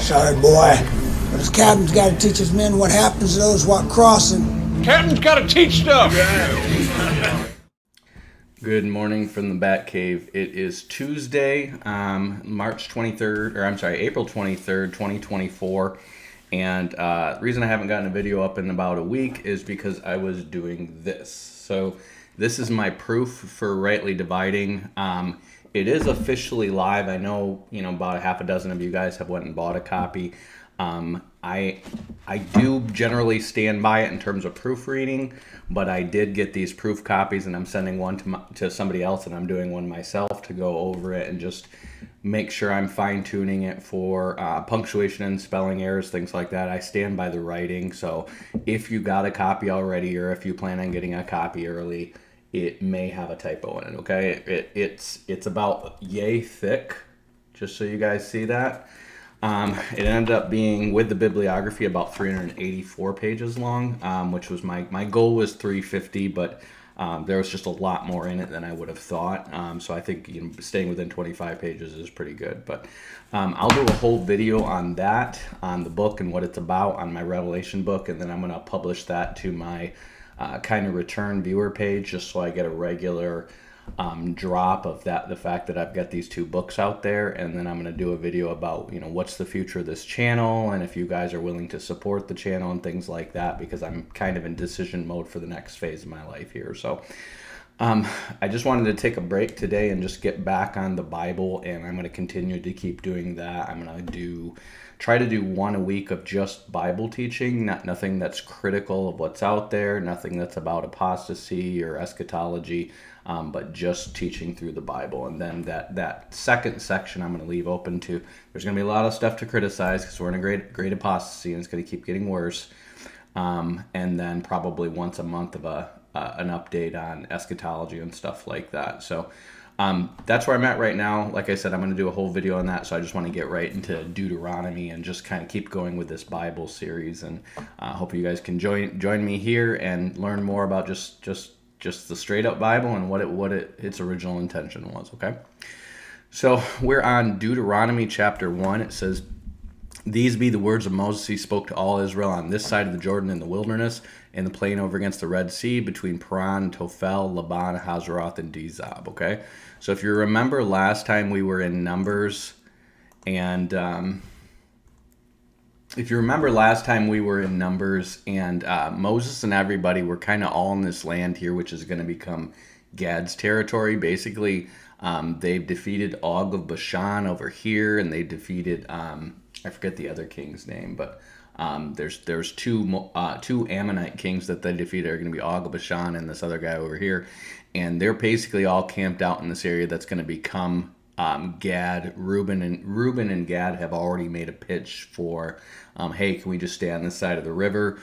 Sorry, boy. But his captain's got to teach his men what happens to those what crossing. Captain's got to teach stuff. Good morning from the Bat Cave. It is Tuesday, March 23rd, or I'm sorry, April 23rd, 2024. And the reason I haven't gotten a video up in about a week is because I was doing this. So this is my proof for rightly dividing. It is officially live. I know, about a half a dozen of you guys have went and bought a copy. I do generally stand by it in terms of proofreading, but I did get these proof copies, and I'm sending one to somebody else, and I'm doing one myself to go over it and just make sure I'm fine-tuning it for punctuation and spelling errors, things like that. I stand by the writing, so if you got a copy already or if you plan on getting a copy early, it may have a typo in it, okay? It's about yay thick, just so you guys see that. It ended up being, with the bibliography, about 384 pages long, which was my goal was 350, but there was just a lot more in it than I would have thought. So I think staying within 25 pages is pretty good. But I'll do a whole video on that, on the book and what it's about, on my Revelation book, and then I'm going to publish that to my kind of return viewer page, just so I get a regular drop of that, the fact that I've got these two books out there. And then I'm going to do a video about what's the future of this channel, and if you guys are willing to support the channel and things like that, because I'm kind of in decision mode for the next phase of my life here. So I just wanted to take a break today and just get back on the Bible, and I'm going to continue to keep doing that. I'm going to try to do one a week of just Bible teaching, nothing that's critical of what's out there, nothing that's about apostasy or eschatology, but just teaching through the Bible. And then that second section I'm going to leave open to. There's going to be a lot of stuff to criticize because we're in a great apostasy and it's going to keep getting worse. And then probably once a month of an update on eschatology and stuff like that. So that's where I'm at right now. Like I said, I'm going to do a whole video on that, so I just want to get right into Deuteronomy and just kind of keep going with this Bible series. And hope you guys can join me here and learn more about just the straight up Bible and what its original intention was. Okay, so we're on Deuteronomy chapter 1. It says, "These be the words of Moses he spoke to all Israel on this side of the Jordan in the wilderness, in the plain over against the Red Sea, between Paran, Tophel, Laban, Hazeroth, and Dizab." Okay, so if you remember last time we were in Numbers, and Moses and everybody were kind of all in this land here, which is going to become Gad's territory. Basically, they've defeated Og of Bashan over here, and they defeated I forget the other king's name, but there's two Ammonite kings that they defeated are going to be Og of Bashan and this other guy over here, and they're basically all camped out in this area that's going to become Gad. Reuben and Gad have already made a pitch for, hey, can we just stay on this side of the river?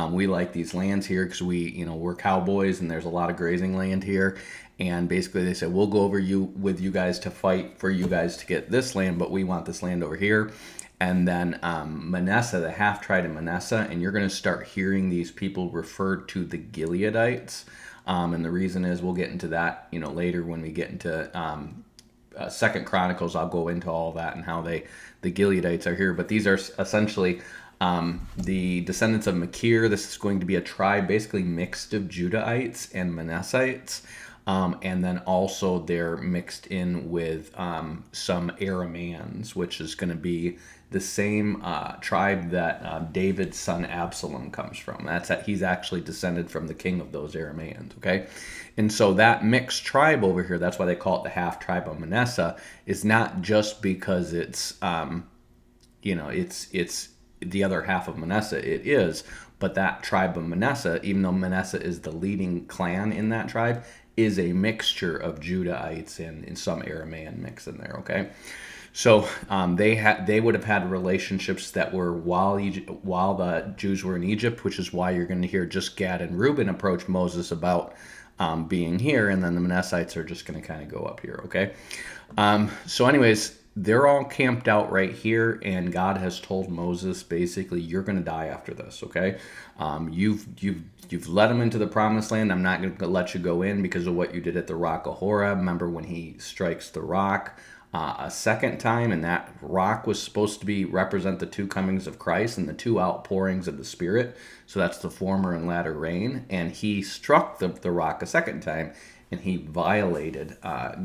We like these lands here because we're cowboys and there's a lot of grazing land here. And basically they said, we'll go over with you guys to fight for you guys to get this land, but we want this land over here. And then Manasseh, the half-tribe of Manasseh, and you're going to start hearing these people referred to the Gileadites. And the reason is, we'll get into that later when we get into Second Chronicles. I'll go into all that and how the Gileadites are here. But these are essentially the descendants of Machir. This is going to be a tribe basically mixed of Judahites and Manassites. And then also they're mixed in with some Arameans, which is going to be the same tribe that David's son Absalom comes from. He's actually descended from the king of those Arameans, okay? And so that mixed tribe over here, that's why they call it the half-tribe of Manasseh, is not just because it's, it's the other half of Manasseh. It is, but that tribe of Manasseh, even though Manasseh is the leading clan in that tribe, is a mixture of Judahites and some Aramean mix in there, okay? So they would have had relationships that were while the Jews were in Egypt, which is why you're going to hear just Gad and Reuben approach Moses about being here, and then the Manassites are just going to kind of go up here, okay? So anyways, they're all camped out right here, and God has told Moses, basically, you're going to die after this, okay? You've led them into the promised land. I'm not going to let you go in because of what you did at the rock of Horeb. Remember when he strikes the rock? a second time, and that rock was supposed to be represent the two comings of Christ and the two outpourings of the Spirit. So that's the former and latter rain. And he struck the rock a second time, and he violated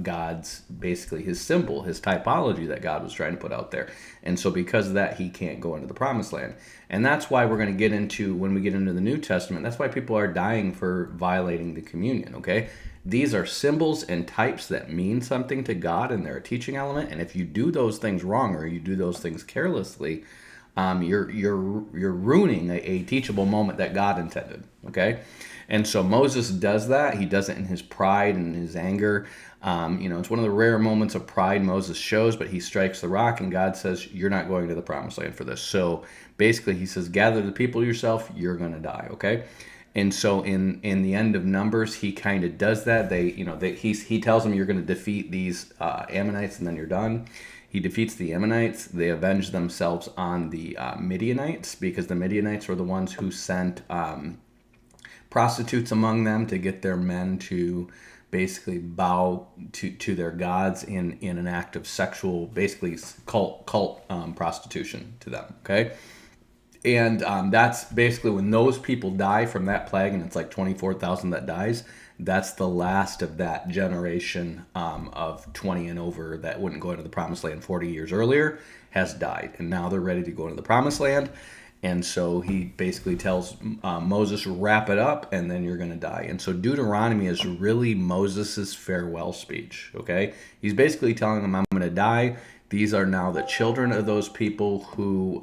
God's, basically his symbol, his typology that God was trying to put out there. And so because of that, he can't go into the promised land. And that's why we're going to get into, when we get into the New Testament, that's why people are dying for violating the communion, okay? These are symbols and types that mean something to God, and they're a teaching element. And if you do those things wrong, or you do those things carelessly, you're ruining a teachable moment that God intended, okay? And so Moses does that. He does it in his pride and his anger. It's one of the rare moments of pride Moses shows, but he strikes the rock, and God says, you're not going to the promised land for this. So basically he says, gather the people yourself, you're going to die, okay? And so in the end of Numbers, he kind of does that. He tells them, you're going to defeat these Ammonites, and then you're done. He defeats the Ammonites. They avenge themselves on the Midianites, because the Midianites were the ones who sent prostitutes among them to get their men to basically bow to their gods in an act of sexual, basically cult prostitution to them, okay? And that's basically when those people die from that plague, and it's like 24,000 that dies. That's the last of that generation of 20 and over that wouldn't go into the promised land 40 years earlier, has died. And now they're ready to go into the promised land. And so he basically tells Moses, wrap it up, and then you're going to die. And so Deuteronomy is really Moses' farewell speech, okay? He's basically telling them, I'm going to die. These are now the children of those people who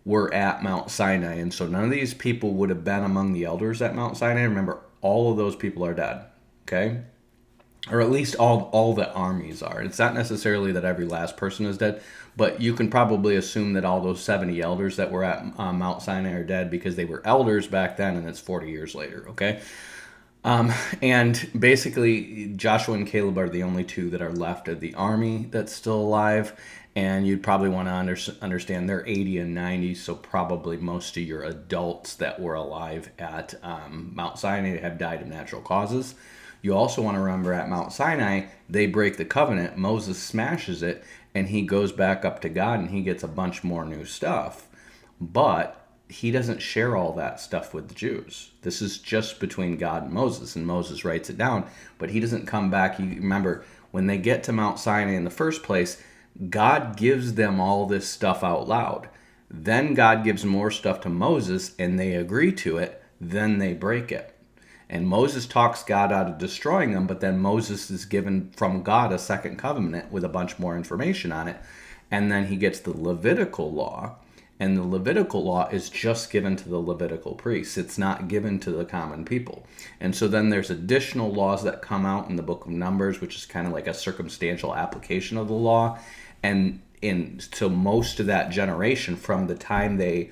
were at Mount Sinai. And so none of these people would have been among the elders at Mount Sinai. Remember, all of those people are dead, okay? Or at least all the armies are. It's not necessarily that every last person is dead, but you can probably assume that all those 70 elders that were at Mount Sinai are dead, because they were elders back then, and it's 40 years later, okay? And basically, Joshua and Caleb are the only two that are left of the army that's still alive. And you'd probably want to understand they're 80 and 90, so probably most of your adults that were alive at Mount Sinai have died of natural causes. You also want to remember, at Mount Sinai, they break the covenant. Moses smashes it, and he goes back up to God, and he gets a bunch more new stuff. But he doesn't share all that stuff with the Jews. This is just between God and Moses writes it down. But he doesn't come back. You remember, when they get to Mount Sinai in the first place, God gives them all this stuff out loud. Then God gives more stuff to Moses, and they agree to it. Then they break it. And Moses talks God out of destroying them, but then Moses is given from God a second covenant with a bunch more information on it. And then he gets the Levitical law. And the Levitical law is just given to the Levitical priests. It's not given to the common people. And so then there's additional laws that come out in the book of Numbers, which is kind of like a circumstantial application of the law. And so most of that generation, from the time they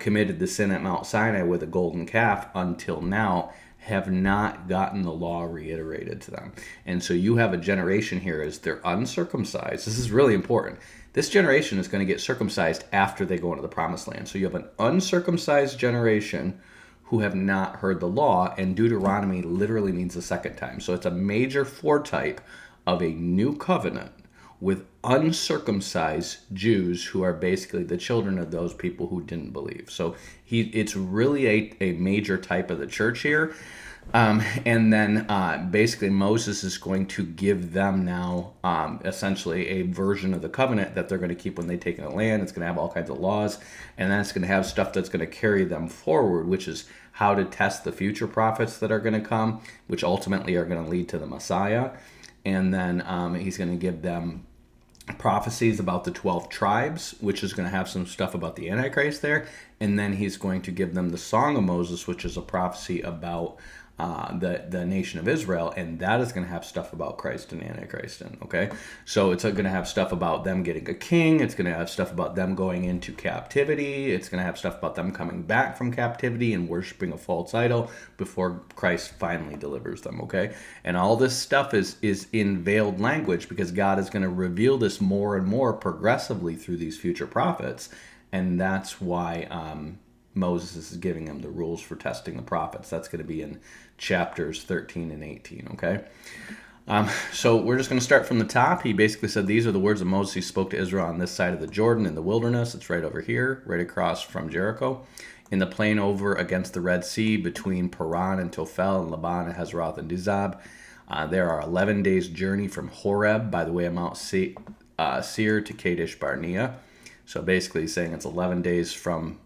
committed the sin at Mount Sinai with a golden calf until now, have not gotten the law reiterated to them. And so you have a generation here, as they're uncircumcised. This is really important. This generation is going to get circumcised after they go into the promised land. So you have an uncircumcised generation who have not heard the law, and Deuteronomy literally means the second time. So it's a major foretype of a new covenant with uncircumcised Jews who are basically the children of those people who didn't believe. So it's really a major type of the church here. And then basically Moses is going to give them now essentially a version of the covenant that they're going to keep when they take in the land. It's going to have all kinds of laws, and then it's going to have stuff that's going to carry them forward, which is how to test the future prophets that are going to come, which ultimately are going to lead to the Messiah. And then he's going to give them prophecies about the 12 tribes, which is going to have some stuff about the Antichrist there. And then he's going to give them the Song of Moses, which is a prophecy about the nation of Israel, and that is going to have stuff about Christ and Antichrist in, okay? So it's going to have stuff about them getting a king. It's going to have stuff about them going into captivity. It's going to have stuff about them coming back from captivity and worshiping a false idol before Christ finally delivers them, okay? And all this stuff is in veiled language, because God is going to reveal this more and more progressively through these future prophets, and that's why Moses is giving them the rules for testing the prophets. That's going to be in chapters 13 and 18, okay? So we're just going to start from the top. He basically said, these are the words of Moses he spoke to Israel on this side of the Jordan in the wilderness. It's right over here, right across from Jericho, in the plain over against the Red Sea, between Paran and Tophel and Laban and Hazeroth and Dizab. There are 11 days' journey from Horeb by the way of Mount Seir to Kadesh Barnea. So basically he's saying it's 11 days from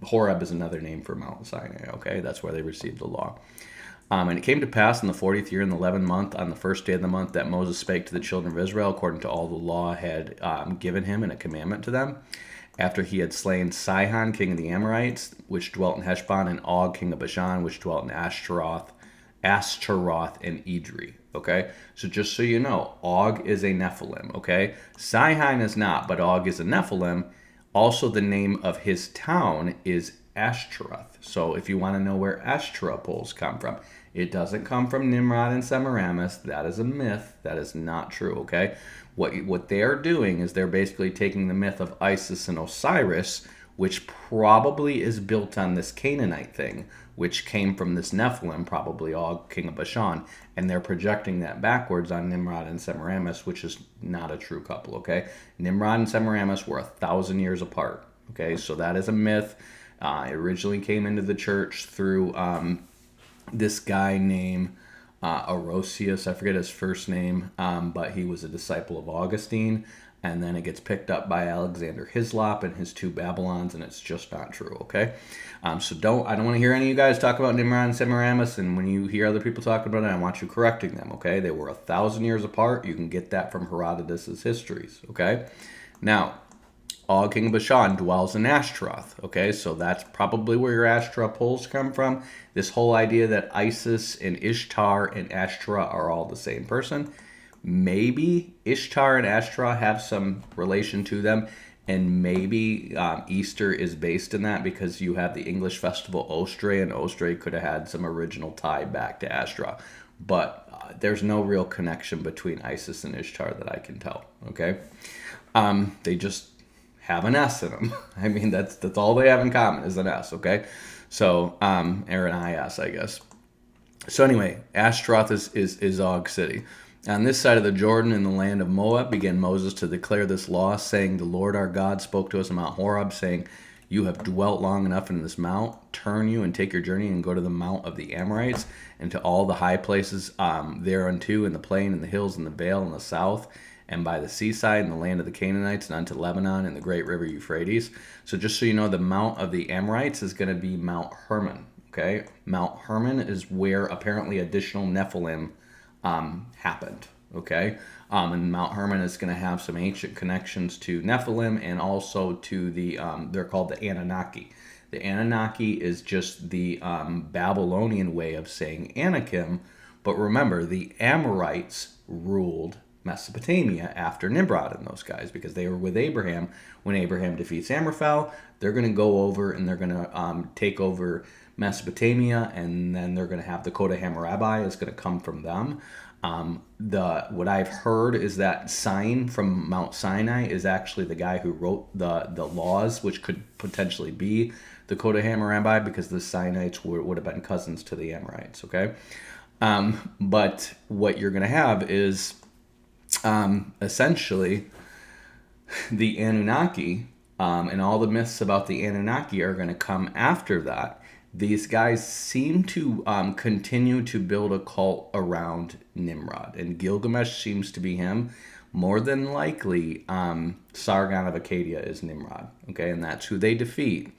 Horeb is another name for Mount Sinai, okay? That's where they received the law. And it came to pass in the 40th year in the 11th month, on the first day of the month, that Moses spake to the children of Israel according to all the law had given him in a commandment to them, after he had slain Sihon, king of the Amorites, which dwelt in Heshbon, and Og, king of Bashan, which dwelt in Ashtaroth and Edrei. Okay, so just so you know, Og is a Nephilim. Okay, Sihon is not, but Og is a Nephilim. Also, the name of his town is Ashtaroth. So if you want to know where Ashtaroth poles come from, it doesn't come from Nimrod and Semiramis. That is a myth. That is not true, okay? What they are doing is they're basically taking the myth of Isis and Osiris, which probably is built on this Canaanite thing, which came from this Nephilim, probably Og, king of Bashan, and they're projecting that backwards on Nimrod and Semiramis, which is not a true couple, okay? Nimrod and Semiramis were 1,000 years apart, okay? So that is a myth. It originally came into the church through this guy named Orosius. I forget his first name, but he was a disciple of Augustine. And then it gets picked up by Alexander Hislop and his two Babylons, and it's just not true, okay? So I don't want to hear any of you guys talk about Nimrod and Semiramis, and when you hear other people talking about it, I want you correcting them, okay? They were 1,000 years apart. You can get that from Herodotus' histories, okay? Now, Og, king of Bashan, dwells in Ashtaroth. Okay, so that's probably where your Ashtaroth poles come from. This whole idea that Isis and Ishtar and Ashtaroth are all the same person. Maybe Ishtar and Ashtaroth have some relation to them, and maybe Easter is based in that because you have the English festival Ostray, and Ostray could have had some original tie back to Ashtaroth. But there's no real connection between Isis and Ishtar that I can tell. Okay, they just have an S in them. I mean, that's all they have in common is an S, okay? So, or an IS, I guess. So anyway, Ashtaroth is Og city. On this side of the Jordan in the land of Moab began Moses to declare this law, saying, the Lord our God spoke to us on Mount Horeb, saying, you have dwelt long enough in this mount. Turn you and take your journey and go to the mount of the Amorites and to all the high places thereunto, in the plain and the hills and the vale in the south, and by the seaside in the land of the Canaanites, and unto Lebanon and the great river Euphrates. So just so you know, the mount of the Amorites is going to be Mount Hermon. Okay, Mount Hermon is where apparently additional Nephilim happened. Okay, and Mount Hermon is going to have some ancient connections to Nephilim and also to the they're called the Anunnaki. The Anunnaki is just the Babylonian way of saying Anakim, but remember the Amorites ruled Mesopotamia after Nimrod and those guys, because they were with Abraham when Abraham defeats Amraphel. They're going to go over and they're going to take over Mesopotamia, and then they're going to have the Coda Hammurabi is going to come from them. What I've heard is that sign from Mount Sinai is actually the guy who wrote the laws, which could potentially be the Coda Hammurabi, because the Sinaites would have been cousins to the Amorites. Okay, but what you're going to have is essentially the Anunnaki, and all the myths about the Anunnaki are going to come after that. These guys seem to continue to build a cult around Nimrod, and Gilgamesh seems to be him. More than likely, Sargon of Akkadian is Nimrod, okay, and that's who they defeat.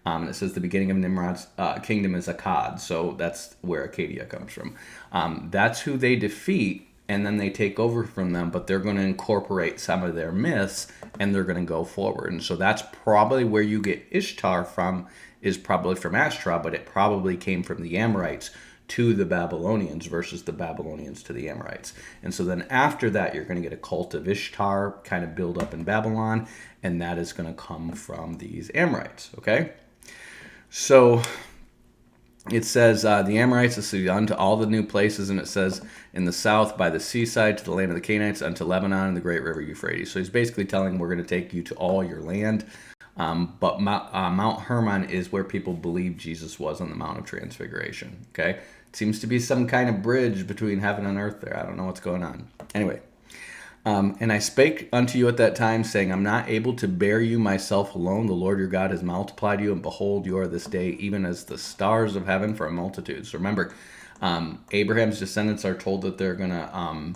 It says the beginning of Nimrod's kingdom is Akkad, so that's where Akkadian comes from. That's who they defeat, and then they take over from them, but they're going to incorporate some of their myths, and they're going to go forward. And so that's probably where you get Ishtar from, is probably from Ashtaroth, but it probably came from the Amorites to the Babylonians versus the Babylonians to the Amorites. And so then after that, you're going to get a cult of Ishtar kind of build up in Babylon, and that is going to come from these Amorites, okay? So it says the Amorites is unto all the new places, and it says in the south by the seaside to the land of the Canaanites, unto Lebanon and the great river Euphrates. So he's basically telling we're going to take you to all your land. But Mount Hermon is where people believe Jesus was on the Mount of Transfiguration. Okay, Seems to be some kind of bridge between heaven and earth there. I don't know what's going on. Anyway. And I spake unto you at that time, saying, I'm not able to bear you myself alone. The Lord your God has multiplied you, and behold, you are this day even as the stars of heaven for a multitude. So remember, Abraham's descendants are told that they're gonna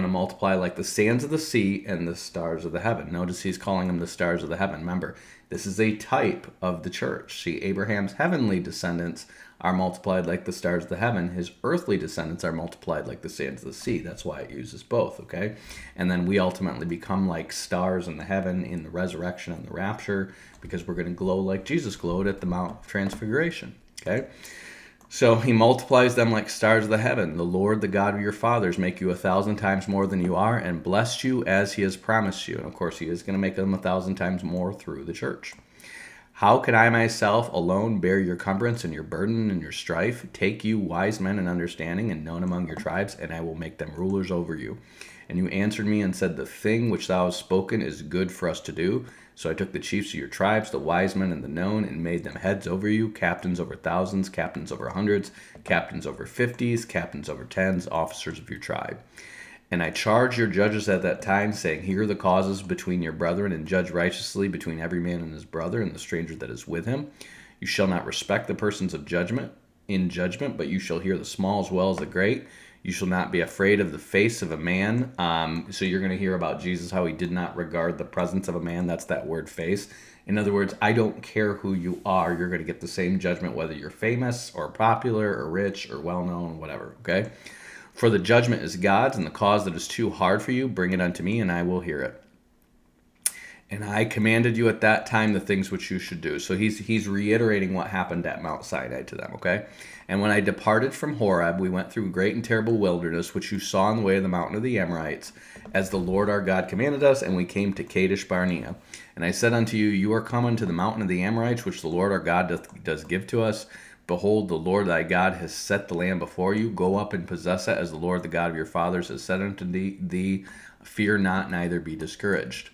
multiply like the sands of the sea and the stars of the heaven. Notice he's calling them the stars of the heaven. Remember, this is a type of the church. See, Abraham's heavenly descendants are multiplied like the stars of the heaven. His earthly descendants are multiplied like the sands of the sea. That's why it uses both, okay? And then we ultimately become like stars in the heaven in the resurrection and the rapture, because we're going to glow like Jesus glowed at the Mount of Transfiguration, okay? So he multiplies them like stars of the heaven. The Lord, the God of your fathers, make you 1,000 times more than you are, and bless you as he has promised you. And of course, he is going to make them 1,000 times more through the church. How can I myself alone bear your cumbrance and your burden and your strife? Take you wise men and understanding and known among your tribes, and I will make them rulers over you. And you answered me and said, the thing which thou hast spoken is good for us to do. So I took the chiefs of your tribes, the wise men and the known, and made them heads over you, captains over thousands, captains over hundreds, captains over 50s, captains over tens, officers of your tribe. And I charged your judges at that time, saying, hear the causes between your brethren, and judge righteously between every man and his brother and the stranger that is with him. You shall not respect the persons of judgment in judgment, but you shall hear the small as well as the great. You shall not be afraid of the face of a man. So you're going to hear about Jesus, how he did not regard the presence of a man. That's that word face. In other words, I don't care who you are. You're going to get the same judgment, whether you're famous or popular or rich or well-known, whatever, okay? For the judgment is God's, and the cause that is too hard for you, bring it unto me, and I will hear it. And I commanded you at that time the things which you should do. So he's reiterating what happened at Mount Sinai to them, okay? And when I departed from Horeb, we went through great and terrible wilderness, which you saw in the way of the mountain of the Amorites, as the Lord our God commanded us, and we came to Kadesh Barnea. And I said unto you, you are come unto the mountain of the Amorites, which the Lord our God does give to us. Behold, the Lord thy God has set the land before you. Go up and possess it, as the Lord the God of your fathers has said unto thee. Fear not, neither be discouraged.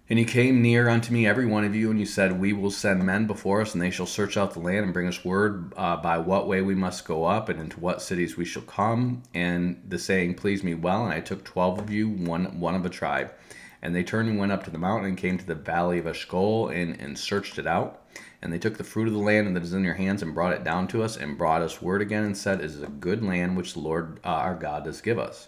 And you came near unto me, every one of you, and you said, we will send men before us, and they shall search out the land and bring us word by what way we must go up, and into what cities we shall come. And the saying pleased me well, and I took 12 of you, one of a tribe. And they turned and went up to the mountain and came to the valley of Eshcol and searched it out. And they took the fruit of the land that is in your hands and brought it down to us and brought us word again and said, it is a good land which the Lord our God does give us.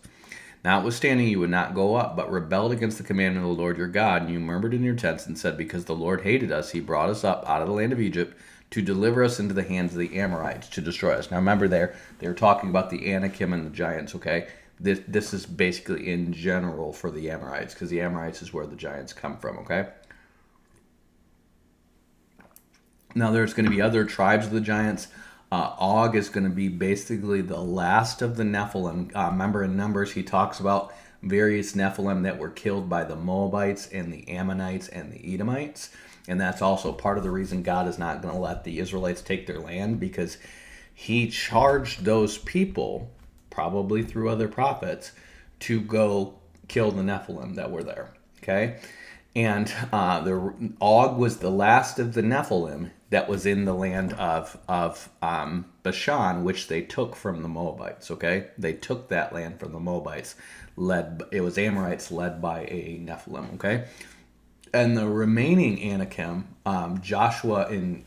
Notwithstanding, you would not go up, but rebelled against the commandment of the Lord your God. And you murmured in your tents and said, because the Lord hated us, he brought us up out of the land of Egypt to deliver us into the hands of the Amorites, to destroy us. Now remember they were talking about the Anakim and the giants, okay? This is basically in general for the Amorites, because the Amorites is where the giants come from, okay? Now there's going to be other tribes of the giants. Og is going to be basically the last of the Nephilim. Remember in Numbers he talks about various Nephilim that were killed by the Moabites and the Ammonites and the Edomites. And that's also part of the reason God is not going to let the Israelites take their land, because he charged those people, probably through other prophets, to go kill the Nephilim that were there. Okay? And Og was the last of the Nephilim that was in the land of Bashan, which they took from the Moabites, okay? They took that land from the Moabites. It was Amorites led by a Nephilim, okay? And the remaining Anakim, Joshua and,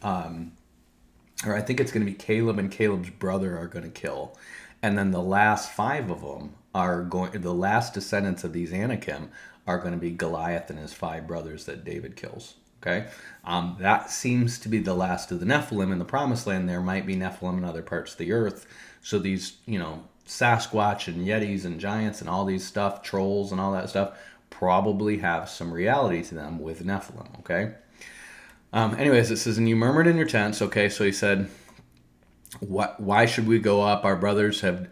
or I think it's going to be Caleb and Caleb's brother are going to kill. And then the last 5 of them the last descendants of these Anakim are going to be Goliath and his 5 brothers that David kills. Okay, that seems to be the last of the Nephilim in the Promised Land. There might be Nephilim in other parts of the earth. So these, Sasquatch and Yetis and giants and all these stuff, trolls and all that stuff, probably have some reality to them with Nephilim. Okay. Anyways, it says, and you murmured in your tents. Okay, so he said, why should we go up? Our brothers have.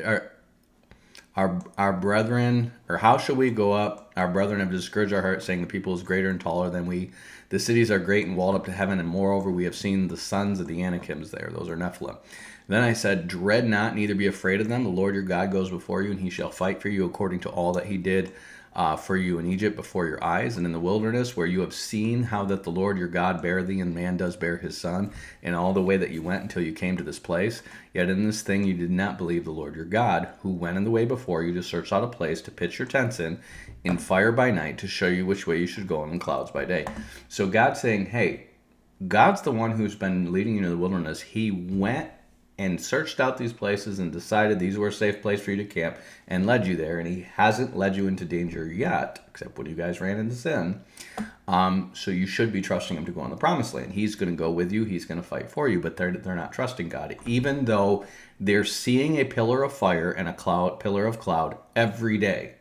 Our brethren, or how shall we go up? Our brethren have discouraged our hearts, saying the people is greater and taller than we. The cities are great and walled up to heaven, and moreover we have seen the sons of the Anakims there. Those are Nephilim. Then I said, dread not, neither be afraid of them. The Lord your God goes before you, and he shall fight for you according to all that he did for you in Egypt before your eyes, and in the wilderness where you have seen how that the Lord your God bare thee, and man does bear his son, in all the way that you went until you came to this place. Yet in this thing you did not believe the Lord your God, who went in the way before you to search out a place to pitch your tents in fire by night, to show you which way you should go, and in clouds by day. So God's saying, hey, God's the one who's been leading you to the wilderness. He went and searched out these places and decided these were a safe place for you to camp and led you there. And he hasn't led you into danger yet, except when you guys ran into sin. So you should be trusting him to go on the promised land. He's going to go with you. He's going to fight for you, but they're not trusting God, even though they're seeing a pillar of fire and a pillar of cloud every day.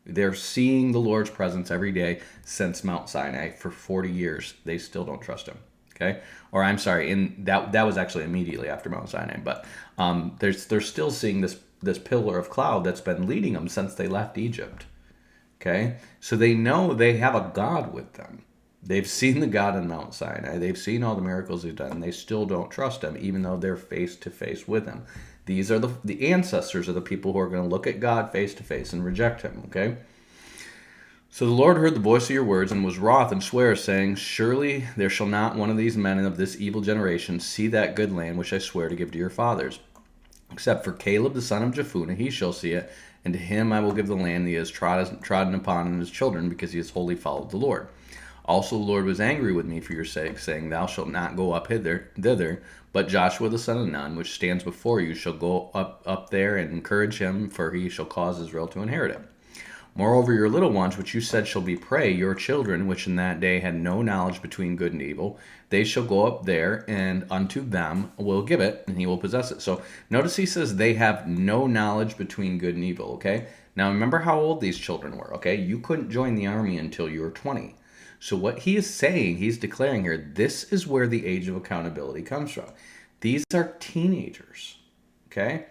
They're seeing the Lord's presence every day since Mount Sinai for 40 years. They still don't trust him. Okay, or I'm sorry, that was actually immediately after Mount Sinai, but they're still seeing this pillar of cloud that's been leading them since they left Egypt. Okay, so they know they have a God with them. They've seen the God in Mount Sinai. They've seen all the miracles he's done. And they still don't trust him, even though they're face to face with him. These are the ancestors of the people who are going to look at God face to face and reject him. Okay. So the Lord heard the voice of your words and was wroth and sware, saying, surely there shall not one of these men of this evil generation see that good land which I swear to give to your fathers. Except for Caleb the son of Jephunneh, he shall see it, and to him I will give the land he has trodden upon, and his children, because he has wholly followed the Lord. Also the Lord was angry with me for your sake, saying, thou shalt not go up thither, but Joshua the son of Nun, which stands before you, shall go up there and encourage him, for he shall cause Israel to inherit it. Moreover, your little ones, which you said shall be prey, your children, which in that day had no knowledge between good and evil, they shall go up there, and unto them will give it, and he will possess it. So notice he says they have no knowledge between good and evil, okay? Now remember how old these children were, okay? You couldn't join the army until you were 20. So what he is saying, he's declaring here, this is where the age of accountability comes from. These are teenagers, okay?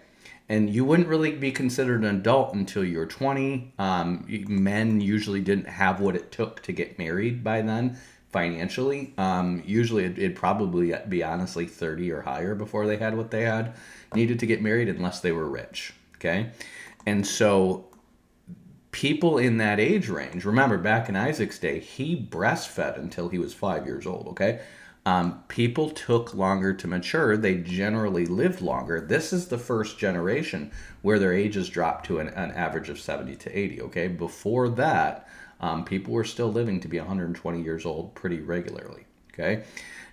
And you wouldn't really be considered an adult until you're 20. Men usually didn't have what it took to get married by then financially. Usually it'd probably be honestly 30 or higher before they had what they had needed to get married, unless they were rich. Okay. And so people in that age range, remember back in Isaac's day, he breastfed until he was 5 years old. Okay. People took longer to mature. They generally lived longer. This is the first generation where their ages dropped to an average of 70 to 80. Okay. Before that, people were still living to be 120 years old pretty regularly. Okay.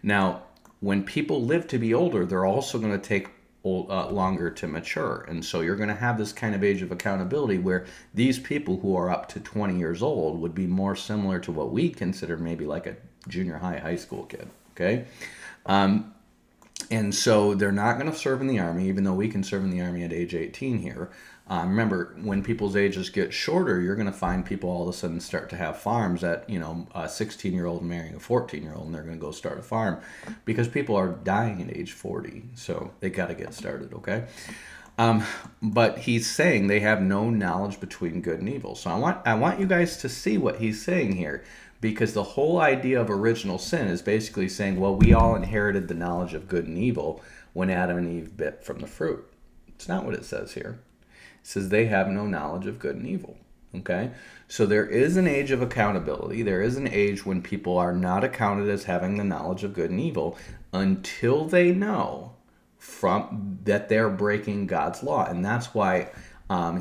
Now, when people live to be older, they're also going to take longer to mature. And so you're going to have this kind of age of accountability where these people who are up to 20 years old would be more similar to what we consider maybe like a junior high school kid. Okay. And so they're not going to serve in the army, even though we can serve in the army at age 18 here. Remember, when people's ages get shorter, you're going to find people all of a sudden start to have farms at, a 16-year-old marrying a 14-year-old, and they're going to go start a farm because people are dying at age 40. So they got to get started. Okay. But he's saying they have no knowledge between good and evil. So I want you guys to see what he's saying here. Because the whole idea of original sin is basically saying, well, we all inherited the knowledge of good and evil when Adam and Eve bit from the fruit. It's not what it says here. It says they have no knowledge of good and evil. Okay? So there is an age of accountability. There is an age when people are not accounted as having the knowledge of good and evil until they know that they're breaking God's law. And that's why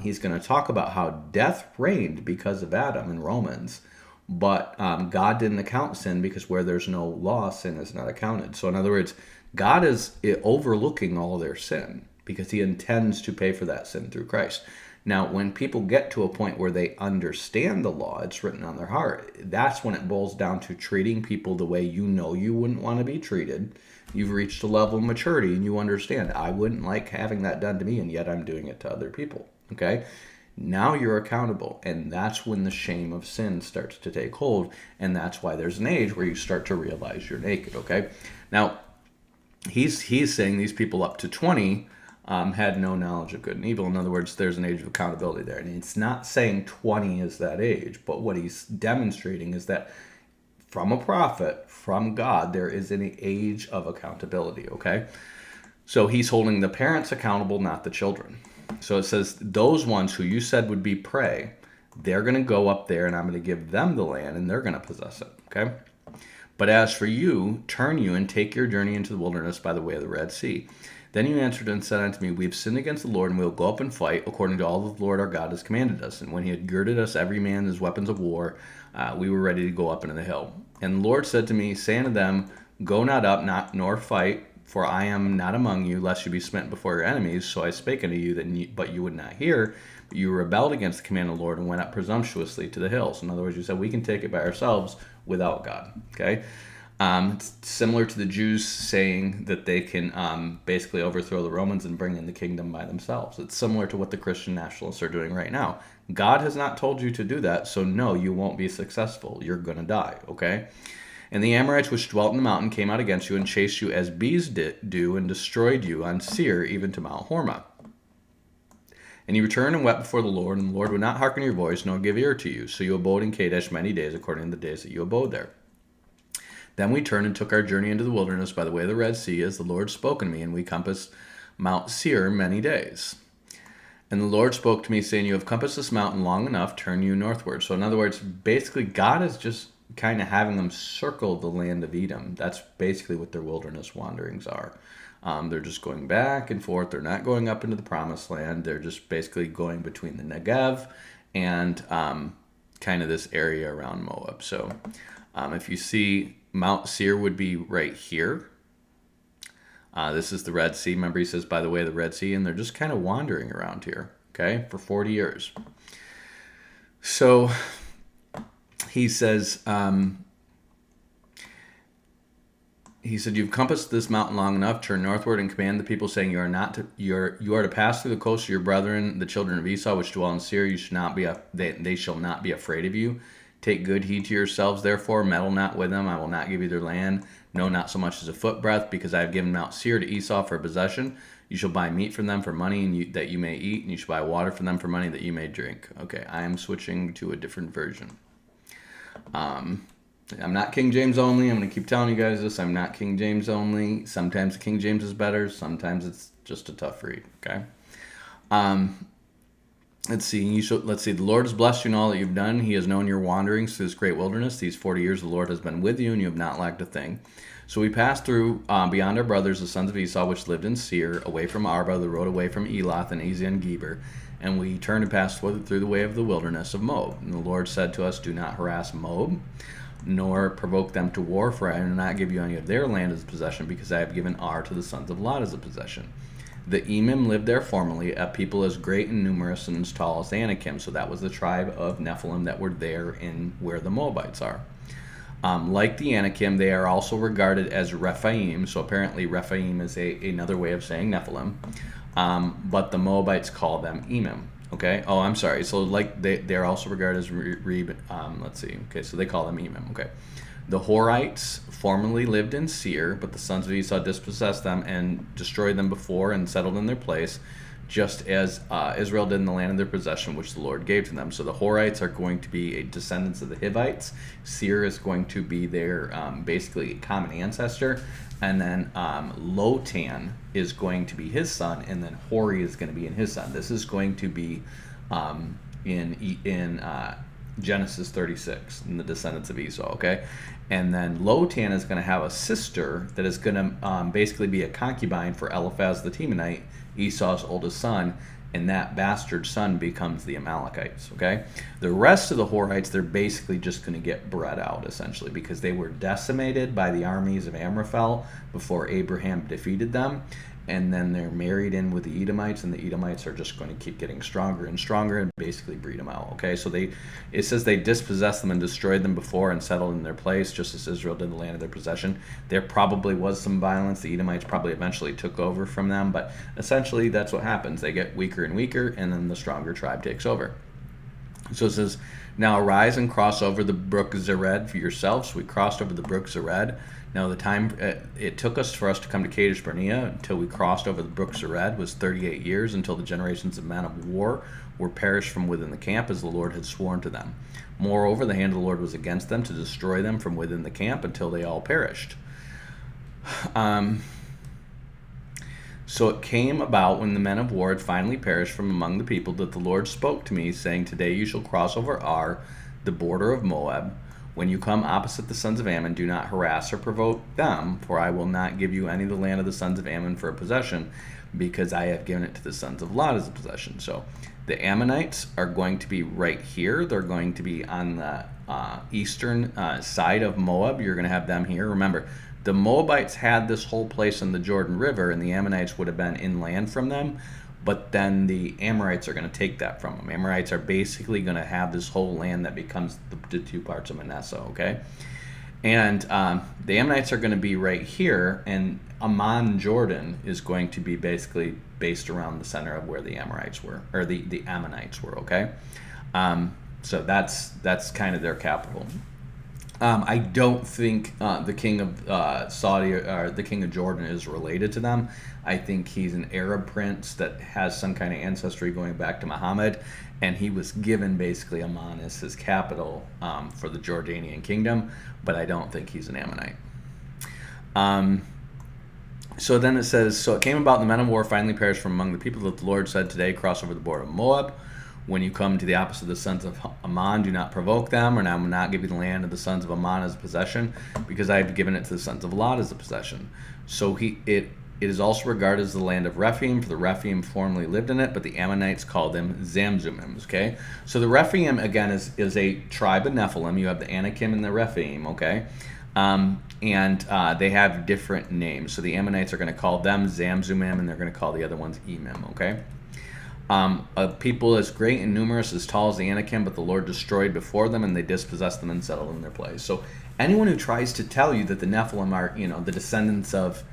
he's going to talk about how death reigned because of Adam in Romans. But God didn't account sin because where there's no law, sin is not accounted. So in other words, God is overlooking all their sin because he intends to pay for that sin through Christ. Now, when people get to a point where they understand the law, it's written on their heart, that's when it boils down to treating people the way you know you wouldn't want to be treated. You've reached a level of maturity and you understand, I wouldn't like having that done to me, and yet I'm doing it to other people. Okay? Now you're accountable, and that's when the shame of sin starts to take hold, and that's why there's an age where you start to realize you're naked, okay? Now, he's saying these people up to 20 had no knowledge of good and evil. In other words, there's an age of accountability there, and it's not saying 20 is that age, but what he's demonstrating is that from a prophet, from God, there is an age of accountability, okay? So he's holding the parents accountable, not the children. So it says, those ones who you said would be prey, They're going to go up there, and I'm going to give them the land, and they're going to possess it. Okay? But as for you, turn you and take your journey into the wilderness by the way of the Red Sea. Then you answered and said unto me, We have sinned against the Lord, and we will go up and fight, according to all that the Lord our God has commanded us. And when he had girded us every man his weapons of war, we were ready to go up into the hill. And the Lord said to me, Say unto them, Go not up, nor fight, for I am not among you, lest you be smitten before your enemies. So I spake unto you, but you would not hear. But you rebelled against the command of the Lord and went up presumptuously to the hills. In other words, you said, we can take it by ourselves without God. Okay? It's similar to the Jews saying that they can basically overthrow the Romans and bring in the kingdom by themselves. It's similar to what the Christian nationalists are doing right now. God has not told you to do that, so no, you won't be successful. You're going to die, okay? And the Amorites which dwelt in the mountain came out against you and chased you as bees do and destroyed you on Seir, even to Mount Hormah. And you returned and wept before the Lord, and the Lord would not hearken your voice, nor give ear to you. So you abode in Kadesh many days, according to the days that you abode there. Then we turned and took our journey into the wilderness by the way of the Red Sea, as the Lord spoke unto me, and we compassed Mount Seir many days. And the Lord spoke to me, saying, You have compassed this mountain long enough, turn you northward. So in other words, basically God is just kind of having them circle the land of Edom. That's basically what their wilderness wanderings are. They're just going back and forth. They're not going up into the promised land. They're just basically going between the Negev and kind of this area around Moab. So if you see, Mount Seir would be right here. This is the Red Sea. Remember, he says, by the way of the Red Sea, and they're just kind of wandering around here, okay, for 40 years. So he says, you've compassed this mountain long enough, turn northward and command the people, saying, you are to pass through the coast of your brethren, the children of Esau, which dwell in Seir. You should not be they shall not be afraid of you. Take good heed to yourselves, therefore, meddle not with them. I will not give you their land, no, not so much as a footbreadth, because I have given Mount Seir to Esau for a possession. You shall buy meat from them for money, that you may eat, and you shall buy water from them for money, that you may drink. Okay, I am switching to a different version. I'm not King James only. I'm going to keep telling you guys this. I'm not King James only. Sometimes King James is better. Sometimes it's just a tough read. Okay. Let's see. The Lord has blessed you in all that you've done. He has known your wanderings through this great wilderness. These 40 years the Lord has been with you, and you have not lacked a thing. So we passed through beyond our brothers, the sons of Esau, which lived in Seir, away from Arba, the road away from Elath and Ezion Geber. And we turned and passed through the way of the wilderness of Moab. And the Lord said to us, Do not harass Moab, nor provoke them to war, for I will not give you any of their land as a possession, because I have given Ar to the sons of Lot as a possession. The Emim lived there formerly, a people as great and numerous and as tall as the Anakim. So that was the tribe of Nephilim that were there in where the Moabites are. Like the Anakim, they are also regarded as Rephaim. So apparently Rephaim is another way of saying Nephilim. But the Moabites call them Emim. Okay. Oh, I'm sorry. So like they're also regarded as Reb. Let's see. Okay. So they call them Emim. Okay. The Horites formerly lived in Seir, but the sons of Esau dispossessed them and destroyed them before and settled in their place, just as Israel did in the land of their possession, which the Lord gave to them. So the Horites are going to be descendants of the Hivites. Seir is going to be their basically common ancestor. And then Lotan is going to be his son, and then Hori is going to be in his son. This is going to be in Genesis 36, in the descendants of Esau, okay? And then Lotan is going to have a sister that is going to basically be a concubine for Eliphaz the Temanite, Esau's oldest son, and that bastard son becomes the Amalekites, okay? The rest of the Horites, they're basically just going to get bred out, essentially, because they were decimated by the armies of Amraphel before Abraham defeated them, and then they're married in with the Edomites, and the Edomites are just going to keep getting stronger and stronger and basically breed them out, okay? So it says they dispossessed them and destroyed them before and settled in their place, just as Israel did in the land of their possession. There probably was some violence. The Edomites probably eventually took over from them, but essentially that's what happens. They get weaker and weaker, and then the stronger tribe takes over. So it says, Now arise and cross over the brook Zered for yourselves. So we crossed over the brook Zered. Now the time it took us for us to come to Kadesh Barnea until we crossed over the brook Zered was 38 years, until the generations of men of war were perished from within the camp, as the Lord had sworn to them. Moreover, the hand of the Lord was against them to destroy them from within the camp until they all perished. So it came about when the men of war had finally perished from among the people that the Lord spoke to me, saying, Today you shall cross over Ar, the border of Moab. When you come opposite the sons of Ammon, do not harass or provoke them, for I will not give you any of the land of the sons of Ammon for a possession, because I have given it to the sons of Lot as a possession. So the Ammonites are going to be right here. They're going to be on the eastern side of Moab. You're going to have them here. Remember, the Moabites had this whole place in the Jordan River, and the Ammonites would have been inland from them. But then the Amorites are going to take that from them. Amorites are basically going to have this whole land that becomes the two parts of Manasseh, okay? And the Ammonites are going to be right here, and Ammon, Jordan, is going to be basically based around the center of where the Amorites were, or the Ammonites were, okay? So that's kind of their capital. I don't think the king of Saudi or the king of Jordan is related to them. I think he's an Arab prince that has some kind of ancestry going back to Muhammad, and he was given basically Amman as his capital for the Jordanian kingdom, but I don't think he's an Ammonite. So then it says, So it came about the men of war finally perished from among the people that the Lord said, Today cross over the border of Moab. When you come to the opposite of the sons of Ammon, do not provoke them, and I will not give you the land of the sons of Ammon as a possession, because I have given it to the sons of Lot as a possession. So it is also regarded as the land of Rephaim, for the Rephaim formerly lived in it, but the Ammonites called them Zamzummim. Okay, so the Rephaim again is a tribe of Nephilim. You have the Anakim and the Rephaim. Okay, and they have different names. So the Ammonites are going to call them Zamzummim, and they're going to call the other ones Emim. Okay. A people as great and numerous, as tall as the Anakim, but the Lord destroyed before them, and they dispossessed them and settled in their place. So anyone who tries to tell you that the Nephilim are, the descendants of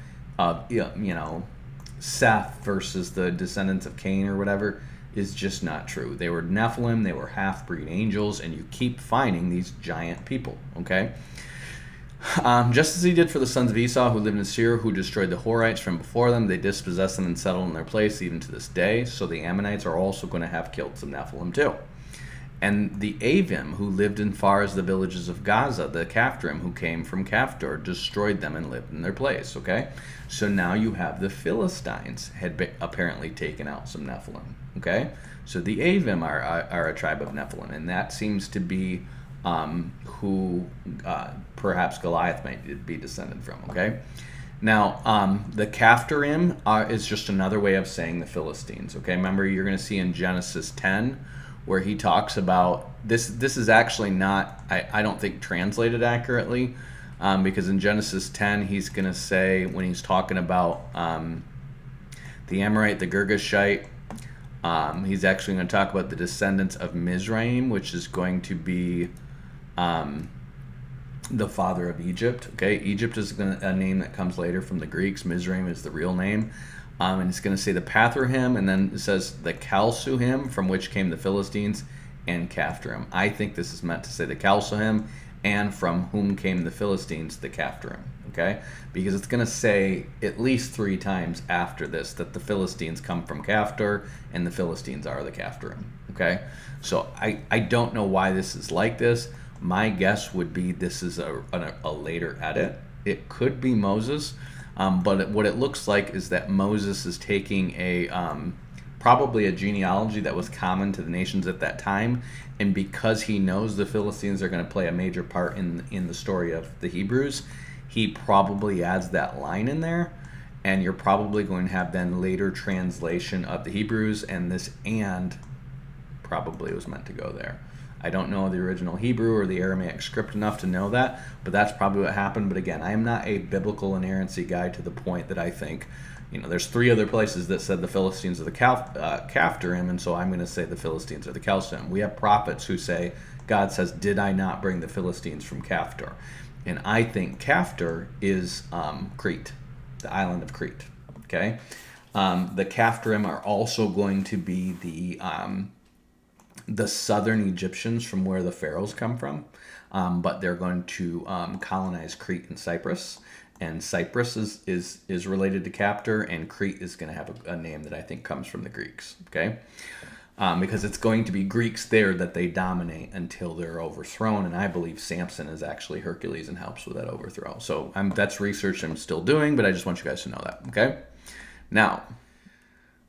Seth versus the descendants of Cain or whatever is just not true. They were Nephilim, they were half-breed angels, and you keep finding these giant people, okay? Just as he did for the sons of Esau who lived in Seir, who destroyed the Horites from before them, they dispossessed them and settled in their place even to this day. So the Ammonites are also going to have killed some Nephilim too. And the Avim, who lived in far as the villages of Gaza, the Caphtorim, who came from Caphtor, destroyed them and lived in their place, okay? So now you have the Philistines had apparently taken out some Nephilim, okay? So the Avim are a tribe of Nephilim, and that seems to be who perhaps Goliath might be descended from, okay? Now, the Caphtorim is just another way of saying the Philistines, okay? Remember, you're going to see in Genesis 10 where he talks about, this is actually not, I don't think, translated accurately, because in Genesis 10 he's going to say, when he's talking about the Amorite, the Girgashite, he's actually going to talk about the descendants of Mizraim, which is going to be the father of Egypt. Okay, Egypt is a name that comes later from the Greeks. Mizraim is the real name. And it's going to say the Pathruhim, and then it says the Chalsuhim, from which came the Philistines, and Caphtorim. I think this is meant to say the Chalsuhim, and from whom came the Philistines, the Caphtorim. Okay, because it's going to say at least 3 times after this that the Philistines come from Caphtor, and the Philistines are the Caphtorim. Okay, so I don't know why this is like this. My guess would be this is a later edit. It could be Moses, but what it looks like is that Moses is taking probably a genealogy that was common to the nations at that time, and because he knows the Philistines are going to play a major part in the story of the Hebrews, he probably adds that line in there, and you're probably going to have then later translation of the Hebrews, and this "and" probably was meant to go there. I don't know the original Hebrew or the Aramaic script enough to know that, but that's probably what happened. But again, I am not a biblical inerrancy guy to the point that I think, there's 3 other places that said the Philistines are the Caphtorim, and so I'm going to say the Philistines are the Chalsuhim. We have prophets who say, God says, did I not bring the Philistines from Caphtor? And I think Caphtor is Crete, the island of Crete, okay? The Caphtorim are also going to be the southern Egyptians from where the pharaohs come from, but they're going to colonize Crete and Cyprus, and Cyprus is related to Caphtor, and Crete is going to have a name that I think comes from the Greeks, okay? Because it's going to be Greeks there that they dominate until they're overthrown, and I believe Samson is actually Hercules and helps with that overthrow. So that's research I'm still doing, but I just want you guys to know that, okay? Now,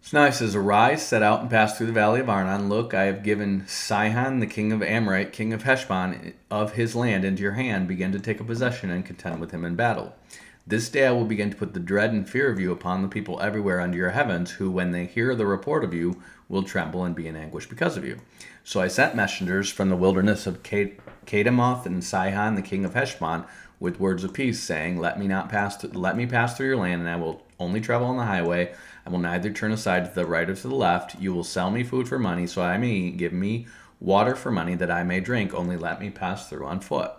so now he says, Arise, set out, and pass through the valley of Arnon. Look, I have given Sihon, the king of Amorite, king of Heshbon, of his land into your hand. Begin to take a possession and contend with him in battle. This day I will begin to put the dread and fear of you upon the people everywhere under your heavens, who, when they hear the report of you, will tremble and be in anguish because of you. So I sent messengers from the wilderness of Kedemoth and Sihon, the king of Heshbon, with words of peace, saying, Let me pass through your land, and I will only travel on the highway. I will neither turn aside to the right or to the left. You will sell me food for money, so I may eat. Give me water for money, that I may drink. Only let me pass through on foot.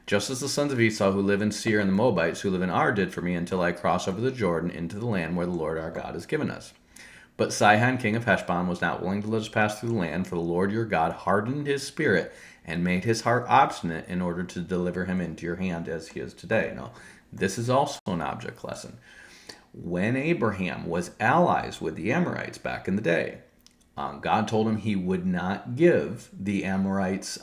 Just as the sons of Esau who live in Seir and the Moabites who live in Ar did for me, until I cross over the Jordan into the land where the Lord our God has given us. But Sihon, king of Heshbon, was not willing to let us pass through the land, for the Lord your God hardened his spirit and made his heart obstinate in order to deliver him into your hand as he is today. Now, this is also an object lesson. When Abraham was allies with the Amorites back in the day, God told him he would not give the Amorites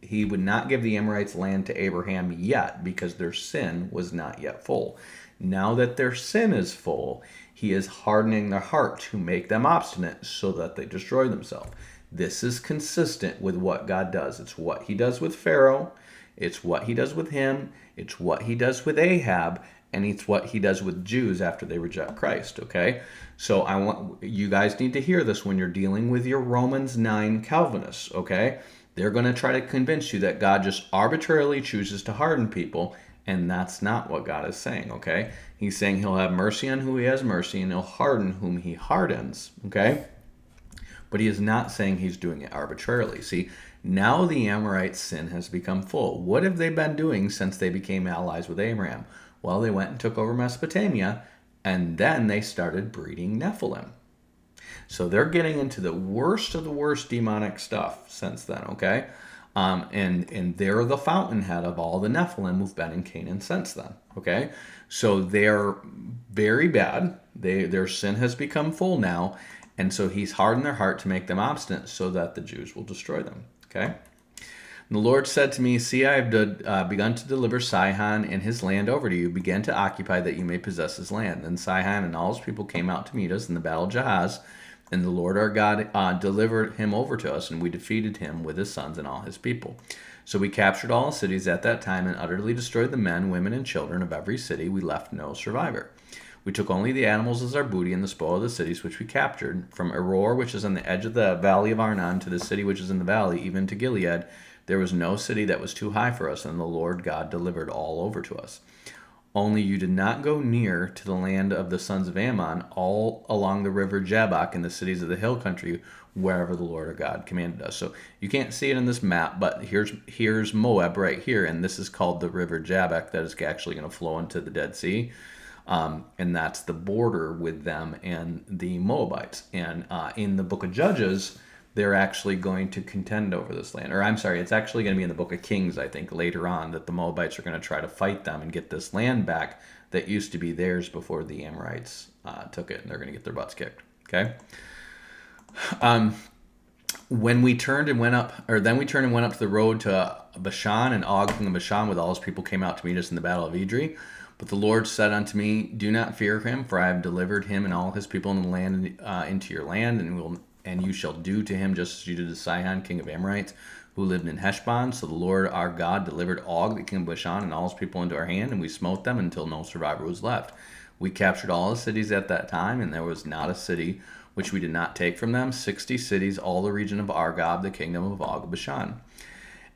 he would not give the Amorites land to Abraham yet, because their sin was not yet full. Now that their sin is full, he is hardening their heart to make them obstinate so that they destroy themselves. This is consistent with what God does. It's what he does with Pharaoh. It's what he does with him. It's what he does with Ahab. And it's what he does with Jews after they reject Christ, okay? So I want you guys need to hear this when you're dealing with your Romans 9 Calvinists, okay? They're going to try to convince you that God just arbitrarily chooses to harden people, and that's not what God is saying, okay? He's saying he'll have mercy on who he has mercy, and he'll harden whom he hardens, okay? But he is not saying he's doing it arbitrarily. See, now the Amorite sin has become full. What have they been doing since they became allies with Abraham? Well, they went and took over Mesopotamia, and then they started breeding Nephilim. So they're getting into the worst of the worst demonic stuff since then, okay? And they're the fountainhead of all the Nephilim who've been in Canaan since then, okay? So they're very bad. Their sin has become full now, and so he's hardened their heart to make them obstinate so that the Jews will destroy them, okay? And the Lord said to me, See, I have begun to deliver Sihon and his land over to you. Begin to occupy that you may possess his land. Then Sihon and all his people came out to meet us in the battle of Jahaz, and the Lord our God delivered him over to us, and we defeated him with his sons and all his people. So we captured all the cities at that time and utterly destroyed the men, women, and children of every city. We left no survivor. We took only the animals as our booty and the spoil of the cities which we captured, from Aror, which is on the edge of the valley of Arnon, to the city which is in the valley, even to Gilead. There was no city that was too high for us, and the Lord God delivered all over to us. Only you did not go near to the land of the sons of Ammon, all along the river Jabbok, and the cities of the hill country, wherever the Lord our God commanded us. So you can't see it in this map, but here's Moab right here, and this is called the river Jabbok. That is actually going to flow into the Dead Sea. And that's the border with them and the Moabites. And in the book of Judges, they're actually going to contend over this land. Or I'm sorry, it's actually going to be in the book of Kings, I think, later on, that the Moabites are going to try to fight them and get this land back that used to be theirs before the Amorites took it, and they're going to get their butts kicked. Okay? Then we turned and went up to the road to Bashan, and Og, king of Bashan, with all his people came out to meet us in the battle of Edrei. But the Lord said unto me, Do not fear him, for I have delivered him and all his people in the land into your land, and you shall do to him just as you did to Sihon, king of Amorites, who lived in Heshbon. So the Lord our God delivered Og, the king of Bashan, and all his people into our hand, and we smote them until no survivor was left. We captured all the cities at that time, and there was not a city which we did not take from them, 60 cities, all the region of Argob, the kingdom of Og of Bashan.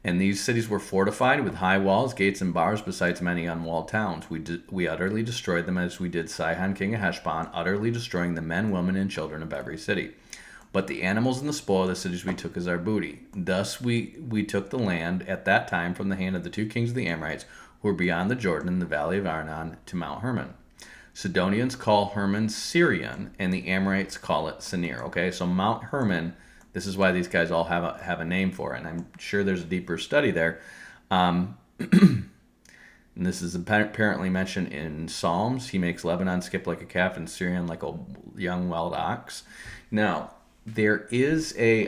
And these cities were fortified with high walls, gates, and bars, besides many unwalled towns. We utterly destroyed them as we did Sihon, king of Heshbon, utterly destroying the men, women, and children of every city. But the animals and the spoil of the cities we took as our booty. Thus we took the land at that time from the hand of the two kings of the Amorites, who were beyond the Jordan in the valley of Arnon to Mount Hermon. Sidonians call Hermon Syrian, and the Amorites call it Senir. Okay, so Mount Hermon, this is why these guys all have a name for it, and I'm sure there's a deeper study there. And this is apparently mentioned in Psalms. He makes Lebanon skip like a calf and Syrian like a young wild ox. Now, there is I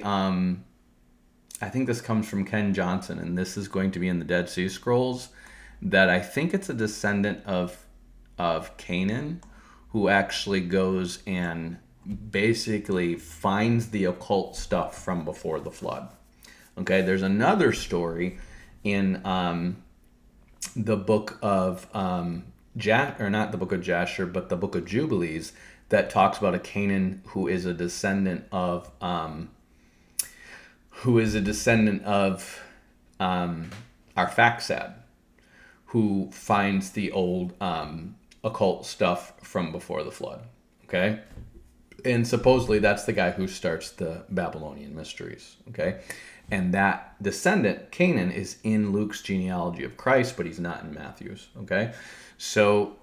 think this comes from Ken Johnson, and this is going to be in the Dead Sea Scrolls, that I think it's a descendant of Canaan who actually goes and basically finds the occult stuff from before the flood. Okay, there's another story in the book of not the book of Jasher, but the book of Jubilees, that talks about a Canaan who is a descendant of Arphaxad, who finds the old occult stuff from before the flood. Okay, and supposedly that's the guy who starts the Babylonian mysteries. Okay, and that descendant, Canaan, is in Luke's genealogy of Christ, but he's not in Matthew's. Okay, so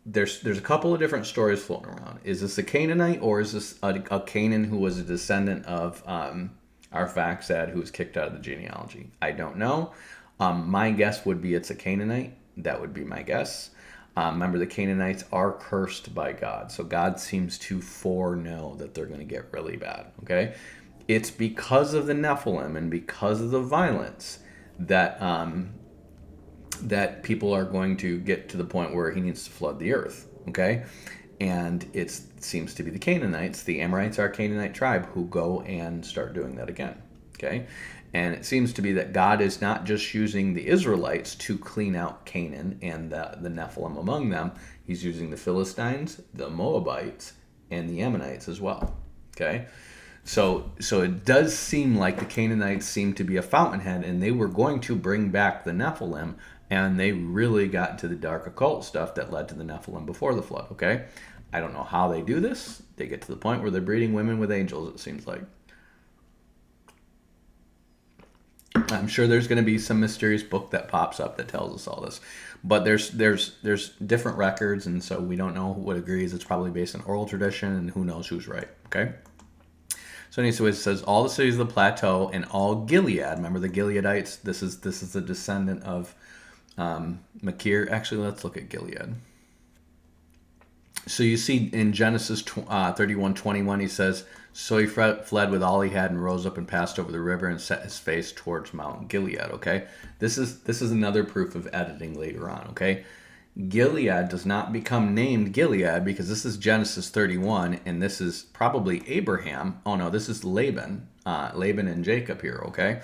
there's a couple of different stories floating around. Is this a Canaanite, or is this a Canaan who was a descendant of Arphaxad, who was kicked out of the genealogy? I don't know. My guess would be it's a Canaanite. That would be my guess. Remember, the Canaanites are cursed by God, so God seems to foreknow that they're going to get really bad. Okay, it's because of the Nephilim and because of the violence that that people are going to get to the point where he needs to flood the earth. Okay, and it seems to be the Canaanites. The Amorites are a Canaanite tribe who go and start doing that again. Okay, and it seems to be that God is not just using the Israelites to clean out Canaan and the Nephilim among them. He's using the Philistines, the Moabites, and the Ammonites as well. Okay, so it does seem like the Canaanites seem to be a fountainhead, and they were going to bring back the Nephilim, and they really got into the dark occult stuff that led to the Nephilim before the flood. Okay, I don't know how they do this. They get to the point where they're breeding women with angels, it seems like. I'm sure there's going to be some mysterious book that pops up that tells us all this, but there's different records, and so we don't know what agrees. It's probably based on oral tradition, and who knows who's right. Okay. So anyway, it says all the cities of the plateau and all Gilead. Remember the Gileadites. This is the descendant of Machir. Actually, let's look at Gilead. So you see in Genesis 31:21, he says, so he fled with all he had and rose up and passed over the river and set his face towards Mount Gilead. Okay, this is another proof of editing later on. Okay, Gilead does not become named Gilead because this is Genesis 31, and this is probably Abraham. Oh no, this is Laban and Jacob here. Okay,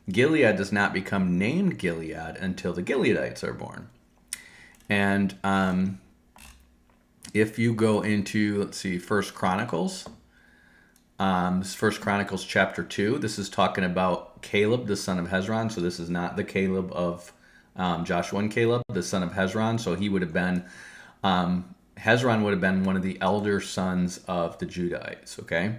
Gilead does not become named Gilead until the Gileadites are born, and if you go into, let's see, First Chronicles chapter 2, this is talking about Caleb, the son of Hezron. So this is not the Caleb of Joshua and Caleb, the son of Hezron. So he would have been, Hezron would have been one of the elder sons of the Judahites, okay?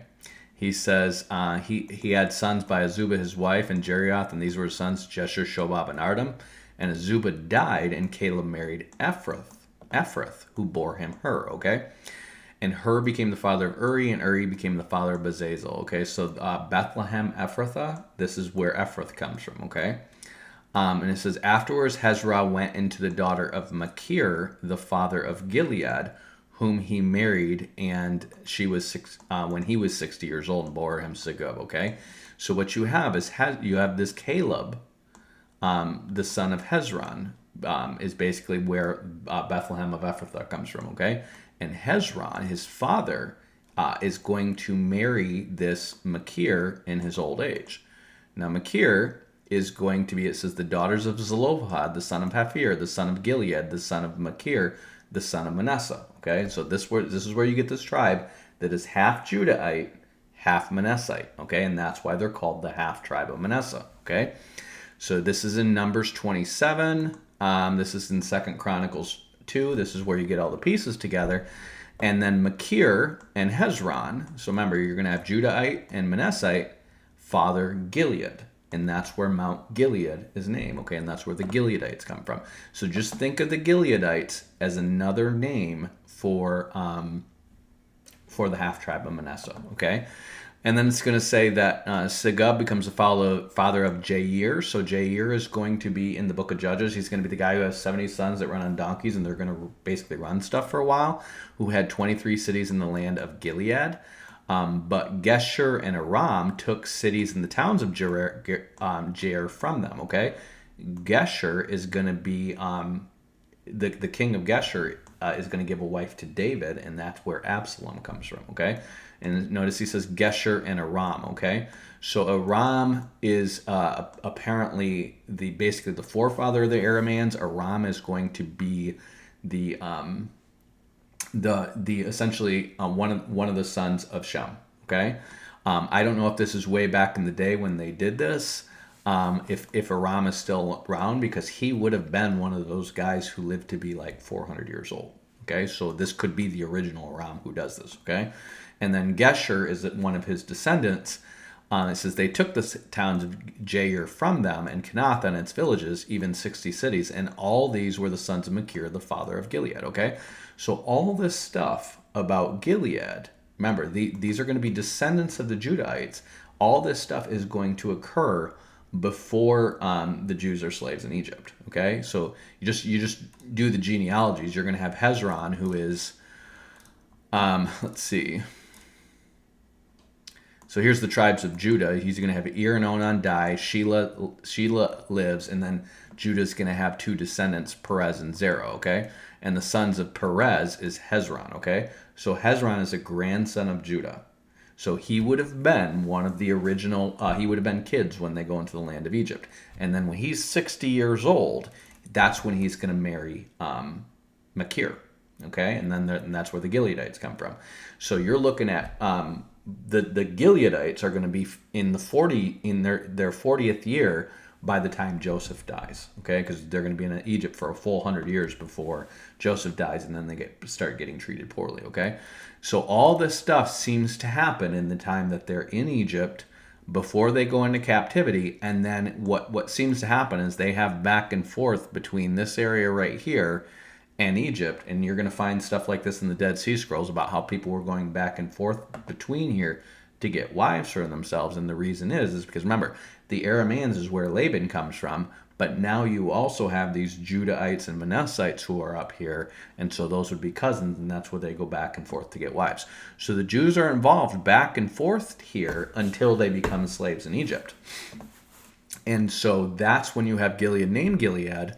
He says he had sons by Azubah, his wife, and Jerioth, and these were his sons, Jesher, Shobab, and Ardam. And Azubah died, and Caleb married Ephrath, who bore him Hur, okay? And Hur became the father of Uri, and Uri became the father of Bezazel, okay? So Bethlehem Ephrathah, this is where Ephrath comes from, okay? And it says, afterwards Hezrah went into the daughter of Machir, the father of Gilead, whom he married, and she was when he was 60 years old and bore him Segub, okay? So what you have is you have this Caleb, the son of Hezron, is basically where Bethlehem of Ephrathah comes from, okay? And Hezron, his father, is going to marry this Machir in his old age. Now, Machir is going to be, it says, the daughters of Zelophehad, the son of Hapher, the son of Gilead, the son of Machir, the son of Manasseh, okay? So this is where you get this tribe that is half Judahite, half Manassite, okay? And that's why they're called the half tribe of Manasseh, okay? So this is in Numbers 27. This is in 2 Chronicles 2. This is where you get all the pieces together. And then Machir and Hezron. So remember, you're going to have Judahite and Manassite, father Gilead. And that's where Mount Gilead is named, okay? And that's where the Gileadites come from. So just think of the Gileadites as another name for the half-tribe of Manasseh, okay? And then it's going to say that Segub becomes the father of Jair. So Jair is going to be in the book of Judges. He's going to be the guy who has 70 sons that run on donkeys, and they're going to basically run stuff for a while, who had 23 cities in the land of Gilead. But Gesher and Aram took cities and the towns of Jair from them, okay? Gesher is going to be, the king of Gesher is going to give a wife to David, and that's where Absalom comes from, okay? And notice he says Gesher and Aram, okay? So Aram is apparently basically the forefather of the Arameans. Aram is going to be the essentially one of the sons of Shem, okay? I don't know if this is way back in the day when they did this, if Aram is still around, because he would have been one of those guys who lived to be like 400 years old. Okay, so this could be the original Aram who does this. Okay, and then Gesher is one of his descendants. It says they took the towns of Jair from them, and Kenath and its villages, even 60 cities, and all these were the sons of Machir, the father of Gilead. Okay, so all this stuff about Gilead, remember, these are going to be descendants of the Judahites. All this stuff is going to occur before the Jews are slaves in Egypt. Okay, so you just do the genealogies. You're going to have Hezron, who is, let's see. So here's the tribes of Judah. He's going to have Ir and Onan die. Shelah lives, and then Judah's going to have two descendants, Perez and Zerah. Okay, and the sons of Perez is Hezron. Okay, so Hezron is a grandson of Judah. So he would have been one of the original, he would have been kids when they go into the land of Egypt. And then when he's 60 years old, that's when he's going to marry Machir. Okay? And then that's where the Gileadites come from. So you're looking at the Gileadites are going to be in their 40th year by the time Joseph dies. Okay? Because they're going to be in Egypt for a full 100 years before Joseph dies, and then they start getting treated poorly. Okay? So all this stuff seems to happen in the time that they're in Egypt before they go into captivity. And then what seems to happen is they have back and forth between this area right here and Egypt. And you're going to find stuff like this in the Dead Sea Scrolls about how people were going back and forth between here to get wives for themselves. And the reason is because, remember, the Arameans is where Laban comes from. But now you also have these Judahites and Manassites who are up here, and so those would be cousins, and that's where they go back and forth to get wives. So the Jews are involved back and forth here until they become slaves in Egypt. And so that's when you have Gilead named Gilead,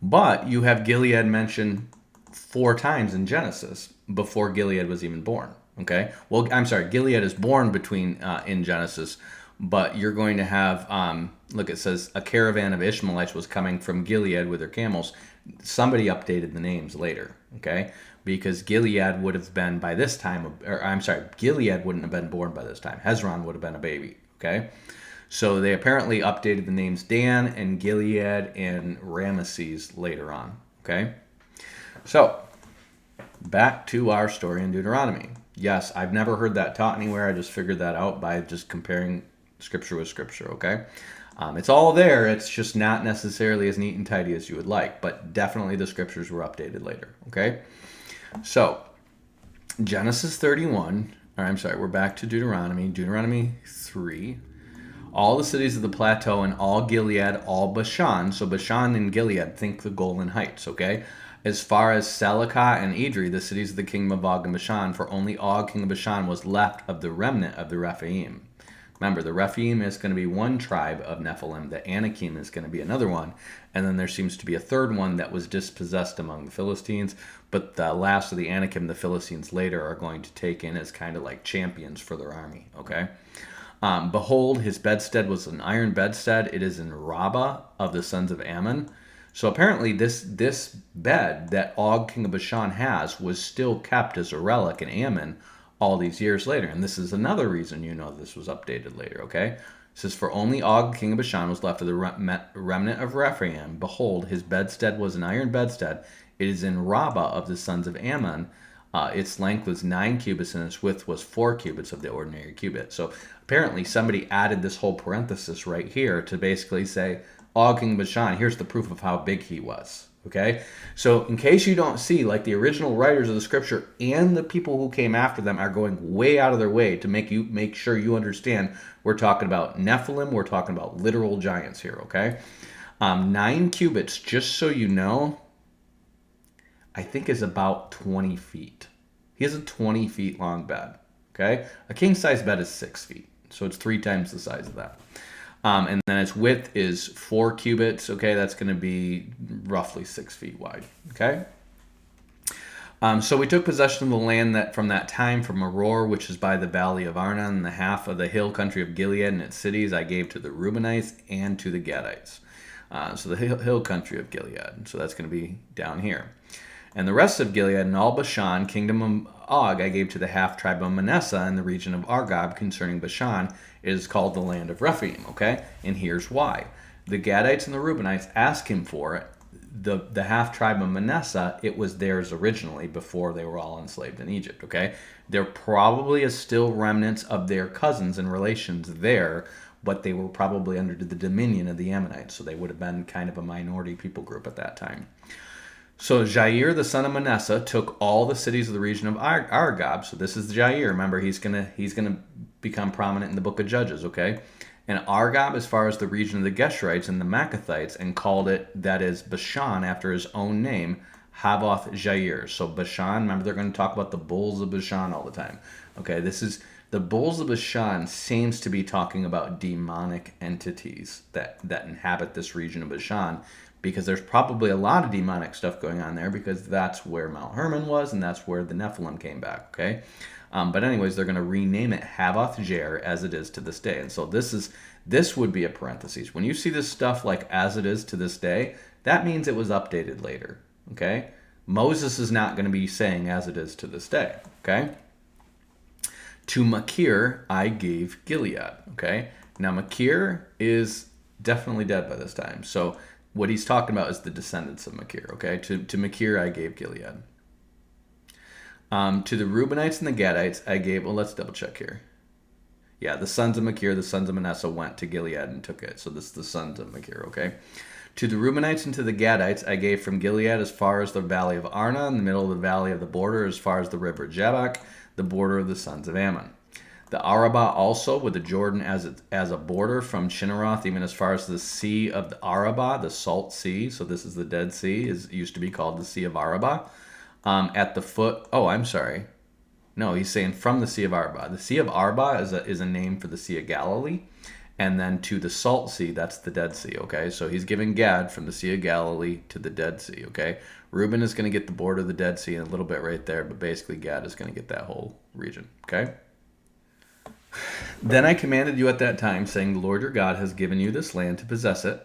but you have Gilead mentioned 4 times in Genesis before Gilead was even born. Okay? Well, I'm sorry, Gilead is born in Genesis, but you're going to have, look, it says, a caravan of Ishmaelites was coming from Gilead with their camels. Somebody updated the names later, okay? Because Gilead would have been by this time, Gilead wouldn't have been born by this time. Hezron would have been a baby, okay? So they apparently updated the names Dan and Gilead and Ramesses later on, okay? So, back to our story in Deuteronomy. Yes, I've never heard that taught anywhere. I just figured that out by just comparing Scripture with Scripture, okay? It's all there. It's just not necessarily as neat and tidy as you would like, but definitely the Scriptures were updated later, okay? So, Genesis 31, we're back to Deuteronomy 3. All the cities of the plateau and all Gilead, all Bashan. So Bashan and Gilead, think the Golan Heights, okay? As far as Salecah and Edrei, the cities of the kingdom of Og and Bashan, for only Og, king of Bashan, was left of the remnant of the Rephaim. Remember, the Rephaim is going to be one tribe of Nephilim. The Anakim is going to be another one. And then there seems to be a third one that was dispossessed among the Philistines. But the last of the Anakim, the Philistines later are going to take in as kind of like champions for their army. Okay? Behold, his bedstead was an iron bedstead. It is in Rabbah of the sons of Ammon. So apparently this bed that Og, king of Bashan, has was still kept as a relic in Ammon all these years later. And this is another reason you know this was updated later, okay? It says, for only Og, king of Bashan, was left of the remnant of Rephaim. Behold, his bedstead was an iron bedstead. It is in Rabbah of the sons of Ammon. Its length was 9 cubits, and its width was 4 cubits of the ordinary cubit. So apparently somebody added this whole parenthesis right here to basically say, Og, king of Bashan, here's the proof of how big he was. Okay? So in case you don't see, like the original writers of the scripture and the people who came after them are going way out of their way to make sure you understand we're talking about Nephilim, we're talking about literal giants here, okay? 9 cubits, just so you know, I think is about 20 feet. He has a 20 feet long bed, okay? A king-size bed is 6 feet, so it's 3 times the size of that. And then its width is 4 cubits. Okay, that's going to be roughly 6 feet wide. Okay. So we took possession of the land that from that time from Aroer, which is by the valley of Arnon, and the half of the hill country of Gilead and its cities I gave to the Reubenites and to the Gadites. So the hill country of Gilead. So that's going to be down here. And the rest of Gilead and all Bashan, kingdom of Og, I gave to the half tribe of Manasseh and the region of Argob concerning Bashan. It is called the land of Rephaim, okay? And here's why. The Gadites and the Reubenites asked him for it. The half tribe of Manasseh, it was theirs originally before they were all enslaved in Egypt, okay? There probably is still remnants of their cousins and relations there, but they were probably under the dominion of the Ammonites, so they would have been kind of a minority people group at that time. So Jair, the son of Manasseh, took all the cities of the region of Argob. So this is Jair. Remember, he's gonna become prominent in the book of Judges, okay? And Argob as far as the region of the Geshurites and the Maccathites, and called it, that is Bashan, after his own name, Havoth Jair. So Bashan, remember they're going to talk about the bulls of Bashan all the time. Okay, this is, the bulls of Bashan seems to be talking about demonic entities that inhabit this region of Bashan, because there's probably a lot of demonic stuff going on there, because that's where Mount Hermon was, and that's where the Nephilim came back, okay? But anyways, they're going to rename it Havoth Jair as it is to this day. And so this would be a parenthesis. When you see this stuff like as it is to this day, that means it was updated later, okay? Moses is not going to be saying as it is to this day, okay? To Machir, I gave Gilead, okay? Now, Machir is definitely dead by this time. So what he's talking about is the descendants of Machir, okay? To Machir, I gave Gilead. To the Reubenites and the Gadites, I gave, well, let's double check here. Yeah, the sons of Machir, the sons of Manasseh went to Gilead and took it. So this is the sons of Machir, okay? To the Reubenites and to the Gadites, I gave from Gilead as far as the valley of Arnon, in the middle of the valley of the border, as far as the river Jabbok, the border of the sons of Ammon. The Arabah also, with the Jordan as a border from Chinneroth, even as far as the sea of the Arabah, the Salt Sea. So this is the Dead Sea, used to be called the Sea of Arabah. At the foot, oh, I'm sorry. No, he's saying from the Sea of Arabah. The Sea of Arabah is a name for the Sea of Galilee. And then to the Salt Sea, that's the Dead Sea, okay? So he's giving Gad from the Sea of Galilee to the Dead Sea, okay? Reuben is going to get the border of the Dead Sea and a little bit right there, but basically Gad is going to get that whole region, okay? Then I commanded you at that time, saying, the Lord your God has given you this land to possess it.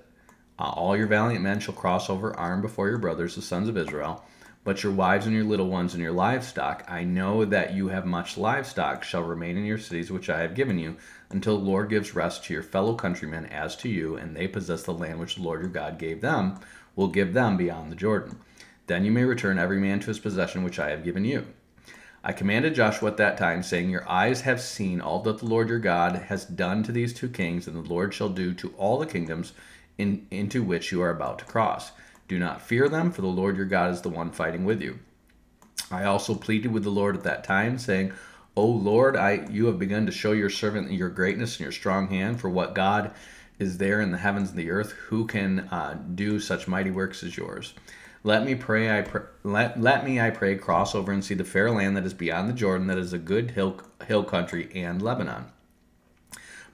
All your valiant men shall cross over armed before your brothers, the sons of Israel. But your wives and your little ones and your livestock, I know that you have much livestock, shall remain in your cities which I have given you, until the Lord gives rest to your fellow countrymen as to you, and they possess the land which the Lord your God gave them, will give them beyond the Jordan. Then you may return every man to his possession which I have given you. I commanded Joshua at that time, saying, your eyes have seen all that the Lord your God has done to these two kings, and the Lord shall do to all the kingdoms into which you are about to cross. Do not fear them, for the Lord your God is the one fighting with you. I also pleaded with the Lord at that time, saying, O Lord, you have begun to show your servant your greatness and your strong hand, for what God is there in the heavens and the earth? Who can do such mighty works as yours? Let me, I pray, cross over and see the fair land that is beyond the Jordan, that is a good hill country, and Lebanon.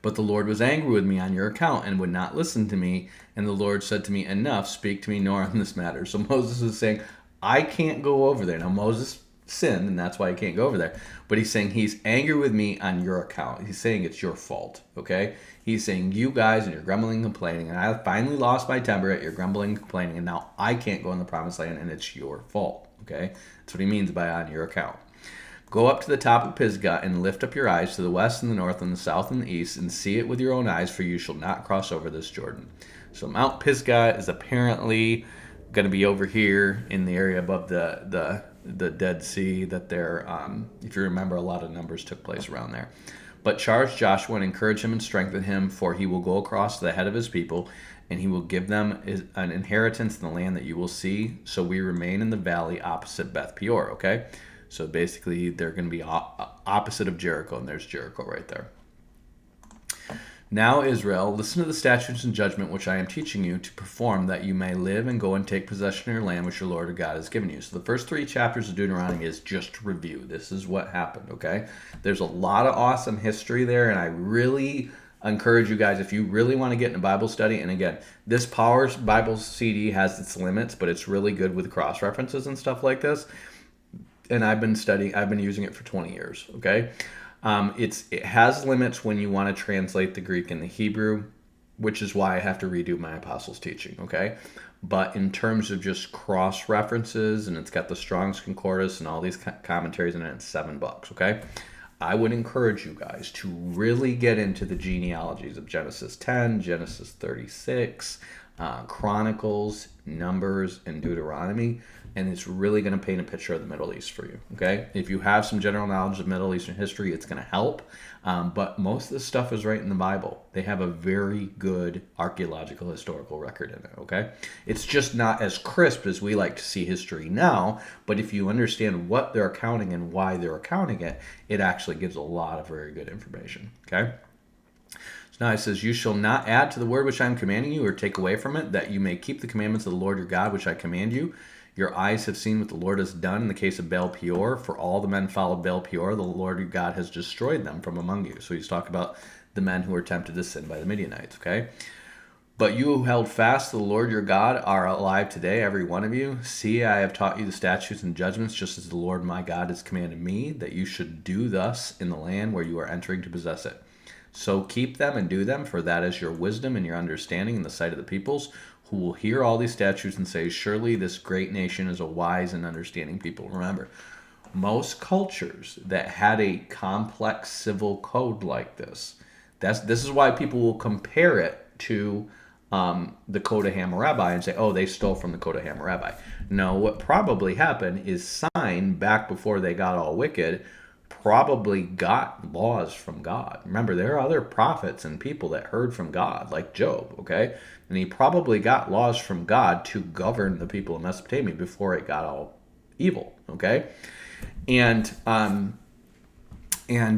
But the Lord was angry with me on your account and would not listen to me. And the Lord said to me, enough, speak to me no more on this matter. So Moses is saying, I can't go over there. Now Moses sinned, and that's why he can't go over there. But he's saying he's angry with me on your account. He's saying it's your fault, okay? He's saying you guys and you're grumbling and complaining, and I finally lost my temper at your grumbling and complaining, and now I can't go in the promised land, and it's your fault, okay? That's what he means by on your account. Go up to the top of Pisgah and lift up your eyes to the west and the north and the south and the east, and see it with your own eyes, for you shall not cross over this Jordan. So Mount Pisgah is apparently going to be over here in the area above the Dead Sea that they're, if you remember, a lot of numbers took place around there. But charge Joshua and encourage him and strengthen him, for he will go across to the head of his people, and he will give them an inheritance in the land that you will see. So we remain in the valley opposite Beth Peor, okay? So basically, they're going to be opposite of Jericho, and there's Jericho right there. Now, Israel, listen to the statutes and judgment which I am teaching you to perform, that you may live and go and take possession of your land which your Lord your God has given you. So the first 3 chapters of Deuteronomy is just review. This is what happened, okay? There's a lot of awesome history there, and I really I encourage you guys, if you really want to get in a Bible study, and again, this Powers Bible CD has its limits, but it's really good with cross references and stuff like this. And I've been using it for 20 years. Okay, it has limits when you want to translate the Greek and the Hebrew, which is why I have to redo my apostles' teaching. Okay, but in terms of just cross references, and it's got the Strong's Concordance and all these commentaries in it, it's $7. Okay. I would encourage you guys to really get into the genealogies of Genesis 10, Genesis 36, Chronicles, Numbers, and Deuteronomy, and it's really going to paint a picture of the Middle East for you, okay? If you have some general knowledge of Middle Eastern history, it's going to help, but most of this stuff is right in the Bible. They have a very good archaeological historical record in it, okay? It's just not as crisp as we like to see history now, but if you understand what they're accounting and why they're accounting it, it actually gives a lot of very good information, okay? So now it says, you shall not add to the word which I am commanding you or take away from it, that you may keep the commandments of the Lord your God, which I command you. Your eyes have seen what the Lord has done in the case of Baal Peor. For all the men followed Baal Peor, the Lord your God has destroyed them from among you. So he's talking about the men who were tempted to sin by the Midianites, okay? But you who held fast to the Lord your God are alive today, every one of you. See, I have taught you the statutes and judgments, just as the Lord my God has commanded me, that you should do thus in the land where you are entering to possess it. So keep them and do them, for that is your wisdom and your understanding in the sight of the peoples, who will hear all these statutes and say, surely this great nation is a wise and understanding people. Remember, most cultures that had a complex civil code like this is why people will compare it to the Code of Hammurabi and say, oh, they stole from the Code of Hammurabi. No, what probably happened is Sign, back before they got all wicked, probably got laws from God. Remember, there are other prophets and people that heard from God, like Job, okay? And he probably got laws from God to govern the people of Mesopotamia before it got all evil, okay? And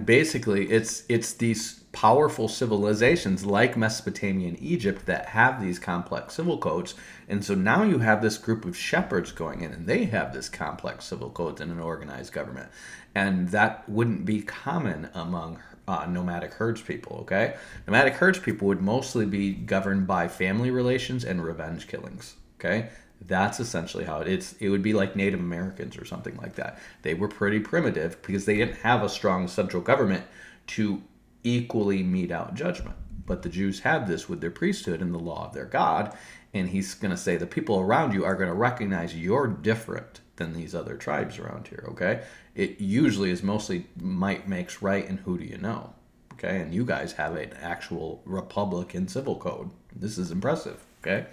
basically, it's these powerful civilizations like Mesopotamia and Egypt that have these complex civil codes. And so now you have this group of shepherds going in, and they have this complex civil codes in an organized government. And that wouldn't be common among nomadic herds people, okay? Nomadic herds people would mostly be governed by family relations and revenge killings, okay? That's essentially how it would be like Native Americans or something like that. They were pretty primitive because they didn't have a strong central government to equally mete out judgment. But the Jews had this with their priesthood and the law of their God, and he's going to say the people around you are going to recognize you're different than these other tribes around here, okay? It usually is mostly might makes right and who do you know, okay? And you guys have an actual Republican civil code. This is impressive, okay?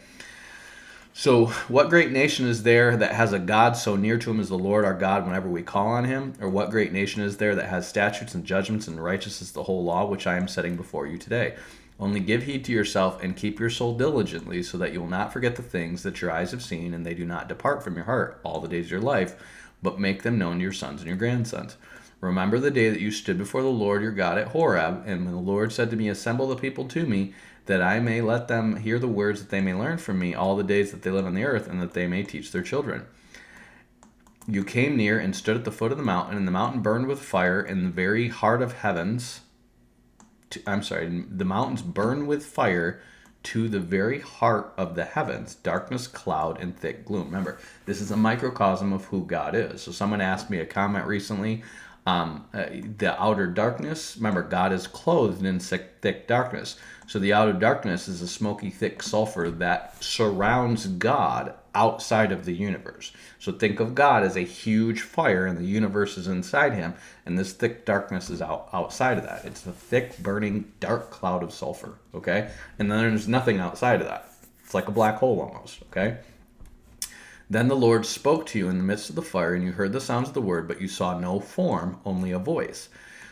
So what great nation is there that has a God so near to him as the Lord our God whenever we call on him? Or what great nation is there that has statutes and judgments and righteousness, the whole law, which I am setting before you today? Only give heed to yourself and keep your soul diligently, so that you will not forget the things that your eyes have seen, and they do not depart from your heart all the days of your life, but make them known to your sons and your grandsons. Remember the day that you stood before the Lord your God at Horeb, and when the Lord said to me, assemble the people to me, that I may let them hear the words that they may learn from me all the days that they live on the earth, and that they may teach their children. You came near and stood at the foot of the mountain, and the mountain burned with fire in the very heart of heavens. The mountains burned with fire to the very heart of the heavens, darkness, cloud, and thick gloom. Remember, this is a microcosm of who God is. So someone asked me a comment recently, the outer darkness, remember, God is clothed in thick darkness. So the outer darkness is a smoky, thick sulfur that surrounds God outside of the universe. So think of God as a huge fire, and the universe is inside him, and this thick darkness is outside of that. It's a thick, burning, dark cloud of sulfur, okay? And then there's nothing outside of that. It's like a black hole almost, okay? Then the Lord spoke to you in the midst of the fire, and you heard the sounds of the word, but you saw no form, only a voice.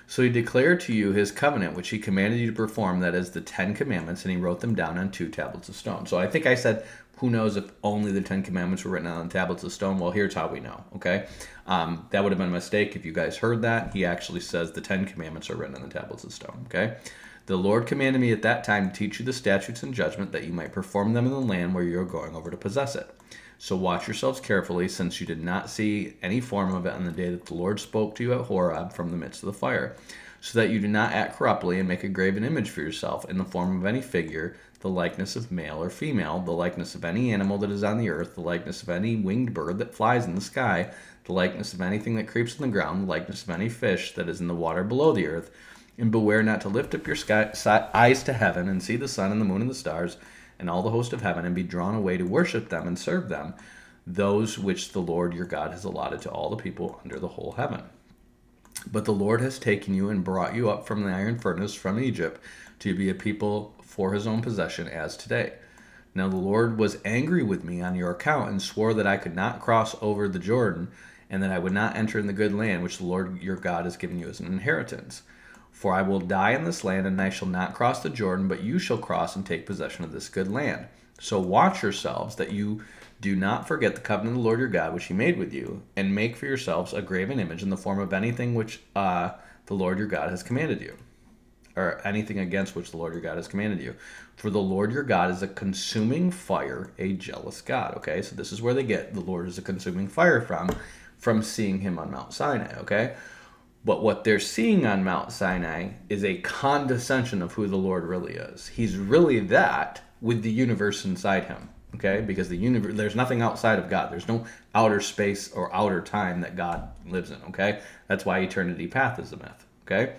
So he declared to you his covenant, which he commanded you to perform, that is the 10 Commandments, and he wrote them down on 2 tablets of stone. So I think I said, who knows if only the 10 Commandments were written on tablets of stone? Well, here's how we know, okay? That would have been a mistake if you guys heard that. He actually says the 10 Commandments are written on the tablets of stone, okay? The Lord commanded me at that time to teach you the statutes and judgment, that you might perform them in the land where you are going over to possess it. So watch yourselves carefully, since you did not see any form of it on the day that the Lord spoke to you at Horeb from the midst of the fire. so that you do not act corruptly and make a graven image for yourself in the form of any figure, the likeness of male or female, the likeness of any animal that is on the earth, the likeness of any winged bird that flies in the sky, the likeness of anything that creeps on the ground, the likeness of any fish that is in the water below the earth. And beware not to lift up your eyes to heaven and see the sun and the moon and the stars and all the host of heaven, and be drawn away to worship them and serve them, those which the Lord your God has allotted to all the people under the whole heaven. But the Lord has taken you and brought you up from the iron furnace from Egypt to be a people for his own possession as today. Now the Lord was angry with me on your account and swore that I could not cross over the Jordan, and that I would not enter in the good land which the Lord your God has given you as an inheritance. For I will die in this land, and I shall not cross the Jordan, but you shall cross and take possession of this good land. So watch yourselves that you do not forget the covenant of the Lord your God, which he made with you, and make for yourselves a graven image in the form of anything which the Lord your God has commanded you, or anything against which the Lord your God has commanded you. For the Lord your God is a consuming fire, a jealous God. Okay, so this is where they get the Lord is a consuming fire from seeing him on Mount Sinai. Okay. But what they're seeing on Mount Sinai is a condescension of who the Lord really is. He's really that with the universe inside him, okay? Because the universe, there's nothing outside of God. There's no outer space or outer time that God lives in, okay? That's why eternity path is a myth, okay?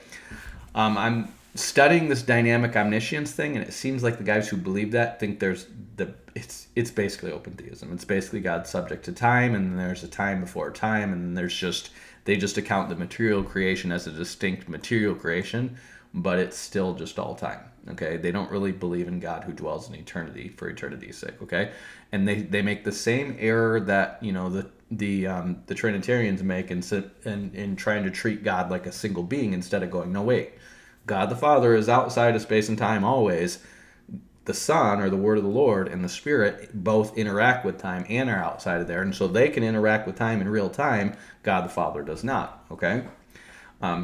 I'm studying this dynamic omniscience thing, and it seems like the guys who believe that think it's basically open theism. It's basically God subject to time, and then there's a time before time, and then they just account the material creation as a distinct material creation, but it's still just all time, okay? They don't really believe in God who dwells in eternity for eternity's sake, okay? And they make the same error that, the Trinitarians make in trying to treat God like a single being instead of going, no, wait, God the Father is outside of space and time always. The Son, or the Word of the Lord, and the Spirit both interact with time and are outside of there, and so they can interact with time in real time. God the Father does not, okay?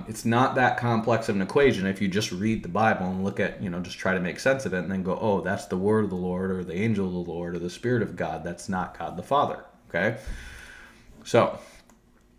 It's not that complex of an equation if you just read the Bible and look at, just try to make sense of it and then go, oh, that's the Word of the Lord, or the angel of the Lord, or the Spirit of God. That's not God the Father, okay? So,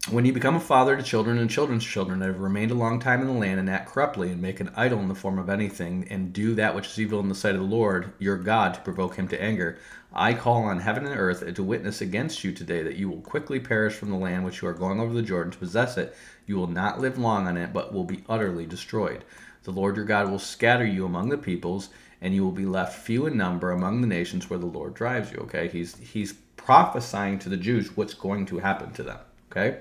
when you become a father to children and children's children that have remained a long time in the land and act corruptly and make an idol in the form of anything and do that which is evil in the sight of the Lord your God to provoke him to anger, I call on heaven and earth to witness against you today that you will quickly perish from the land which you are going over the Jordan to possess it. You will not live long on it, but will be utterly destroyed. The Lord your God will scatter you among the peoples, and you will be left few in number among the nations where the Lord drives you. Okay, he's prophesying to the Jews what's going to happen to them. Okay?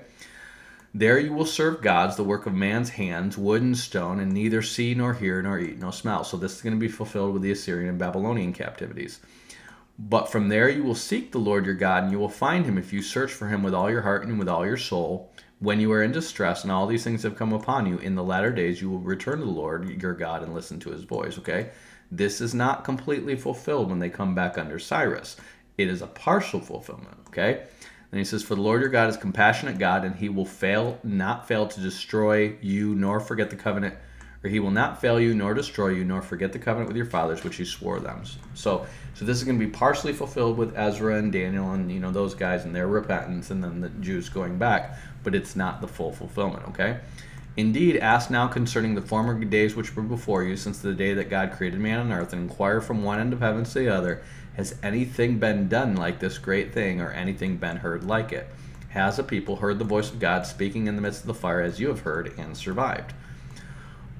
There you will serve gods, the work of man's hands, wood and stone, and neither see nor hear nor eat nor smell. So this is going to be fulfilled with the Assyrian and Babylonian captivities. But from there you will seek the Lord your God, and you will find him if you search for him with all your heart and with all your soul. When you are in distress and all these things have come upon you, in the latter days you will return to the Lord your God and listen to his voice. Okay? This is not completely fulfilled when they come back under Cyrus. It is a partial fulfillment. Okay? And he says, for the Lord your God is compassionate God, and he will not fail to destroy you, nor forget the covenant, or he will not fail you, nor destroy you, nor forget the covenant with your fathers, which he swore them. So this is going to be partially fulfilled with Ezra and Daniel and, those guys and their repentance, and then the Jews going back, but it's not the full fulfillment, okay? Indeed, ask now concerning the former days which were before you, since the day that God created man on earth, and inquire from one end of heaven to the other, has anything been done like this great thing, or anything been heard like it? Has a people heard the voice of God speaking in the midst of the fire, as you have heard, and survived?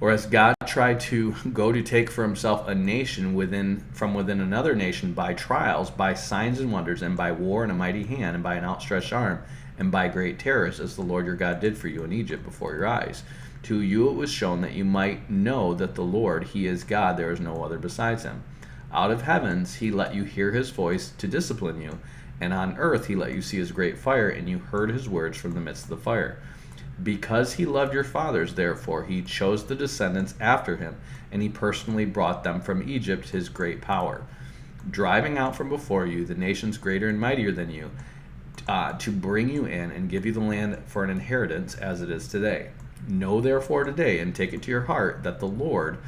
Or has God tried to go to take for himself a nation from within another nation by trials, by signs and wonders, and by war and a mighty hand, and by an outstretched arm, and by great terrors, as the Lord your God did for you in Egypt before your eyes? To you it was shown that you might know that the Lord, he is God, there is no other besides him. Out of heavens he let you hear his voice to discipline you, and on earth he let you see his great fire, and you heard his words from the midst of the fire. Because he loved your fathers, therefore, he chose the descendants after him, and he personally brought them from Egypt, his great power, driving out from before you the nations greater and mightier than you, to bring you in and give you the land for an inheritance as it is today. Know therefore today, and take it to your heart, that the Lord,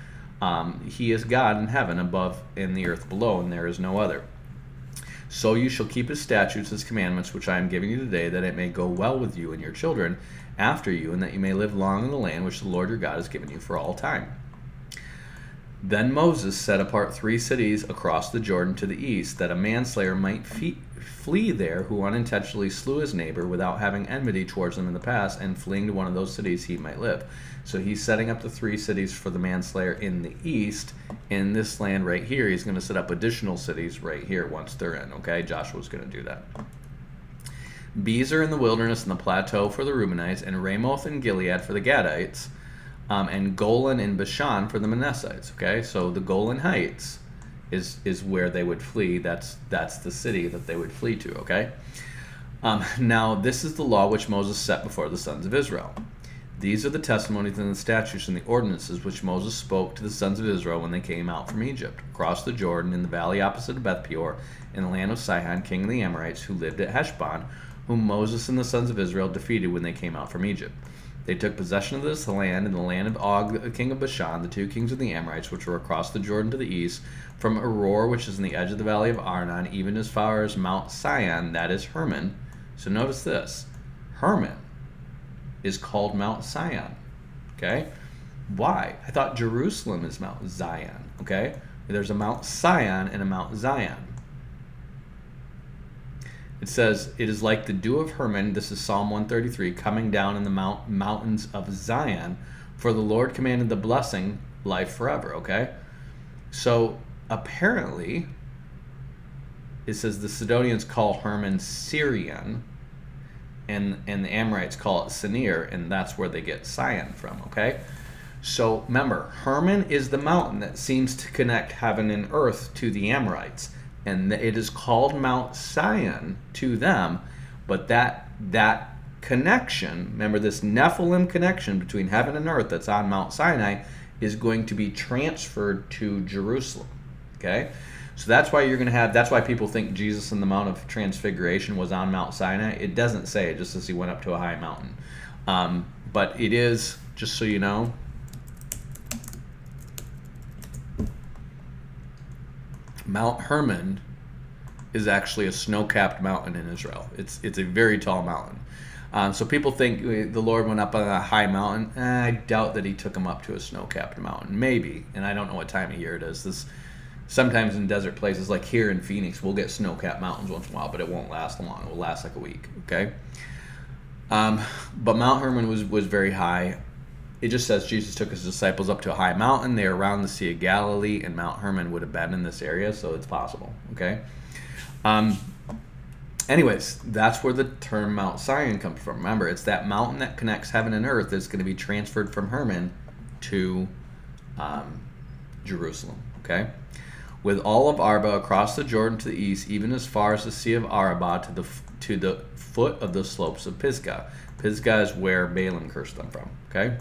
he is God in heaven above and the earth below, and there is no other. So you shall keep his statutes, his commandments, which I am giving you today, that it may go well with you and your children after you, and that you may live long in the land which the Lord your God has given you for all time. Then Moses set apart 3 cities across the Jordan to the east, that a manslayer might flee there who unintentionally slew his neighbor without having enmity towards them in the past, and fleeing to one of those cities he might live. So he's setting up the 3 cities for the manslayer in the east. In this land right here, he's going to set up additional cities right here once they're in. Okay, Joshua's going to do that. Bezer in the wilderness and the plateau for the Reubenites, and Ramoth and Gilead for the Gadites, and Golan in Bashan for the Manassites. Okay, so the Golan Heights is where they would flee. That's the city that they would flee to. Okay. Now this is the law which Moses set before the sons of Israel. These are the testimonies and the statutes and the ordinances which Moses spoke to the sons of Israel when they came out from Egypt, across the Jordan, in the valley opposite of Beth Peor, in the land of Sihon, king of the Amorites, who lived at Heshbon, whom Moses and the sons of Israel defeated when they came out from Egypt. They took possession of this land in the land of Og, the king of Bashan, the 2 kings of the Amorites, which were across the Jordan to the east, from Aror, which is in the edge of the valley of Arnon, even as far as Mount Sion, that is Hermon. So notice this. Hermon is called Mount Sion. Okay? Why? I thought Jerusalem is Mount Zion. Okay? There's a Mount Sion and a Mount Zion. It says, it is like the dew of Hermon, this is Psalm 133, coming down in the mountains of Zion, for the Lord commanded the blessing, life forever, okay? So, apparently, it says the Sidonians call Hermon Syrian, and the Amorites call it Sinir, and that's where they get Sion from, okay? So, remember, Hermon is the mountain that seems to connect heaven and earth to the Amorites. And it is called Mount Sion to them, but that connection, remember this Nephilim connection between heaven and earth that's on Mount Sinai, is going to be transferred to Jerusalem. Okay? So that's why that's why people think Jesus in the Mount of Transfiguration was on Mount Sinai. It doesn't say it, just as he went up to a high mountain. But it is, just so you know, Mount Hermon is actually a snow-capped mountain in Israel. It's a very tall mountain. So people think the Lord went up on a high mountain. I doubt that he took them up to a snow-capped mountain. Maybe, and I don't know what time of year it is. Sometimes in desert places, like here in Phoenix, we'll get snow-capped mountains once in a while, but it won't last long. It will last like a week, okay? But Mount Hermon was very high. It just says Jesus took his disciples up to a high mountain. They're around the Sea of Galilee, and Mount Hermon would have been in this area, so it's possible, okay? Anyways, that's where the term Mount Sion comes from. Remember, it's that mountain that connects heaven and earth that's going to be transferred from Hermon to Jerusalem, okay? With all of Arba across the Jordan to the east, even as far as the Sea of Arabah to the foot of the slopes of Pisgah. Pisgah is where Balaam cursed them from, okay?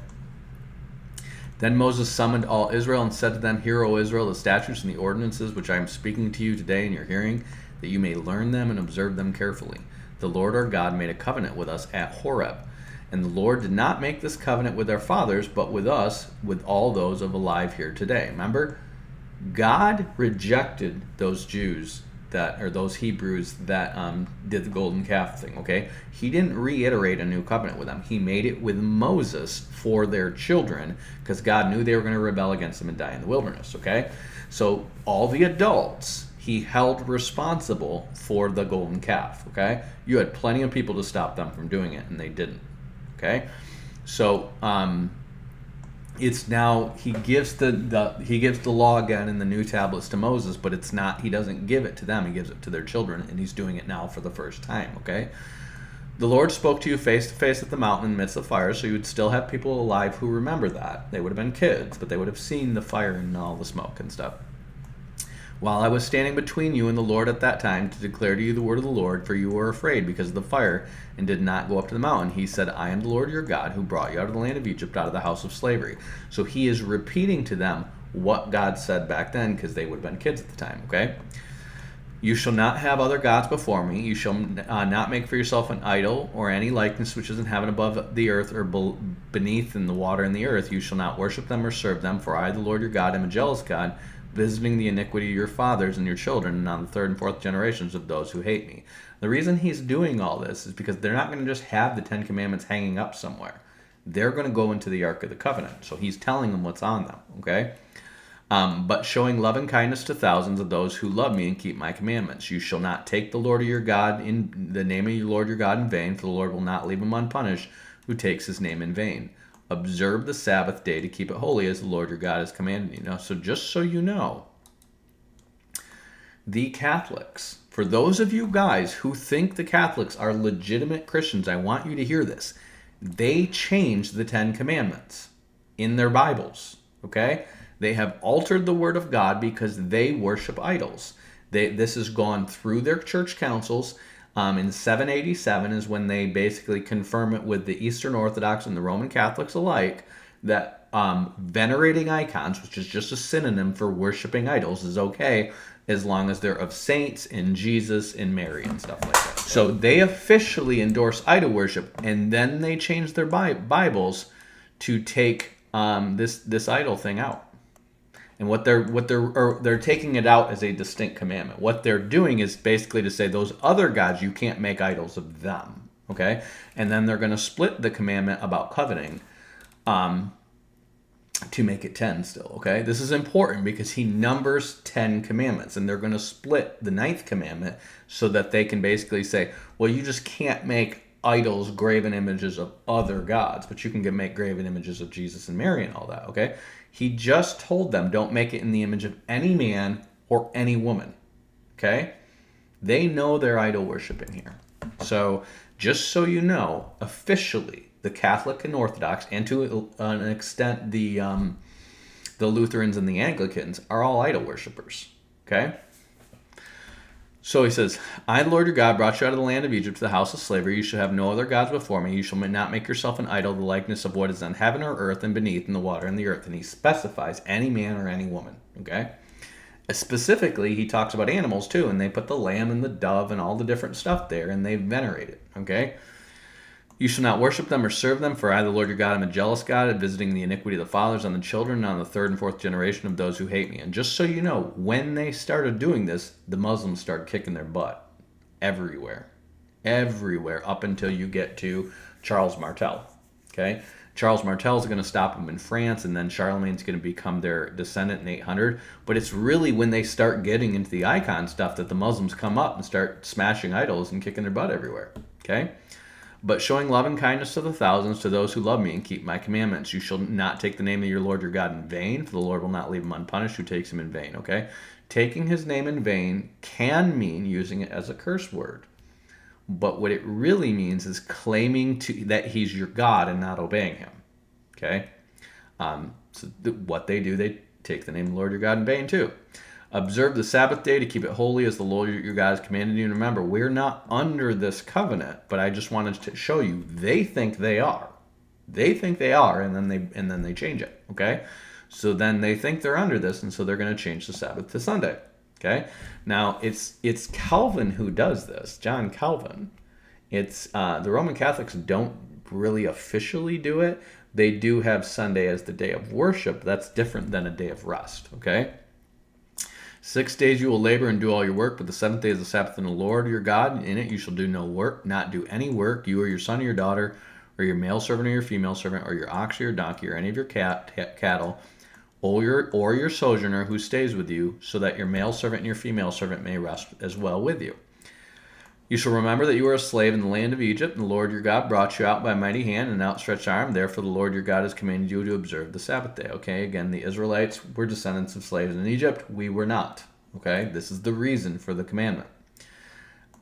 Then Moses summoned all Israel and said to them, Hear, O Israel, the statutes and the ordinances which I am speaking to you today in your hearing, that you may learn them and observe them carefully. The Lord our God made a covenant with us at Horeb. And the Lord did not make this covenant with our fathers, but with us, with all those of alive here today. Remember, God rejected those Jews those Hebrews that did the golden calf thing, okay? He didn't reiterate a new covenant with them. He made it with Moses for their children, because God knew they were going to rebel against him and die in the wilderness, okay? So all the adults he held responsible for the golden calf, okay? You had plenty of people to stop them from doing it, and they didn't, okay? So it's now he gives the law again in the new tablets to Moses, but it's not, he doesn't give it to them, he gives it to their children, and he's doing it now for the first time, okay? The Lord spoke to you face to face at the mountain in the midst of fire, so you would still have people alive who remember that. They would have been kids, but they would have seen the fire and all the smoke and stuff. While I was standing between you and the Lord at that time to declare to you the word of the Lord, for you were afraid because of the fire and did not go up to the mountain, he said, I am the Lord your God who brought you out of the land of Egypt, out of the house of slavery. So he is repeating to them what God said back then, because they would have been kids at the time, okay? You shall not have other gods before me. You shall not make for yourself an idol or any likeness which is in heaven above the earth or beneath in the water and the earth. You shall not worship them or serve them, for I, the Lord your God, am a jealous God, visiting the iniquity of your fathers and your children, and on the third and fourth generations of those who hate me. The reason he's doing all this is because they're not going to just have the Ten Commandments hanging up somewhere. They're going to go into the Ark of the Covenant. So he's telling them what's on them, okay? But showing love and kindness to thousands of those who love me and keep my commandments. You shall not take the Lord of your God in the name of your Lord your God in vain, for the Lord will not leave him unpunished who takes his name in vain. Observe the Sabbath day to keep it holy as the Lord your God has commanded you. Now, so just so you know, the Catholics, for those of you guys who think the Catholics are legitimate Christians, I want you to hear this. They changed the Ten Commandments in their Bibles, okay? They have altered the Word of God because they worship idols. This has gone through their church councils. In 787 is when they basically confirm it with the Eastern Orthodox and the Roman Catholics alike that venerating icons, which is just a synonym for worshiping idols, is okay as long as they're of saints and Jesus and Mary and stuff like that. So they officially endorse idol worship, and then they change their Bibles to take this idol thing out. And they're taking it out as a distinct commandment. What they're doing is basically to say those other gods, you can't make idols of them, okay? And then they're going to split the commandment about coveting to make it 10 still, okay? This is important because he numbers 10 commandments, and they're going to split the 9th commandment so that they can basically say, well, you just can't make idols, graven images of other gods, but you can make graven images of Jesus and Mary and all that, okay? He just told them, don't make it in the image of any man or any woman, okay? They know they're idol worshiping here. So just so you know, officially, the Catholic and Orthodox, and to an extent the Lutherans and the Anglicans, are all idol worshipers, okay? So he says, I, the Lord your God, brought you out of the land of Egypt to the house of slavery. You shall have no other gods before me. You shall not make yourself an idol, the likeness of what is on heaven or earth and beneath in the water and the earth. And he specifies any man or any woman, okay? Specifically, he talks about animals too, and they put the lamb and the dove and all the different stuff there, and they venerate it, okay? You shall not worship them or serve them, for I, the Lord your God, am a jealous God, visiting the iniquity of the fathers on the children and on the third and fourth generation of those who hate me. And just so you know, when they started doing this, the Muslims started kicking their butt everywhere, up until you get to Charles Martel. Okay, Charles Martel is going to stop them in France, and then Charlemagne's going to become their descendant in 800. But it's really when they start getting into the icon stuff that the Muslims come up and start smashing idols and kicking their butt everywhere. Okay. But showing love and kindness to the thousands, to those who love me and keep my commandments. You shall not take the name of your Lord your God in vain, for the Lord will not leave him unpunished who takes him in vain, okay? Taking his name in vain can mean using it as a curse word. But what it really means is claiming that he's your God and not obeying him, okay? What they do, they take the name of the Lord your God in vain too. Observe the Sabbath day to keep it holy as the Lord your God has commanded you. And remember, we're not under this covenant, but I just wanted to show you they think they are. They think they are, and then they change it. Okay? So then they think they're under this, and so they're going to change the Sabbath to Sunday. Okay? Now it's Calvin who does this, John Calvin. It's the Roman Catholics don't really officially do it. They do have Sunday as the day of worship. That's different than a day of rest. Okay? 6 days you will labor and do all your work, but the seventh day is the Sabbath in the Lord your God. In it you shall do no work, not do any work, you or your son or your daughter, or your male servant or your female servant, or your ox or your donkey, or any of your cattle, or your sojourner who stays with you, so that your male servant and your female servant may rest as well with you. You shall remember that you were a slave in the land of Egypt, and the Lord your God brought you out by a mighty hand and an outstretched arm. Therefore the Lord your God has commanded you to observe the Sabbath day. Okay, again, the Israelites were descendants of slaves in Egypt. We were not. Okay, this is the reason for the commandment.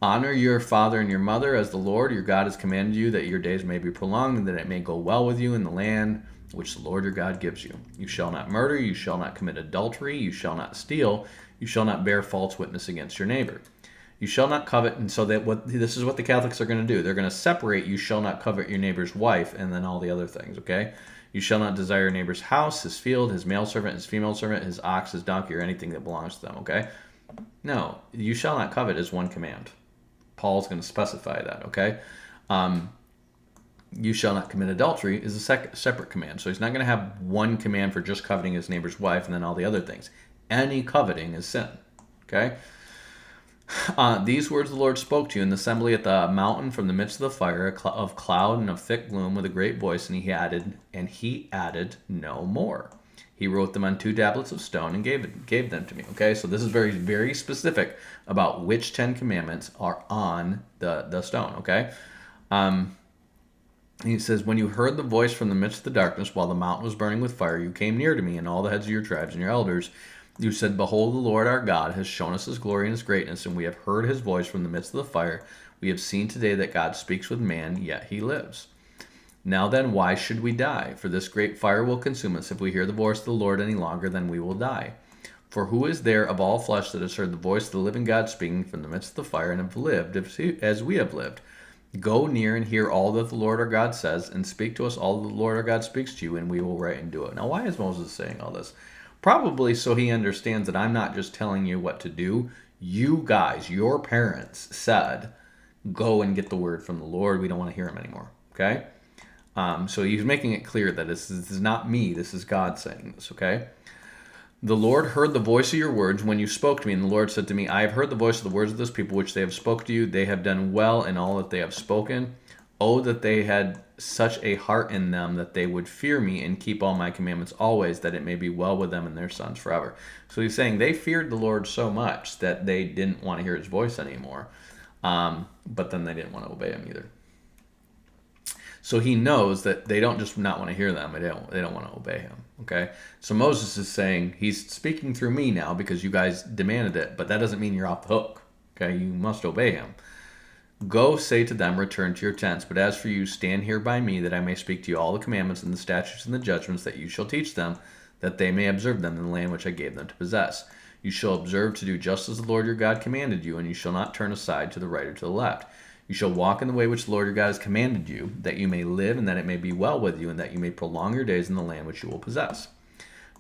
Honor your father and your mother as the Lord your God has commanded you, that your days may be prolonged and that it may go well with you in the land which the Lord your God gives you. You shall not murder, you shall not commit adultery, you shall not steal, you shall not bear false witness against your neighbor. You shall not covet, and so this is what the Catholics are going to do. They're going to separate, you shall not covet your neighbor's wife, and then all the other things, okay? You shall not desire your neighbor's house, his field, his male servant, his female servant, his ox, his donkey, or anything that belongs to them, okay? No, you shall not covet is one command. Paul's going to specify that, okay? You shall not commit adultery is a separate command. So he's not going to have one command for just coveting his neighbor's wife and then all the other things. Any coveting is sin. Okay? These words the Lord spoke to you in the assembly at the mountain from the midst of the fire, of cloud and of thick gloom with a great voice, and he added no more. He wrote them on 2 tablets of stone and gave them to me. Okay, so this is very, very specific about which 10 commandments are on the stone. Okay, he says, when you heard the voice from the midst of the darkness while the mountain was burning with fire, you came near to me, and all the heads of your tribes and your elders. You said, behold, the Lord our God has shown us his glory and his greatness, and we have heard his voice from the midst of the fire. We have seen today that God speaks with man, yet he lives. Now then, why should we die? For this great fire will consume us. If we hear the voice of the Lord any longer, then we will die. For who is there of all flesh that has heard the voice of the living God speaking from the midst of the fire, and have lived as we have lived? Go near and hear all that the Lord our God says, and speak to us all that the Lord our God speaks to you, and we will write and do it. Now, why is Moses saying all this? Probably so he understands that I'm not just telling you what to do. You guys, your parents, said, go and get the word from the Lord. We don't want to hear him anymore. Okay? So he's making it clear that this is not me. This is God saying this. Okay? The Lord heard the voice of your words when you spoke to me, and the Lord said to me, I have heard the voice of the words of this people which they have spoken to you. They have done well in all that they have spoken. Oh, that they had such a heart in them that they would fear me and keep all my commandments always, that it may be well with them and their sons forever. So he's saying they feared the Lord so much that they didn't want to hear his voice anymore. But then they didn't want to obey him either. So he knows that they don't just not want to hear them, they don't want to obey him. Okay? So Moses is saying, he's speaking through me now because you guys demanded it, but that doesn't mean you're off the hook. Okay? You must obey him. Go, say to them, return to your tents. But as for you, stand here by me, that I may speak to you all the commandments and the statutes and the judgments that you shall teach them, that they may observe them in the land which I gave them to possess. You shall observe to do just as the Lord your God commanded you, and you shall not turn aside to the right or to the left. You shall walk in the way which the Lord your God has commanded you, that you may live, and that it may be well with you, and that you may prolong your days in the land which you will possess.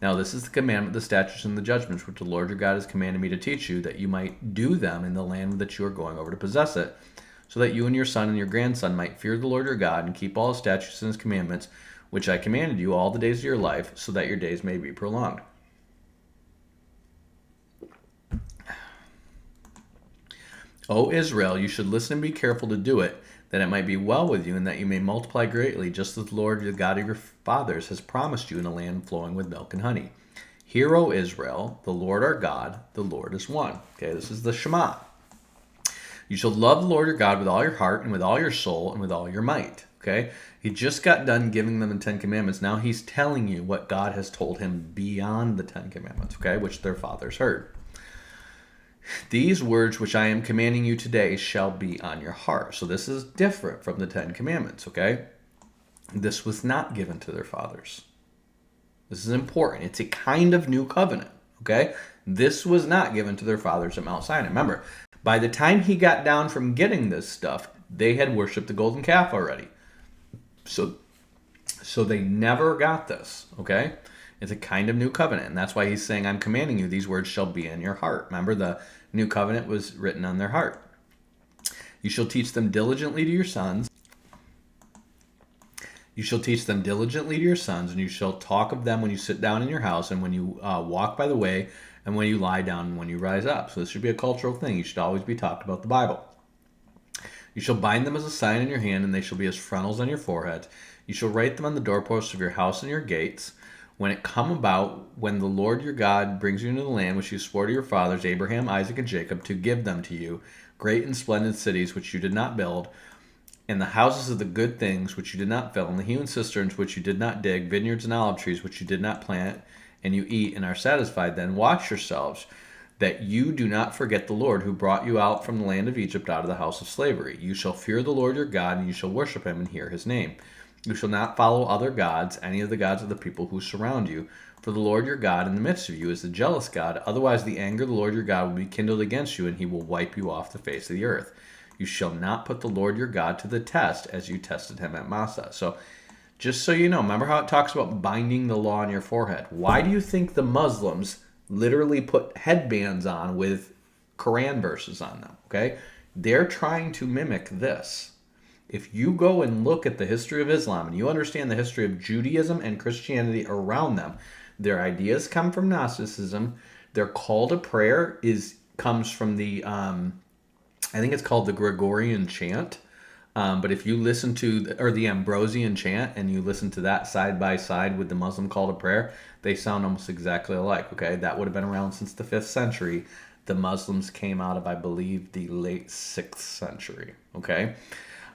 Now this is the commandment, the statutes, and the judgments which the Lord your God has commanded me to teach you, that you might do them in the land that you are going over to possess it, so that you and your son and your grandson might fear the Lord your God and keep all his statutes and his commandments, which I commanded you all the days of your life, so that your days may be prolonged. O Israel, you should listen and be careful to do it, that it might be well with you, and that you may multiply greatly, just as the Lord, the God of your fathers, has promised you in a land flowing with milk and honey. Hear, O Israel, the Lord our God, the Lord is one. Okay, this is the Shema. You shall love the Lord your God with all your heart, and with all your soul, and with all your might. Okay? He just got done giving them the 10 Commandments. Now he's telling you what God has told him beyond the 10 Commandments, okay, which their fathers heard. These words which I am commanding you today shall be on your heart. So this is different from the 10 Commandments, okay? This was not given to their fathers. This is important. It's a kind of new covenant, okay? This was not given to their fathers at Mount Sinai. Remember, by the time he got down from getting this stuff, they had worshipped the golden calf already. So they never got this, okay? It's a kind of new covenant, and that's why he's saying, I'm commanding you, these words shall be in your heart. Remember, the new covenant was written on their heart. You shall teach them diligently to your sons. You shall teach them diligently to your sons, and you shall talk of them when you sit down in your house, and when you walk by the way, and when you lie down, and when you rise up. So this should be a cultural thing. You should always be talked about the Bible. You shall bind them as a sign in your hand, and they shall be as frontals on your forehead. You shall write them on the doorposts of your house and your gates. When it come about, when the Lord your God brings you into the land which he swore to your fathers, Abraham, Isaac, and Jacob, to give them to you, great and splendid cities which you did not build, and the houses of the good things which you did not fill, and the hewn cisterns which you did not dig, vineyards and olive trees which you did not plant, and you eat and are satisfied, then watch yourselves, that you do not forget the Lord who brought you out from the land of Egypt out of the house of slavery. You shall fear the Lord your God, and you shall worship him and hear his name. You shall not follow other gods, any of the gods of the people who surround you. For the Lord your God in the midst of you is the jealous God. Otherwise the anger of the Lord your God will be kindled against you, and he will wipe you off the face of the earth. You shall not put the Lord your God to the test, as you tested him at Massah. So, just so you know, remember how it talks about binding the law on your forehead? Why do you think the Muslims literally put headbands on with Quran verses on them? Okay? They're trying to mimic this. If you go and look at the history of Islam and you understand the history of Judaism and Christianity around them, their ideas come from Gnosticism, Their call to prayer comes from the I think it's called the Gregorian chant. But if you listen to or the Ambrosian chant and you listen to that side by side with the Muslim call to prayer, they sound almost exactly alike. Okay, that would have been around since the 5th century. The Muslims came out of, I believe, the late 6th century. Okay,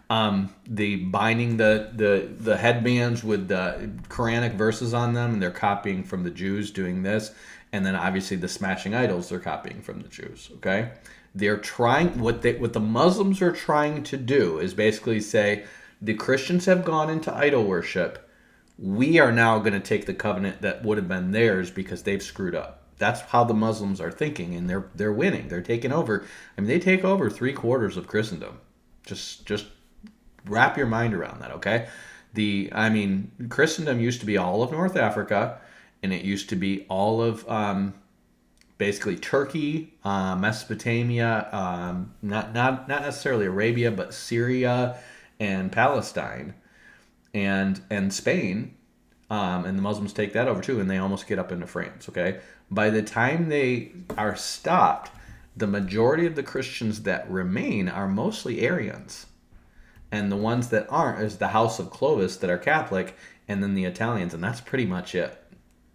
the binding the headbands with the Quranic verses on them, and they're copying from the Jews doing this, and then obviously the smashing idols they're copying from the Jews. Okay, they're trying what the Muslims are trying to do is basically say the Christians have gone into idol worship. We are now going to take the covenant that would have been theirs because they've screwed up. That's how the Muslims are thinking, and they're winning. They're taking over. I mean, they take over 3/4 of Christendom. Just wrap your mind around that, okay? Christendom used to be all of North Africa, and it used to be all of basically Turkey, Mesopotamia, not necessarily Arabia, but Syria and Palestine, and Spain, and the Muslims take that over too, and they almost get up into France. Okay, by the time they are stopped, the majority of the Christians that remain are mostly Arians, and the ones that aren't is the House of Clovis that are Catholic, and then the Italians, and that's pretty much it.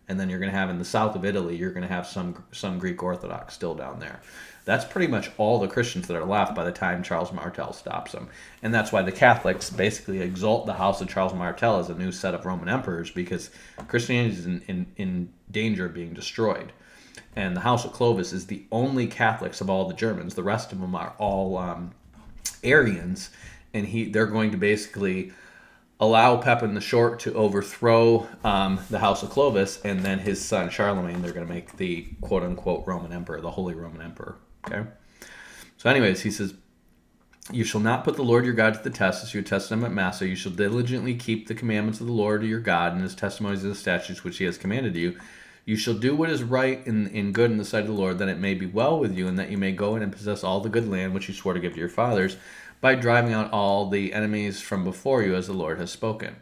And then you're going to have in the south of Italy, you're going to have some Greek Orthodox still down there. That's pretty much all the Christians that are left by the time Charles Martel stops them. And that's why the Catholics basically exalt the house of Charles Martel as a new set of Roman emperors, because Christianity is in danger of being destroyed. And the House of Clovis is the only Catholics of all the Germans. The rest of them are all Arians. And they're going to basically allow Pepin the Short to overthrow the House of Clovis, and then his son Charlemagne, they're going to make the quote-unquote Roman Emperor, the Holy Roman Emperor. Okay? So anyways, he says, you shall not put the Lord your God to the test as you test him at Massa. You shall diligently keep the commandments of the Lord your God and his testimonies and his statutes which he has commanded you. You shall do what is right in good in the sight of the Lord, that it may be well with you, and that you may go in and possess all the good land which he swore to give to your fathers, by driving out all the enemies from before you, as the Lord has spoken.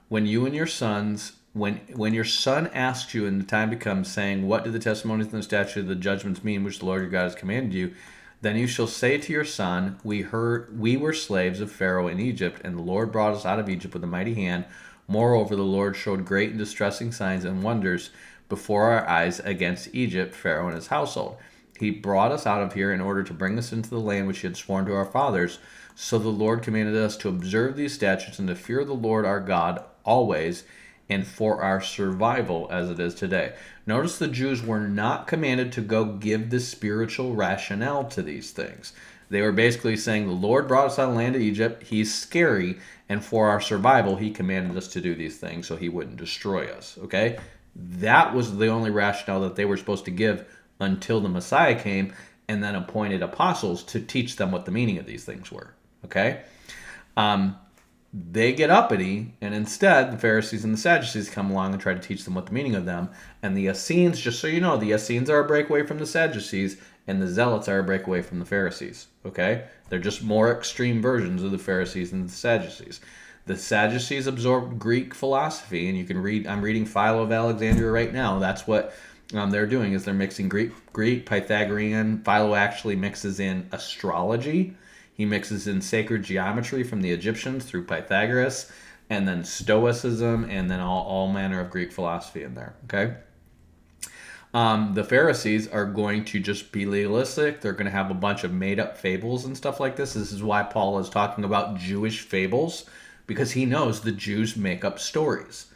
When you and your sons, when your son asks you in the time to come, saying, what do the testimonies and the statutes of the judgments mean which the Lord your God has commanded you? Then you shall say to your son, we were slaves of Pharaoh in Egypt, and the Lord brought us out of Egypt with a mighty hand. Moreover, the Lord showed great and distressing signs and wonders before our eyes against Egypt, Pharaoh and his household. He brought us out of here in order to bring us into the land which he had sworn to our fathers. So the Lord commanded us to observe these statutes and to fear the Lord our God always, and for our survival as it is today. Notice the Jews were not commanded to go give the spiritual rationale to these things. They were basically saying, the Lord brought us out of the land of Egypt. He's scary, and for our survival, he commanded us to do these things so he wouldn't destroy us. Okay? That was the only rationale that they were supposed to give until the Messiah came, and then appointed apostles to teach them what the meaning of these things were. Okay? They get uppity, and instead the Pharisees and the Sadducees come along and try to teach them what the meaning of them. And the Essenes, just so you know, the Essenes are a breakaway from the Sadducees, and the Zealots are a breakaway from the Pharisees. Okay? They're just more extreme versions of the Pharisees and the Sadducees. The Sadducees absorbed Greek philosophy, and you can read, I'm reading Philo of Alexandria right now. That's what they're doing, is they're mixing Greek, Pythagorean. Philo actually mixes in astrology. He mixes in sacred geometry from the Egyptians through Pythagoras, and then Stoicism, and then all manner of Greek philosophy in there. Okay? The Pharisees are going to just be legalistic. They're going to have a bunch of made-up fables and stuff like this. This is why Paul is talking about Jewish fables, because he knows the Jews make up stories.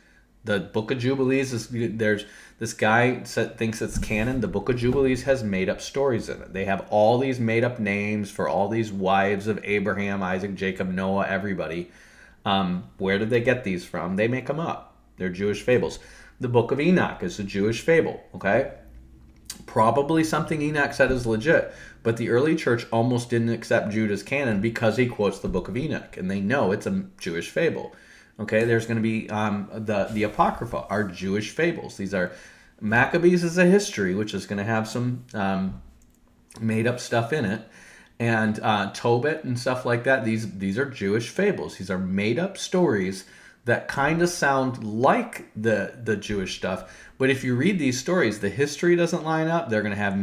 The Book of Jubilees, there's this guy thinks it's canon. The Book of Jubilees has made-up stories in it. They have all these made-up names for all these wives of Abraham, Isaac, Jacob, Noah, everybody. Where did they get these from? They make them up. They're Jewish fables. The Book of Enoch is a Jewish fable, okay? Probably something Enoch said is legit, but the early church almost didn't accept Jude as canon because he quotes the Book of Enoch, and they know it's a Jewish fable. Okay, there's going to be the Apocrypha are Jewish fables. These are Maccabees is a history, which is going to have some made-up stuff in it, and Tobit and stuff like that. These are Jewish fables. These are made-up stories that kind of sound like the Jewish stuff. But if you read these stories, the history doesn't line up. They're going to have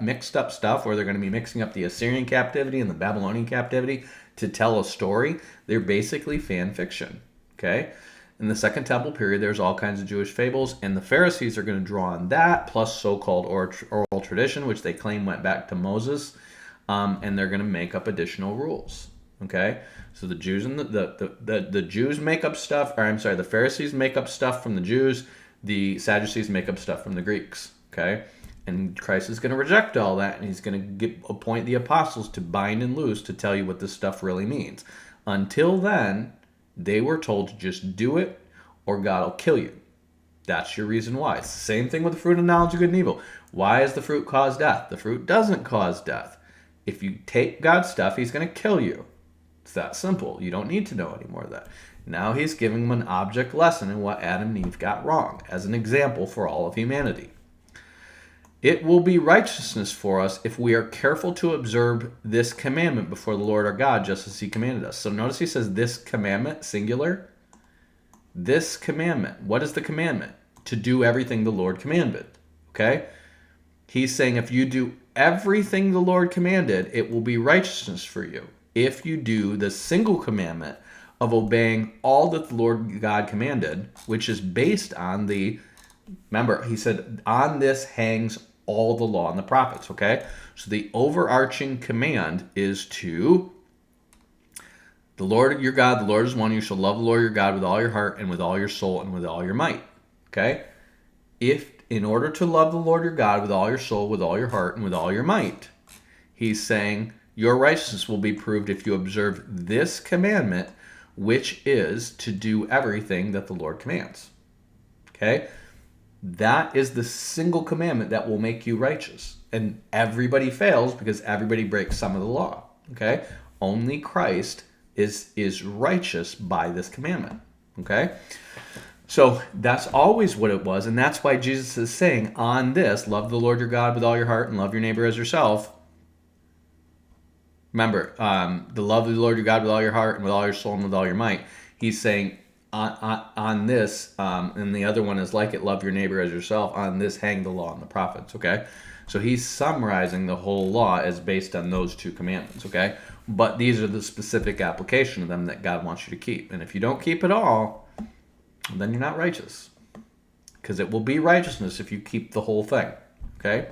mixed up stuff, or they're going to be mixing up the Assyrian captivity and the Babylonian captivity to tell a story. They're basically fan fiction. Okay? In the Second Temple period, there's all kinds of Jewish fables, and the Pharisees are going to draw on that, plus so-called oral tradition, which they claim went back to Moses, and they're going to make up additional rules. Okay, so the Jews and the Jews make up stuff. Or I'm sorry, the Pharisees make up stuff from the Jews. The Sadducees make up stuff from the Greeks. Okay, and Christ is going to reject all that, and he's going to appoint the apostles to bind and loose to tell you what this stuff really means. Until then, they were told to just do it, or God will kill you. That's your reason why. It's the same thing with the fruit of knowledge of good and evil. Why does the fruit cause death? The fruit doesn't cause death. If you take God's stuff, he's going to kill you. It's that simple. You don't need to know any more of that. Now he's giving them an object lesson in what Adam and Eve got wrong, as an example for all of humanity. It will be righteousness for us if we are careful to observe this commandment before the Lord our God, just as he commanded us. So notice he says this commandment, singular. This commandment. What is the commandment? To do everything the Lord commanded. Okay? He's saying if you do everything the Lord commanded, it will be righteousness for you. If you do the single commandment of obeying all that the Lord God commanded, which is based on remember, he said, on this hangs all the law and the prophets, okay? So the overarching command is to the Lord your God, the Lord is one. You shall love the Lord your God with all your heart and with all your soul and with all your might, okay? If in order to love the Lord your God with all your soul, with all your heart, and with all your might, he's saying, your righteousness will be proved if you observe this commandment, which is to do everything that the Lord commands. Okay? That is the single commandment that will make you righteous. And everybody fails because everybody breaks some of the law. Okay? Only Christ is righteous by this commandment. Okay? So that's always what it was. And that's why Jesus is saying, on this, love the Lord your God with all your heart and love your neighbor as yourself. Remember, the love of the Lord your God with all your heart and with all your soul and with all your might. He's saying on this, and the other one is like it, love your neighbor as yourself. On this hang the law and the prophets, okay? So he's summarizing the whole law as based on those two commandments, okay? But these are the specific application of them that God wants you to keep. And if you don't keep it all, then you're not righteous. Because it will be righteousness if you keep the whole thing, okay?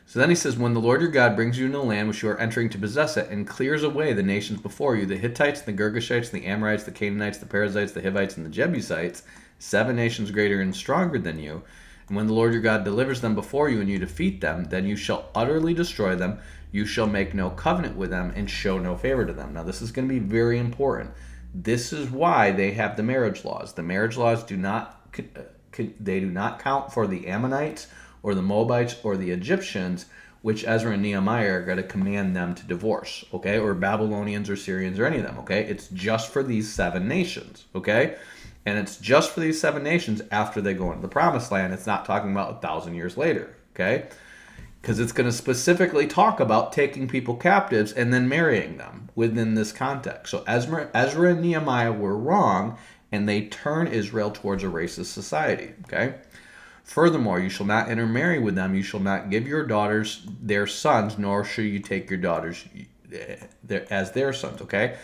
So then he says, when the Lord your God brings you into the land which you are entering to possess it, and clears away the nations before you, the Hittites, the Girgashites, the Amorites, the Canaanites, the Perizzites, the Hivites, and the Jebusites, 7 nations greater and stronger than you, and when the Lord your God delivers them before you and you defeat them, then you shall utterly destroy them. You shall make no covenant with them and show no favor to them. Now this is going to be very important. This is why they have the marriage laws. The marriage laws do not count for the Ammonites or the Moabites or the Egyptians, which Ezra and Nehemiah are going to command them to divorce, okay? Or Babylonians or Syrians or any of them, okay? It's just for these 7 nations, okay? And it's just for these 7 nations after they go into the promised land. It's not talking about 1,000 years later, okay? Because it's going to specifically talk about taking people captives and then marrying them within this context. So Ezra and Nehemiah were wrong, and they turn Israel towards a racist society, okay? Furthermore, you shall not intermarry with them. You shall not give your daughters their sons, nor shall you take your daughters as their sons, okay?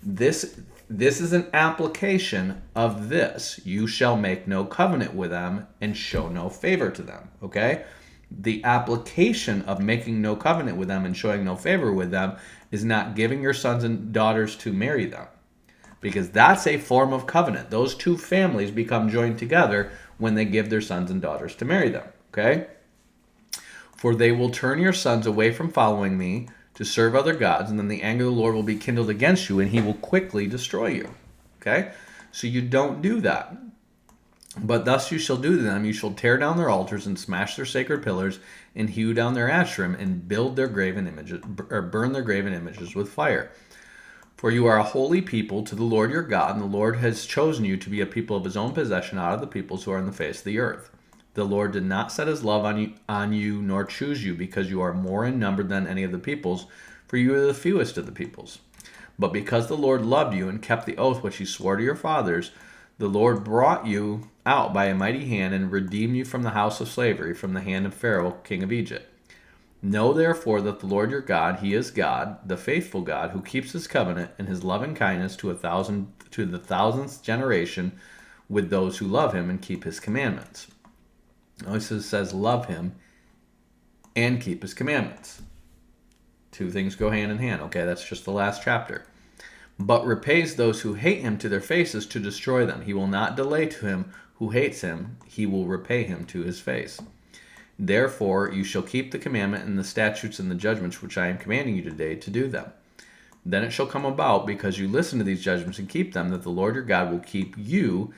This is an application of this. You shall make no covenant with them and show no favor to them, okay? The application of making no covenant with them and showing no favor with them is not giving your sons and daughters to marry them, because that's a form of covenant. Those two families become joined together when they give their sons and daughters to marry them, okay? For they will turn your sons away from following me to serve other gods, and then the anger of the Lord will be kindled against you, and he will quickly destroy you, okay? So you don't do that. But thus you shall do to them, you shall tear down their altars and smash their sacred pillars and hew down their Asherim and build their graven images, or burn their graven images with fire. For you are a holy people to the Lord your God, and the Lord has chosen you to be a people of his own possession out of the peoples who are on the face of the earth. The Lord did not set his love on you, nor choose you, because you are more in number than any of the peoples, for you are the fewest of the peoples. But because the Lord loved you and kept the oath which he swore to your fathers, the Lord brought you out by a mighty hand and redeemed you from the house of slavery, from the hand of Pharaoh, king of Egypt. Know therefore that the Lord your God, he is God, the faithful God, who keeps his covenant and his loving kindness to the thousandth generation with those who love him and keep his commandments. Notice it says love him and keep his commandments. Two things go hand in hand. Okay, that's just the last chapter. But repays those who hate him to their faces to destroy them. He will not delay to him who hates him. He will repay him to his face. Therefore, you shall keep the commandment and the statutes and the judgments which I am commanding you today to do them. Then it shall come about, because you listen to these judgments and keep them, that the Lord your God will keep you,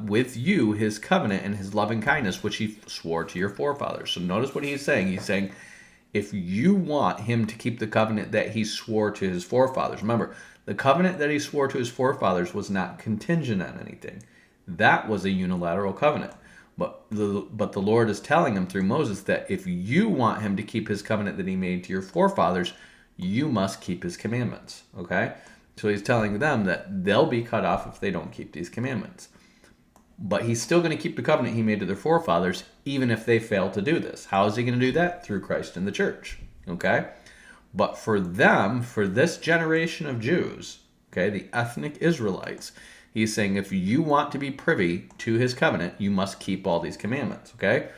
with you, his covenant and his loving kindness, which he swore to your forefathers. So notice what he's saying. He's saying, if you want him to keep the covenant that he swore to his forefathers, remember, the covenant that he swore to his forefathers was not contingent on anything. That was a unilateral covenant. But the Lord is telling him through Moses that if you want him to keep his covenant that he made to your forefathers, you must keep his commandments. Okay? So he's telling them that they'll be cut off if they don't keep these commandments. But he's still going to keep the covenant he made to their forefathers, even if they fail to do this. How is he going to do that? Through Christ and the church. Okay? But for them, for this generation of Jews, okay, the ethnic Israelites, he's saying if you want to be privy to his covenant, you must keep all these commandments. Okay?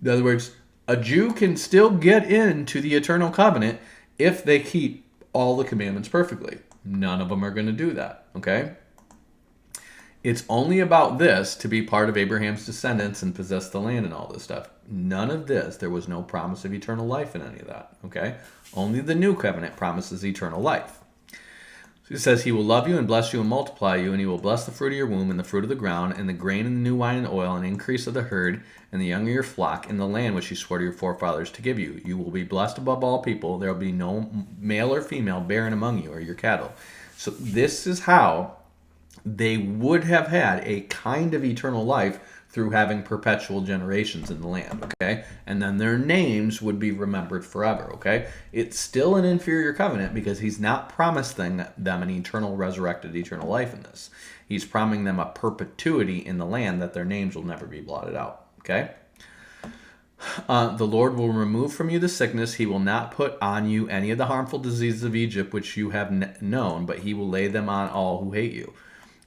In other words, a Jew can still get into the eternal covenant if they keep all the commandments perfectly. None of them are going to do that. Okay? It's only about this to be part of Abraham's descendants and possess the land and all this stuff. None of this, there was no promise of eternal life in any of that. Okay? Only the new covenant promises eternal life. So he says, he will love you and bless you and multiply you, and he will bless the fruit of your womb and the fruit of the ground and the grain and the new wine and oil and increase of the herd and the young of your flock in the land which he swore to your forefathers to give you. You will be blessed above all people. There will be no male or female barren among you or your cattle. So this is how they would have had a kind of eternal life through having perpetual generations in the land, okay? And then their names would be remembered forever, okay? It's still an inferior covenant because he's not promising them an eternal, resurrected, eternal life in this. He's promising them a perpetuity in the land that their names will never be blotted out, okay? The Lord will remove from you the sickness. He will not put on you any of the harmful diseases of Egypt which you have known, but he will lay them on all who hate you.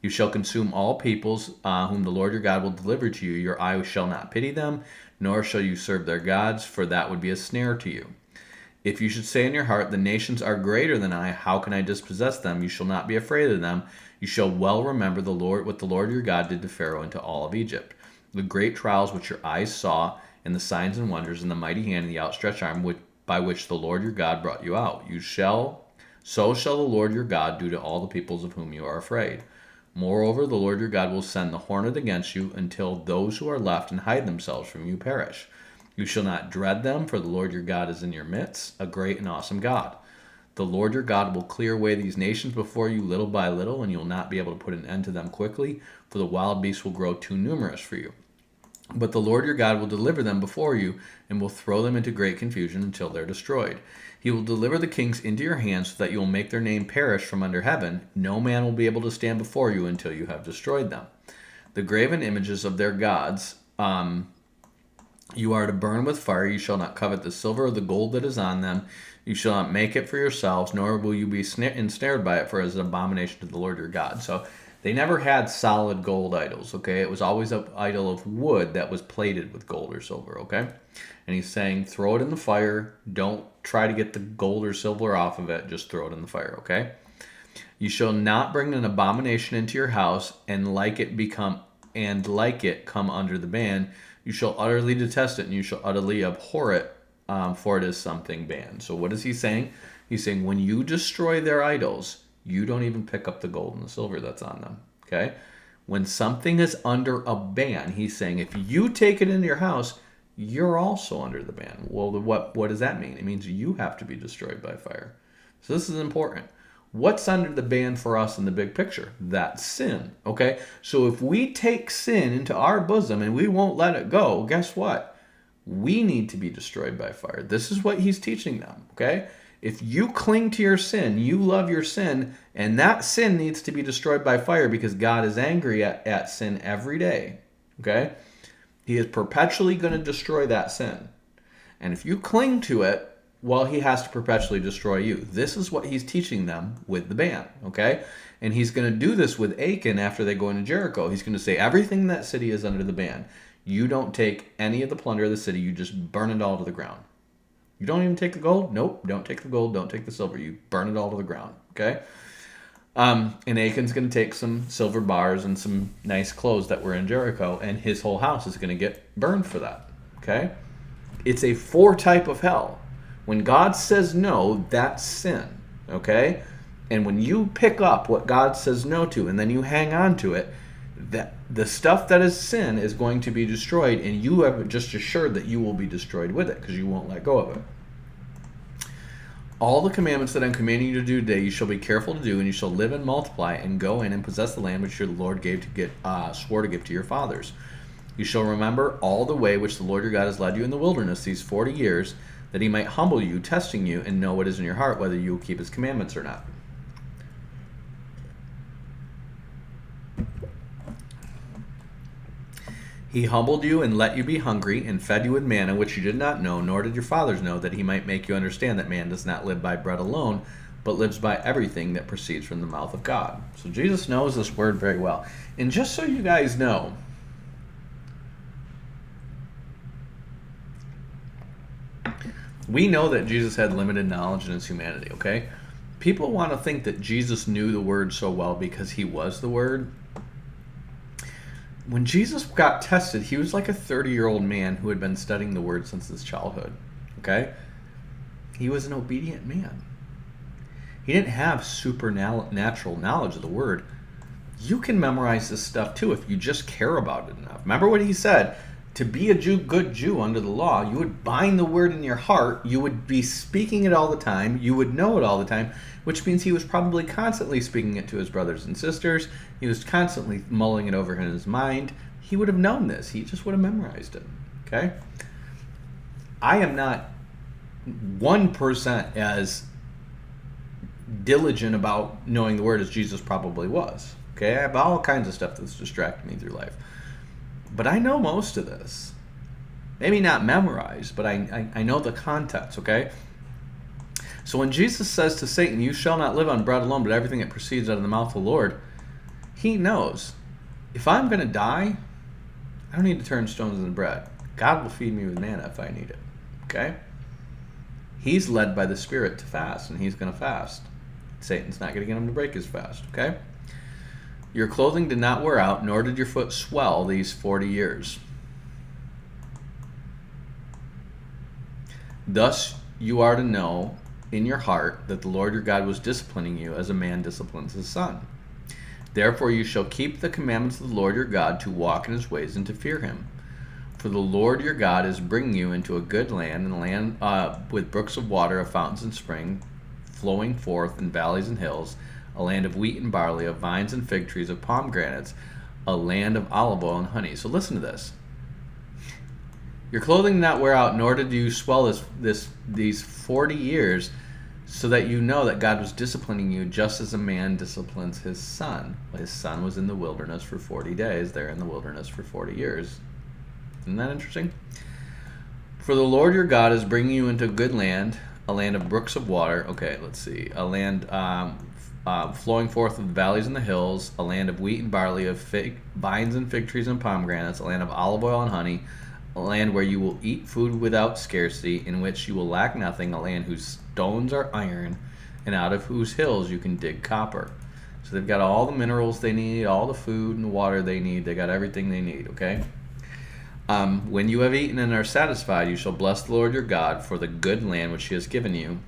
You shall consume all peoples whom the Lord your God will deliver to you. Your eye shall not pity them, nor shall you serve their gods, for that would be a snare to you. If you should say in your heart, the nations are greater than I, how can I dispossess them? You shall not be afraid of them. You shall well remember the Lord, what the Lord your God did to Pharaoh and to all of Egypt. The great trials which your eyes saw, and the signs and wonders, and the mighty hand and the outstretched arm by which the Lord your God brought you out. So shall the Lord your God do to all the peoples of whom you are afraid. Moreover, the Lord your God will send the hornet against you until those who are left and hide themselves from you perish. You shall not dread them, for the Lord your God is in your midst, a great and awesome God. The Lord your God will clear away these nations before you little by little, and you will not be able to put an end to them quickly, for the wild beasts will grow too numerous for you. But the Lord your God will deliver them before you, and will throw them into great confusion until they're destroyed. He will deliver the kings into your hands, so that you will make their name perish from under heaven. No man will be able to stand before you until you have destroyed them. The graven images of their gods you are to burn with fire. You shall not covet the silver or the gold that is on them. You shall not make it for yourselves, nor will you be ensnared by it, for it is an abomination to the Lord your God. So they never had solid gold idols, okay? It was always an idol of wood that was plated with gold or silver, okay? And he's saying, throw it in the fire. Don't try to get the gold or silver off of it. Just throw it in the fire, okay? You shall not bring an abomination into your house, and like it come under the ban. You shall utterly detest it, and you shall utterly abhor it, for it is something banned. So what is he saying? He's saying when you destroy their idols, you don't even pick up the gold and the silver that's on them, okay? When something is under a ban, he's saying if you take it into your house, you're also under the ban. Well, what does that mean? It means you have to be destroyed by fire. So this is important. What's under the ban for us in the big picture? That's sin, okay? So if we take sin into our bosom and we won't let it go, guess what? We need to be destroyed by fire. This is what he's teaching them, okay? If you cling to your sin, you love your sin, and that sin needs to be destroyed by fire because God is angry at sin every day. Okay? He is perpetually going to destroy that sin. And if you cling to it, well, he has to perpetually destroy you. This is what he's teaching them with the ban, okay? And he's going to do this with Achan after they go into Jericho. He's going to say, everything in that city is under the ban. You don't take any of the plunder of the city. You just burn it all to the ground. You don't even take the gold? Nope. Don't take the gold. Don't take the silver. You burn it all to the ground, okay? And Achan's going to take some silver bars and some nice clothes that were in Jericho, and his whole house is going to get burned for that, okay? It's a foretype of hell. When God says no, that's sin, okay? And when you pick up what God says no to and then you hang on to it, that the stuff that is sin is going to be destroyed, and you have just assured that you will be destroyed with it because you won't let go of it. All the commandments that I'm commanding you to do today, you shall be careful to do, and you shall live and multiply and go in and possess the land which your Lord swore to give to your fathers. You shall remember all the way which the Lord your God has led you in the wilderness these 40 years, that he might humble you, testing you, and know what is in your heart, whether you will keep his commandments or not. He humbled you and let you be hungry, and fed you with manna which you did not know, nor did your fathers know, that he might make you understand that man does not live by bread alone, but lives by everything that proceeds from the mouth of God. So Jesus knows this word very well. And just so you guys know, we know that Jesus had limited knowledge in his humanity, okay? People want to think that Jesus knew the word so well because he was the word. When Jesus got tested, he was like a 30-year-old man who had been studying the word since his childhood, okay? He was an obedient man. He didn't have supernatural knowledge of the word. You can memorize this stuff too if you just care about it enough. Remember what he said? To be a good Jew under the law, you would bind the word in your heart, you would be speaking it all the time, you would know it all the time, which means he was probably constantly speaking it to his brothers and sisters, he was constantly mulling it over in his mind. He would have known this, he just would have memorized it, okay? I am not 1% as diligent about knowing the word as Jesus probably was, okay? I have all kinds of stuff that's distracted me through life. But I know most of this. Maybe not memorized, but I know the contents, okay? So when Jesus says to Satan, you shall not live on bread alone, but everything that proceeds out of the mouth of the Lord, he knows, if I'm going to die, I don't need to turn stones into bread. God will feed me with manna if I need it, okay? He's led by the Spirit to fast, and he's going to fast. Satan's not going to get him to break his fast, okay? Your clothing did not wear out, nor did your foot swell these 40 years. Thus you are to know in your heart that the Lord your God was disciplining you as a man disciplines his son. Therefore you shall keep the commandments of the Lord your God to walk in his ways and to fear him. For the Lord your God is bringing you into a good land, and a land with brooks of water, of fountains and springs, flowing forth in valleys and hills, a land of wheat and barley, of vines and fig trees, of pomegranates, a land of olive oil and honey. So listen to this. Your clothing did not wear out, nor did you swell these 40 years, so that you know that God was disciplining you just as a man disciplines his son. His son was in the wilderness for 40 days. They're in the wilderness for 40 years. Isn't that interesting? For the Lord your God is bringing you into a good land, a land of brooks of water. Okay, let's see. A land flowing forth of the valleys and the hills, a land of wheat and barley, of vines and fig trees and pomegranates, a land of olive oil and honey, a land where you will eat food without scarcity, in which you will lack nothing, a land whose stones are iron, and out of whose hills you can dig copper. So they've got all the minerals they need, all the food and water they need. They got everything they need, okay? When you have eaten and are satisfied, you shall bless the Lord your God for the good land which he has given you.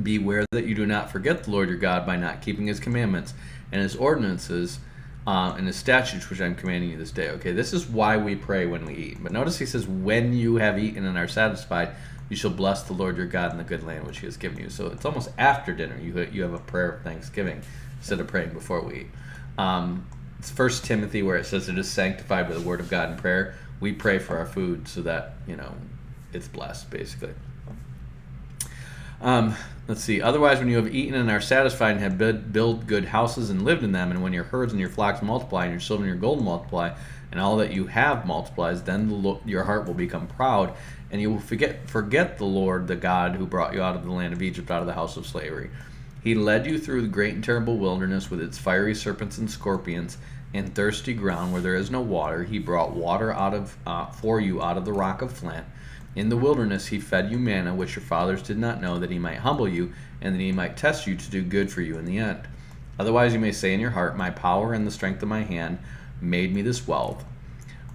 Beware that you do not forget the Lord your God by not keeping his commandments and his ordinances and his statutes which I'm commanding you this day. Okay, this is why we pray when we eat. But notice he says, when you have eaten and are satisfied, you shall bless the Lord your God in the good land which he has given you. So it's almost after dinner. You have a prayer of thanksgiving instead of praying before we eat. It's 1 Timothy where it says it is sanctified by the word of God and prayer. We pray for our food so that, it's blessed, basically. Let's see. Otherwise, when you have eaten and are satisfied and have built good houses and lived in them, and when your herds and your flocks multiply, and your silver and your gold multiply, and all that you have multiplies, then your heart will become proud, and you will forget the Lord, the God who brought you out of the land of Egypt, out of the house of slavery. He led you through the great and terrible wilderness with its fiery serpents and scorpions and thirsty ground where there is no water. He brought water for you out of the rock of flint. In the wilderness he fed you manna, which your fathers did not know, that he might humble you, and that he might test you to do good for you in the end. Otherwise you may say in your heart, my power and the strength of my hand made me this wealth.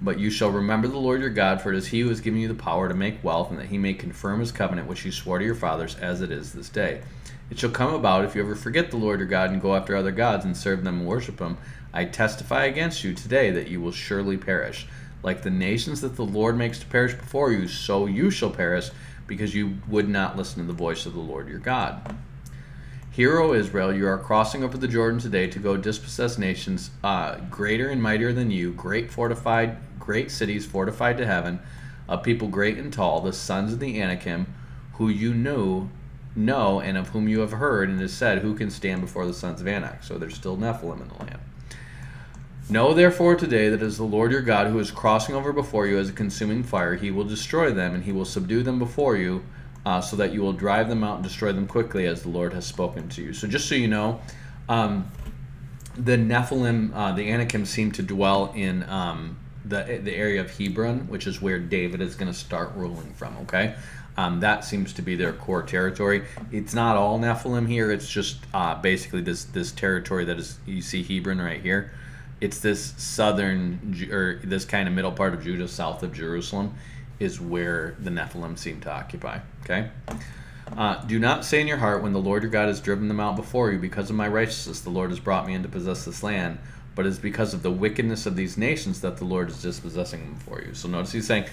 But you shall remember the Lord your God, for it is he who has given you the power to make wealth, and that he may confirm his covenant which he swore to your fathers, as it is this day. It shall come about, if you ever forget the Lord your God and go after other gods and serve them and worship them, I testify against you today that you will surely perish. Like the nations that the Lord makes to perish before you, so you shall perish, because you would not listen to the voice of the Lord your God. Hear, O Israel, you are crossing over the Jordan today to go dispossess nations greater and mightier than you, great cities fortified to heaven, a people great and tall, the sons of the Anakim, who you know, and of whom you have heard, and it is said, who can stand before the sons of Anak? So there's still Nephilim in the land. Know therefore today that it is the Lord your God who is crossing over before you as a consuming fire. He will destroy them, and he will subdue them before you, so that you will drive them out and destroy them quickly, as the Lord has spoken to you. So just so you know, the Nephilim, the Anakim, seem to dwell in the area of Hebron, which is where David is going to start ruling from. Okay, that seems to be their core territory. It's not all Nephilim here. It's just basically this territory that is, you see Hebron right here. It's this southern, or this kind of middle part of Judah, south of Jerusalem, is where the Nephilim seem to occupy. Okay? Do not say in your heart, when the Lord your God has driven them out before you, because of my righteousness the Lord has brought me in to possess this land, but it is because of the wickedness of these nations that the Lord is dispossessing them for you. So notice he's saying,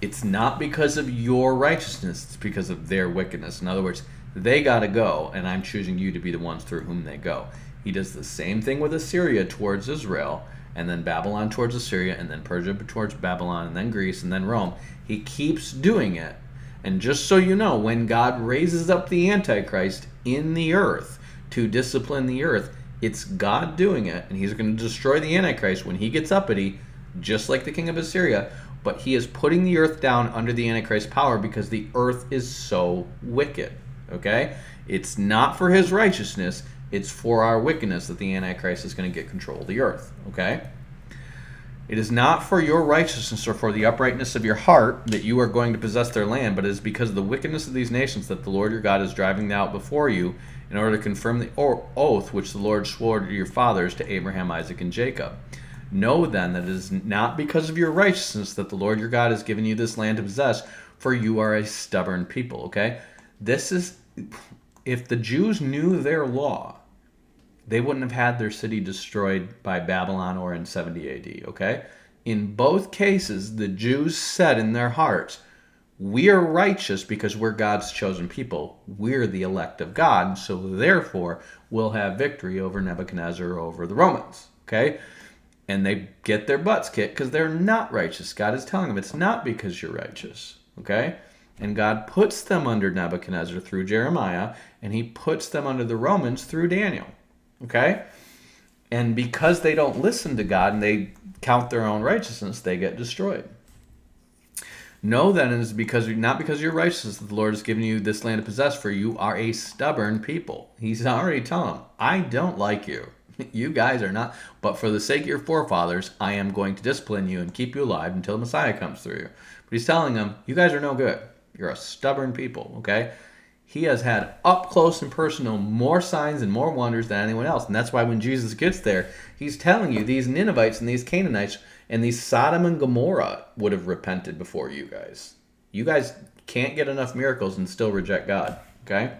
it's not because of your righteousness, it's because of their wickedness. In other words, they got to go, and I'm choosing you to be the ones through whom they go. He does the same thing with Assyria towards Israel, and then Babylon towards Assyria, and then Persia towards Babylon, and then Greece, and then Rome. He keeps doing it. And just so you know, when God raises up the Antichrist in the earth to discipline the earth, it's God doing it, and he's going to destroy the Antichrist when he gets uppity, just like the king of Assyria. But he is putting the earth down under the Antichrist's power because the earth is so wicked. Okay? It's not for his righteousness. It's for our wickedness that the Antichrist is going to get control of the earth. Okay? It is not for your righteousness or for the uprightness of your heart that you are going to possess their land, but it is because of the wickedness of these nations that the Lord your God is driving them out before you in order to confirm the oath which the Lord swore to your fathers, to Abraham, Isaac, and Jacob. Know then that it is not because of your righteousness that the Lord your God has given you this land to possess, for you are a stubborn people. Okay? This is, if the Jews knew their law, they wouldn't have had their city destroyed by Babylon or in 70 AD, okay? In both cases, the Jews said in their hearts, we are righteous because we're God's chosen people. We're the elect of God, so therefore we'll have victory over Nebuchadnezzar or over the Romans, okay? And they get their butts kicked because they're not righteous. God is telling them it's not because you're righteous, okay? And God puts them under Nebuchadnezzar through Jeremiah, and he puts them under the Romans through Daniel. Okay? And because they don't listen to God and they count their own righteousness, they get destroyed. Know then it is not because of your righteousness that the Lord has given you this land to possess, for you are a stubborn people. He's already telling them, I don't like you. You guys are not, but for the sake of your forefathers, I am going to discipline you and keep you alive until the Messiah comes through you. But he's telling them, you guys are no good. You're a stubborn people, okay? He has had up close and personal more signs and more wonders than anyone else. And that's why when Jesus gets there, he's telling you these Ninevites and these Canaanites and these Sodom and Gomorrah would have repented before you guys. You guys can't get enough miracles and still reject God. Okay?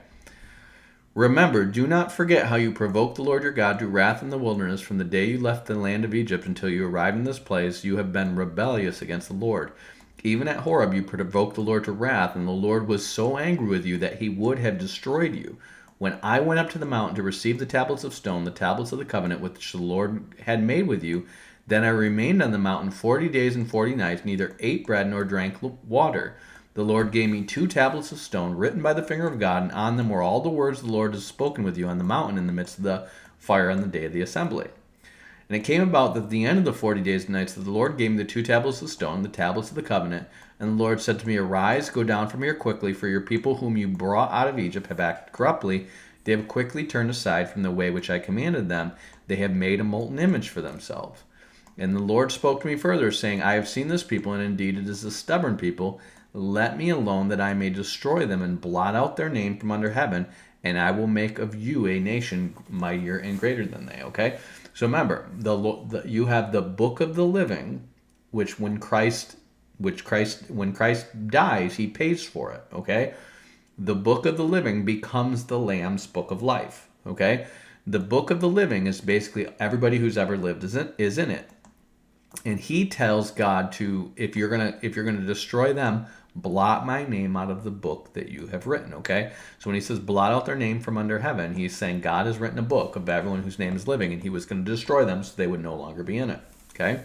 Remember, do not forget how you provoked the Lord your God to wrath in the wilderness from the day you left the land of Egypt until you arrived in this place. You have been rebellious against the Lord. Even at Horeb you provoked the Lord to wrath, and the Lord was so angry with you that he would have destroyed you. When I went up to the mountain to receive the tablets of stone, the tablets of the covenant which the Lord had made with you, then I remained on the mountain 40 days and 40 nights, neither ate bread nor drank water. The Lord gave me 2 tablets of stone written by the finger of God, and on them were all the words the Lord has spoken with you on the mountain in the midst of the fire on the day of the assembly. And it came about that at the end of the 40 days and nights that the Lord gave me the 2 tablets of stone, the tablets of the covenant. And the Lord said to me, Arise, go down from here quickly, for your people whom you brought out of Egypt have acted corruptly. They have quickly turned aside from the way which I commanded them. They have made a molten image for themselves. And the Lord spoke to me further, saying, I have seen this people, and indeed it is a stubborn people. Let me alone, that I may destroy them and blot out their name from under heaven, and I will make of you a nation mightier and greater than they. Okay? So remember, you have the book of the living, which when Christ dies, he pays for it. Okay? The book of the living becomes the Lamb's book of life. Okay? The book of the living is basically everybody who's ever lived is in it. And he tells God to, if you're gonna destroy them, blot my name out of the book that you have written. Okay, so when he says blot out their name from under heaven, he's saying God has written a book of everyone whose name is living, and he was going to destroy them so they would no longer be in it. Okay,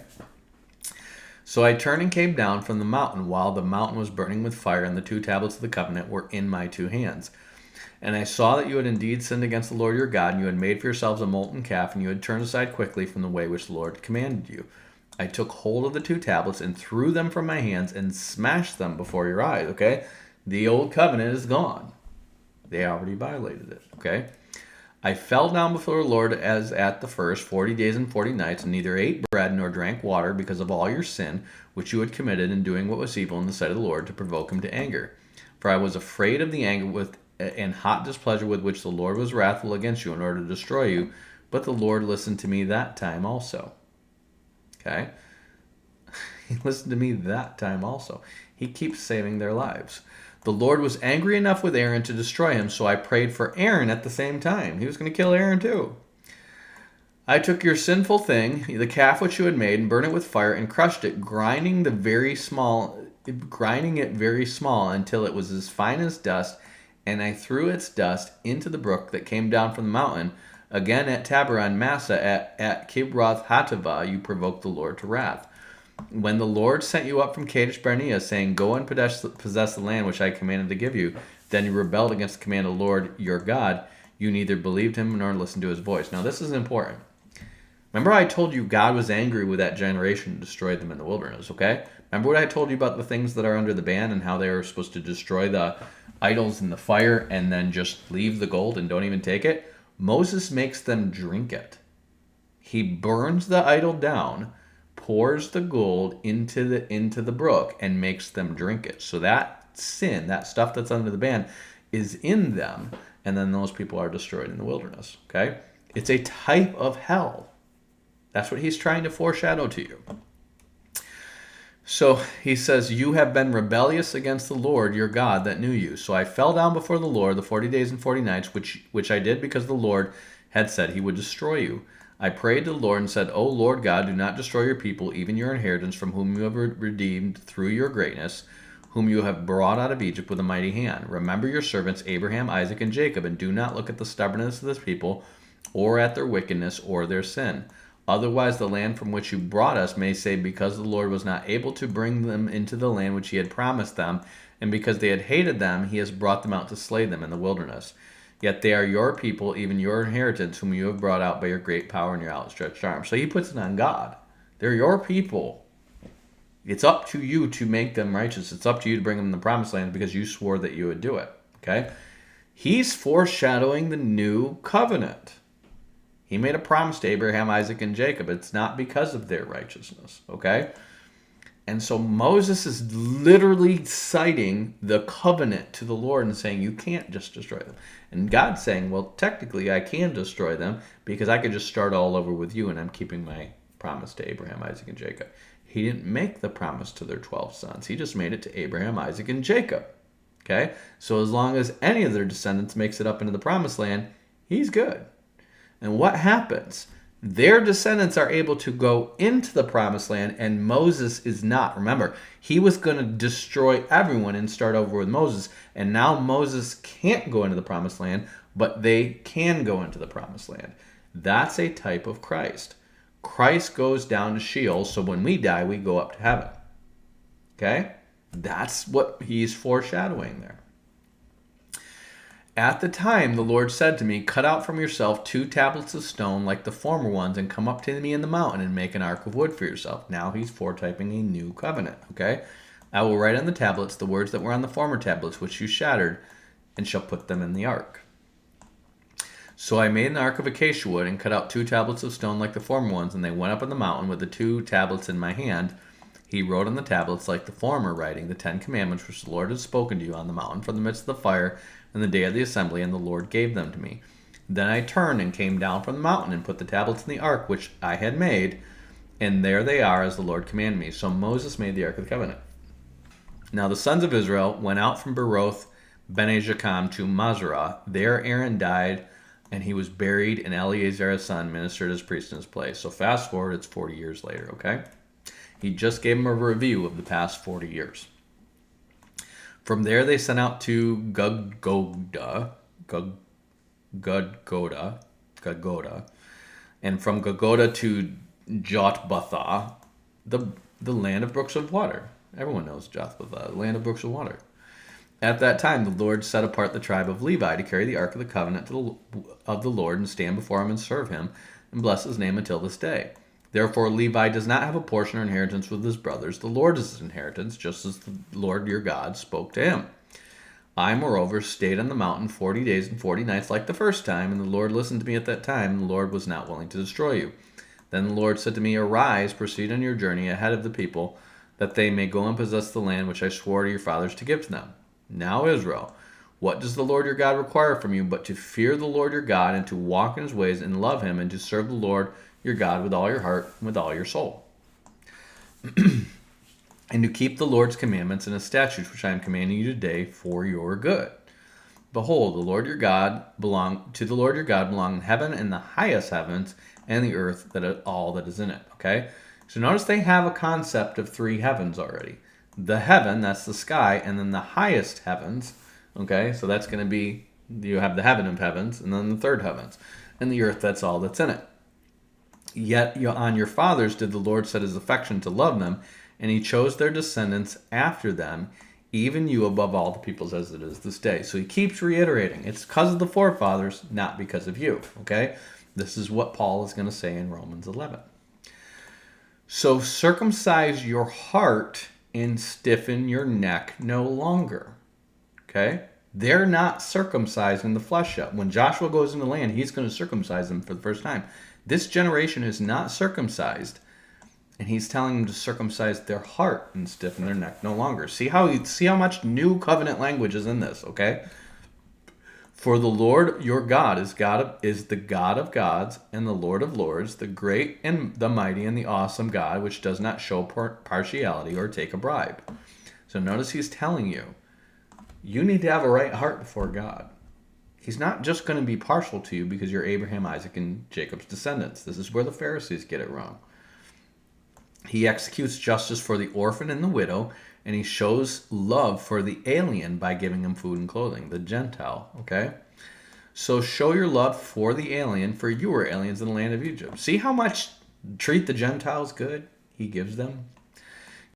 so I turned and came down from the mountain while the mountain was burning with fire, and the 2 tablets of the covenant were in my 2 hands. And I saw that you had indeed sinned against the Lord your God, and you had made for yourselves a molten calf, and you had turned aside quickly from the way which the Lord commanded you. I took hold of the 2 tablets and threw them from my hands and smashed them before your eyes. Okay? The old covenant is gone. They already violated it. Okay? I fell down before the Lord as at the first 40 days and 40 nights, and neither ate bread nor drank water because of all your sin, which you had committed in doing what was evil in the sight of the Lord to provoke him to anger. For I was afraid of the anger and hot displeasure with which the Lord was wrathful against you in order to destroy you. But the Lord listened to me that time also. Okay? He listened to me that time also. He keeps saving their lives. The Lord was angry enough with Aaron to destroy him, so I prayed for Aaron at the same time. He was going to kill Aaron too. I took your sinful thing, the calf which you had made, and burned it with fire, and crushed it, grinding it very small until it was as fine as dust, and I threw its dust into the brook that came down from the mountain. Again at Taberah and Massa, at Kibroth Hattaavah, you provoked the Lord to wrath. When the Lord sent you up from Kadesh Barnea, saying, Go and possess the land which I commanded to give you, then you rebelled against the command of the Lord your God. You neither believed him nor listened to his voice. Now this is important. Remember I told you God was angry with that generation and destroyed them in the wilderness, okay? Remember what I told you about the things that are under the ban and how they were supposed to destroy the idols in the fire and then just leave the gold and don't even take it? Moses makes them drink it. He burns the idol down, pours the gold into the brook, and makes them drink it. So that sin, that stuff that's under the ban, is in them, and then those people are destroyed in the wilderness. Okay? It's a type of hell. That's what he's trying to foreshadow to you. So he says, You have been rebellious against the Lord your God that knew you. So I fell down before the Lord the 40 days and 40 nights, which I did because the Lord had said he would destroy you. I prayed to the Lord and said, O Lord God, do not destroy your people, even your inheritance, from whom you have redeemed through your greatness, whom you have brought out of Egypt with a mighty hand. Remember your servants Abraham, Isaac, and Jacob, and do not look at the stubbornness of this people, or at their wickedness, or their sin. Otherwise the land from which you brought us may say, because the Lord was not able to bring them into the land which he had promised them, and because they had hated them, he has brought them out to slay them in the wilderness. Yet they are your people, even your inheritance, whom you have brought out by your great power and your outstretched arm. So he puts it on God. They're your people. It's up to you to make them righteous. It's up to you to bring them in the promised land because you swore that you would do it. Okay? He's foreshadowing the new covenant. He made a promise to Abraham, Isaac, and Jacob. It's not because of their righteousness, okay? And so Moses is literally citing the covenant to the Lord and saying, you can't just destroy them. And God's saying, well, technically I can destroy them because I could just start all over with you and I'm keeping my promise to Abraham, Isaac, and Jacob. He didn't make the promise to their 12 sons. He just made it to Abraham, Isaac, and Jacob, okay? So as long as any of their descendants makes it up into the promised land, he's good. And what happens? Their descendants are able to go into the promised land, and Moses is not. Remember, he was going to destroy everyone and start over with Moses, and now Moses can't go into the promised land, but they can go into the promised land. That's a type of Christ. Christ goes down to Sheol, so when we die, we go up to heaven. Okay? That's what he's foreshadowing there. At the time, the Lord said to me, cut out from yourself 2 tablets of stone like the former ones, and come up to me in the mountain and make an ark of wood for yourself. Now he's foretyping a new covenant, okay? I will write on the tablets the words that were on the former tablets, which you shattered, and shall put them in the ark. So I made an ark of acacia wood and cut out 2 tablets of stone like the former ones, and they went up on the mountain with the 2 tablets in my hand. He wrote on the tablets like the former writing, the 10 commandments which the Lord had spoken to you on the mountain from the midst of the fire in the day of the assembly, and the Lord gave them to me. Then I turned and came down from the mountain and put the tablets in the ark which I had made, and there they are as the Lord commanded me. So Moses made the ark of the covenant. Now the sons of Israel went out from Beroth Bene-Jaakam to Mazerah. There Aaron died, and he was buried, and Eleazar his son ministered as priest in his place. So fast forward, it's 40 years later, okay? He just gave him a review of the past 40 years. From there, they sent out to Gudgoda, and from Gudgoda to Jotbatha, the land of brooks of water. Everyone knows Jotbatha, the land of brooks of water. At that time, the Lord set apart the tribe of Levi to carry the ark of the covenant of the Lord and stand before him and serve him and bless his name until this day. Therefore, Levi does not have a portion or inheritance with his brothers. The Lord is his inheritance, just as the Lord your God spoke to him. I, moreover, stayed on the mountain 40 days and 40 nights like the first time, and the Lord listened to me at that time, and the Lord was not willing to destroy you. Then the Lord said to me, arise, proceed on your journey ahead of the people, that they may go and possess the land which I swore to your fathers to give to them. Now, Israel, what does the Lord your God require from you but to fear the Lord your God and to walk in his ways and love him and to serve the Lord your God with all your heart and with all your soul, and to keep the Lord's commandments and his statutes which I am commanding you today for your good. Behold, the Lord your God belong heaven and the highest heavens and the earth, that all that is in it. Okay, so notice they have a concept of 3 heavens already. The heaven, that's the sky, and then the highest heavens. Okay, so that's going to be, you have the heaven of heavens, and then the third heavens, and the earth, that's all that's in it. Yet on your fathers did the Lord set his affection to love them, and he chose their descendants after them, even you above all the peoples as it is this day. So he keeps reiterating, it's because of the forefathers, not because of you. Okay? This is what Paul is going to say in Romans 11. So circumcise your heart and stiffen your neck no longer. Okay? They're not circumcising the flesh yet. When Joshua goes into the land, he's going to circumcise them for the first time. This generation is not circumcised, and he's telling them to circumcise their heart and stiffen their neck no longer. See how much new covenant language is in this, okay? For the Lord your God is the God of gods and the Lord of lords, the great and the mighty and the awesome God, which does not show partiality or take a bribe. So notice he's telling you, you need to have a right heart before God. He's not just going to be partial to you because you're Abraham, Isaac, and Jacob's descendants. This is where the Pharisees get it wrong. He executes justice for the orphan and the widow, and he shows love for the alien by giving him food and clothing, the Gentile, okay? So show your love for the alien, for you were aliens in the land of Egypt. See how much treat the Gentiles good he gives them?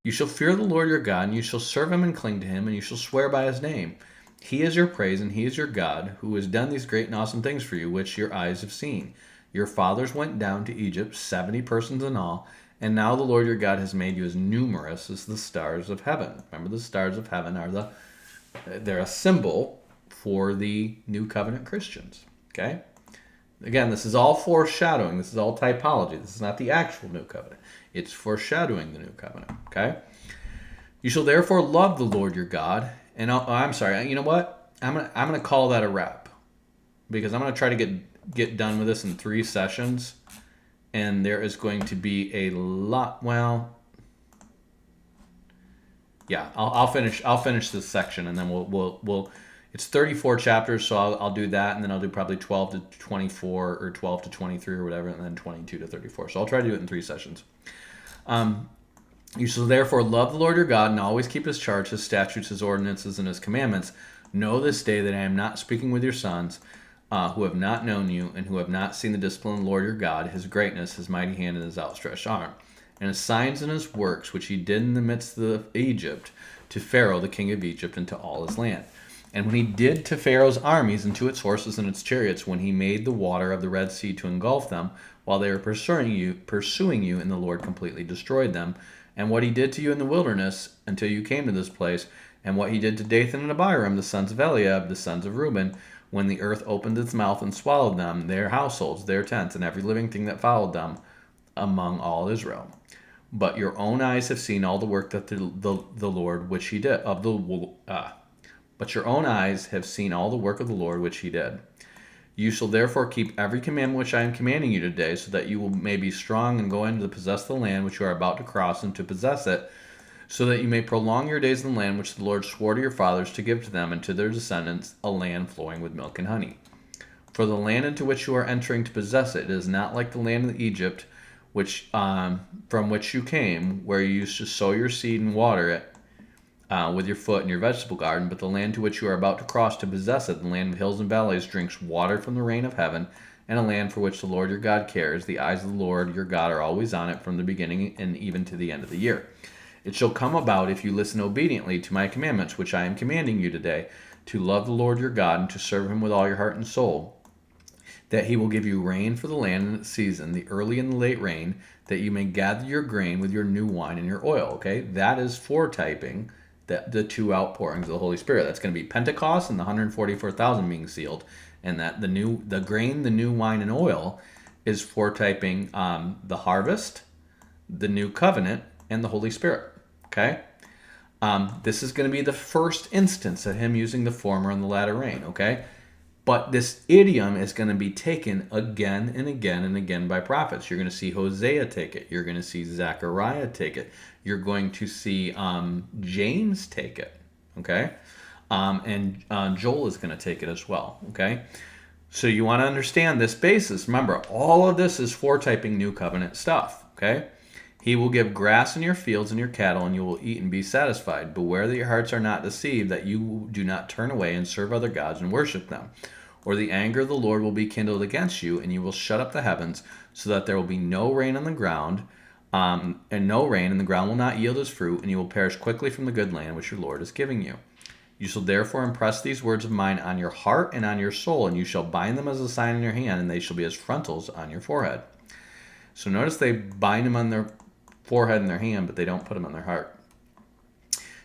You shall fear the Lord your God, and you shall serve him and cling to him, and you shall swear by his name. He is your praise, and he is your God, who has done these great and awesome things for you, which your eyes have seen. Your fathers went down to Egypt, 70 persons in all, and now the Lord your God has made you as numerous as the stars of heaven. Remember, the stars of heaven they're a symbol for the new covenant Christians. Okay? Again, this is all foreshadowing. This is all typology. This is not the actual new covenant. It's foreshadowing the new covenant. Okay? You shall therefore love the Lord your God. And I'm sorry. You know what? I'm gonna call that a wrap, because I'm gonna try to get done with this in 3 sessions, and there is going to be a lot. Well, yeah, I'll finish this section, and then we'll. It's 34 chapters, so I'll do that, and then I'll do probably 12 to 24 or 12 to 23 or whatever, and then 22 to 34. So I'll try to do it in 3 sessions. You shall therefore love the Lord your God and always keep his charge, his statutes, his ordinances, and his commandments. Know this day that I am not speaking with your sons, who have not known you and who have not seen the discipline of the Lord your God, his greatness, his mighty hand, and his outstretched arm, and his signs and his works, which he did in the midst of Egypt, to Pharaoh, the king of Egypt, and to all his land. And when he did to Pharaoh's armies and to its horses and its chariots, when he made the water of the Red Sea to engulf them, while they were pursuing you, and the Lord completely destroyed them, and what he did to you in the wilderness until you came to this place, and what he did to Dathan and Abiram, the sons of Eliab, the sons of Reuben, when the earth opened its mouth and swallowed them, their households, their tents, and every living thing that followed them among all Israel. But your own eyes have seen all the work that the Lord which he did But your own eyes have seen all the work of the Lord which he did. You shall therefore keep every commandment which I am commanding you today, so that you may be strong and go in to possess the land which you are about to cross and to possess it, so that you may prolong your days in the land which the Lord swore to your fathers to give to them and to their descendants, a land flowing with milk and honey. For the land into which you are entering to possess it is not like the land of Egypt, which from which you came, where you used to sow your seed and water it with your foot in your vegetable garden, but the land to which you are about to cross to possess it, the land of hills and valleys, drinks water from the rain of heaven, and a land for which the Lord your God cares. The eyes of the Lord your God are always on it from the beginning and even to the end of the year. It shall come about, if you listen obediently to my commandments, which I am commanding you today, to love the Lord your God and to serve him with all your heart and soul, that he will give you rain for the land in its season, the early and the late rain, that you may gather your grain with your new wine and your oil. Okay, that is foretyping the two outpourings of the Holy Spirit. That's going to be Pentecost and the 144,000 being sealed, and that the grain, the new wine, and oil is foretyping the harvest, the new covenant, and the Holy Spirit. Okay, this is going to be the first instance of him using the former and the latter rain. Okay, but this idiom is going to be taken again and again and again by prophets. You're going to see Hosea take it. You're going to see Zechariah take it. You're going to see James take it. Okay? And Joel is going to take it as well. Okay? So you want to understand this basis. Remember, all of this is foretyping new covenant stuff. Okay? He will give grass in your fields and your cattle, and you will eat and be satisfied. Beware that your hearts are not deceived, that you do not turn away and serve other gods and worship them. Or the anger of the Lord will be kindled against you, and you will shut up the heavens, so that there will be no rain on the ground, and no rain, and the ground will not yield its fruit, and you will perish quickly from the good land which your Lord is giving you. You shall therefore impress these words of mine on your heart and on your soul, and you shall bind them as a sign in your hand, and they shall be as frontals on your forehead. So notice they bind them on their forehead and their hand, but they don't put them on their heart.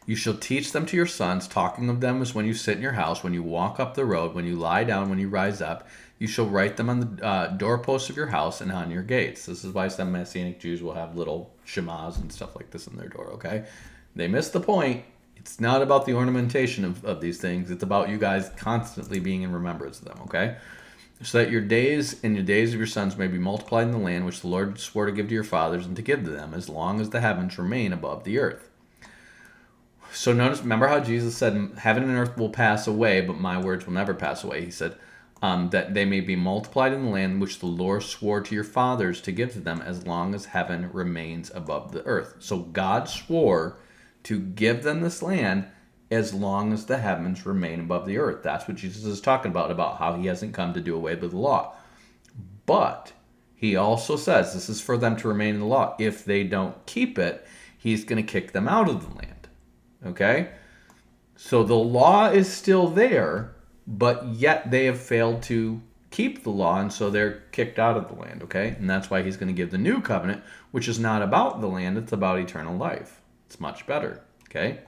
You shall teach them to your sons, talking of them as when you sit in your house, when you walk up the road, when you lie down, when you rise up. You shall write them on the doorposts of your house and on your gates. This is why some Messianic Jews will have little shemahs and stuff like this in their door, okay? They missed the point. It's not about the ornamentation of these things. It's about you guys constantly being in remembrance of them, okay? So that your days and the days of your sons may be multiplied in the land which the Lord swore to give to your fathers and to give to them, as long as the heavens remain above the earth. So notice, remember how Jesus said, heaven and earth will pass away, but my words will never pass away. He said that they may be multiplied in the land which the Lord swore to your fathers to give to them, as long as heaven remains above the earth. So God swore to give them this land as long as the heavens remain above the earth. That's what Jesus is talking about how he hasn't come to do away with the law. But he also says this is for them to remain in the law. If they don't keep it, he's going to kick them out of the land. Okay? So the law is still there, but yet they have failed to keep the law, and so they're kicked out of the land. Okay? And that's why he's going to give the new covenant, which is not about the land, it's about eternal life. It's much better. Okay?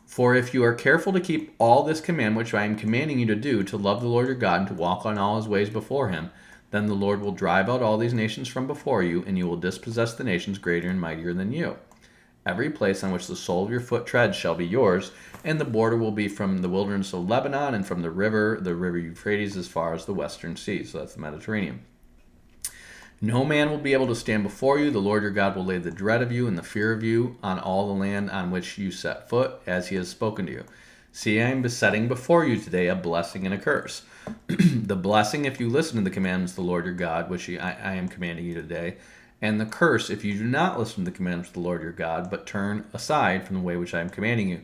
For if you are careful to keep all this command which I am commanding you to do, to love the Lord your God and to walk on all his ways before him, then the Lord will drive out all these nations from before you, and you will dispossess the nations greater and mightier than you. Every place on which the sole of your foot treads shall be yours, and the border will be from the wilderness of Lebanon and from the river Euphrates, as far as the western sea. So that's the Mediterranean. No man will be able to stand before you. The Lord your God will lay the dread of you and the fear of you on all the land on which you set foot, as he has spoken to you. See, I am setting before you today a blessing and a curse. The blessing, if you listen to the commandments of the Lord your God, which I am commanding you today, and the curse, if you do not listen to the commandments of the Lord your God, but turn aside from the way which I am commanding you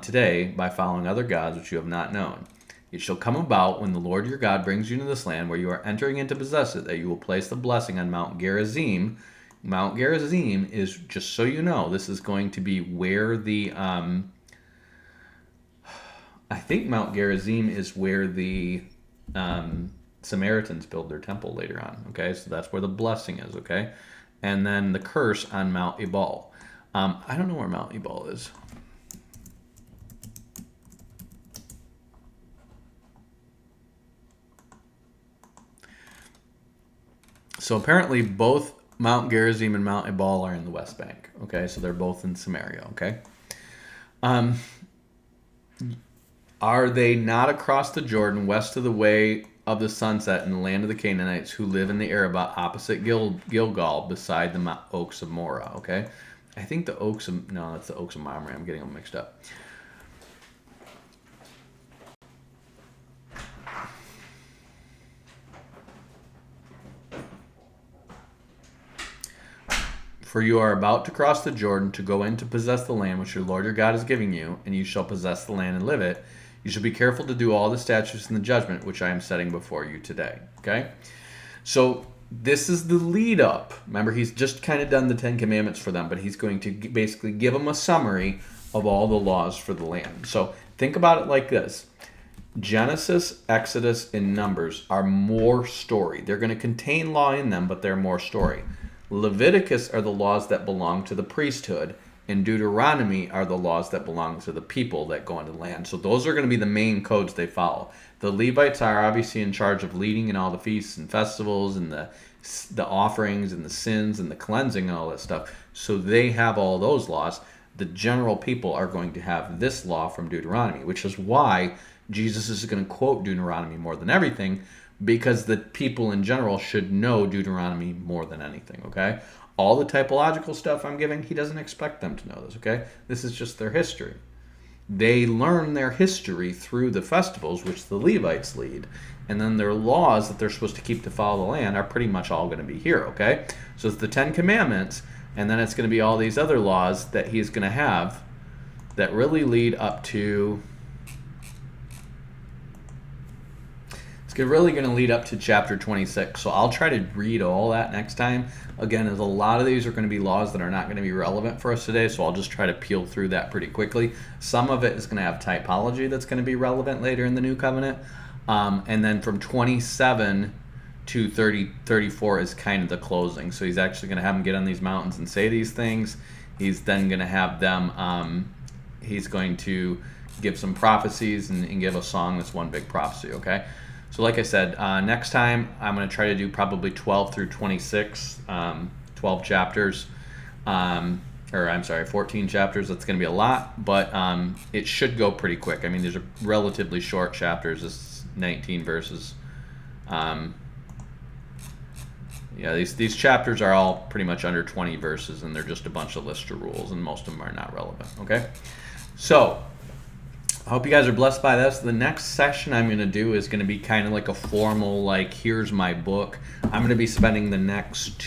today by following other gods which you have not known. It shall come about when the Lord your God brings you into this land where you are entering in to possess it, that you will place the blessing on Mount Gerizim. Mount Gerizim is, just so you know, this is going to be where the, I think Mount Gerizim is where the Samaritans build their temple later on, okay? So that's where the blessing is, okay? And then the curse on Mount Ebal. I don't know where Mount Ebal is. So apparently both Mount Gerizim and Mount Ebal are in the West Bank, okay? So they're both in Samaria, okay? Are they not across the Jordan, west of the way of the sunset, in the land of the Canaanites who live in the Arabah opposite Gilgal, beside the oaks of Morah? Okay, I think the oaks of, no, that's the oaks of Mamre. I'm getting them mixed up. For you are about to cross the Jordan to go in to possess the land which your Lord your God is giving you, and you shall possess the land and live it. You shall be careful to do all the statutes and the judgment which I am setting before you today. Okay? So this is the lead up. Remember, he's just kind of done the 10 Commandments for them, but he's going to basically give them a summary of all the laws for the land. So think about it like this. Genesis, Exodus, and Numbers are more story. They're going to contain law in them, but they're more story. Leviticus are the laws that belong to the priesthood, and Deuteronomy are the laws that belong to the people that go into the land. So those are going to be the main codes they follow. The Levites are obviously in charge of leading in all the feasts and festivals and the offerings and the sins and the cleansing and all that stuff. So they have all those laws. The general people are going to have this law from Deuteronomy, which is why Jesus is going to quote Deuteronomy more than everything, because the people in general should know Deuteronomy more than anything, okay? All the typological stuff I'm giving, he doesn't expect them to know this, okay? This is just their history. They learn their history through the festivals, which the Levites lead, and then their laws that they're supposed to keep to follow the land are pretty much all going to be here, okay? So it's the 10 Commandments, and then it's going to be all these other laws that he's going to have that really lead up to... It's really going to lead up to chapter 26. So I'll try to read all that next time. Again, as a lot of these are going to be laws that are not going to be relevant for us today, so I'll just try to peel through that pretty quickly. Some of it is going to have typology that's going to be relevant later in the New Covenant. And then from 27 to 34 is kind of the closing. So he's actually going to have them get on these mountains and say these things. He's then going to have them, he's going to give some prophecies and give a song that's one big prophecy, okay? So like I said, next time I'm going to try to do probably 12 through 26, 12 chapters, or I'm sorry, 14 chapters. That's going to be a lot, but it should go pretty quick. I mean, these are relatively short chapters. It's 19 verses. Yeah, these chapters are all pretty much under 20 verses, and they're just a bunch of list of rules, and most of them are not relevant, okay? So... I hope you guys are blessed by this. The next session I'm going to do is going to be kind of like a formal, like, here's my book. I'm going to be spending the next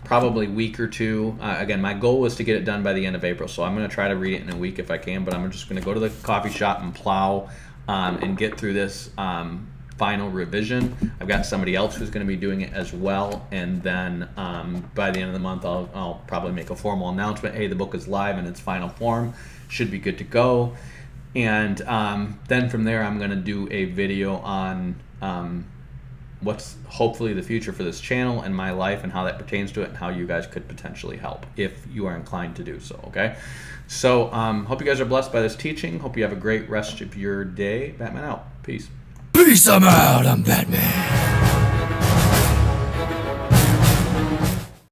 probably week or two. Again, my goal was to get it done by the end of April, so I'm going to try to read it in a week if I can, but I'm just going to go to the coffee shop and plow and get through this final revision. I've got somebody else who's going to be doing it as well, and then by the end of the month I'll probably make a formal announcement. Hey, the book is live in its final form. Should be good to go. And then from there I'm going to do a video on what's hopefully the future for this channel and my life and how that pertains to it and how you guys could potentially help if you are inclined to do so, okay? So hope you guys are blessed by this teaching. Hope you have a great rest of your day. Batman out. Peace. Peace, I'm out. I'm Batman.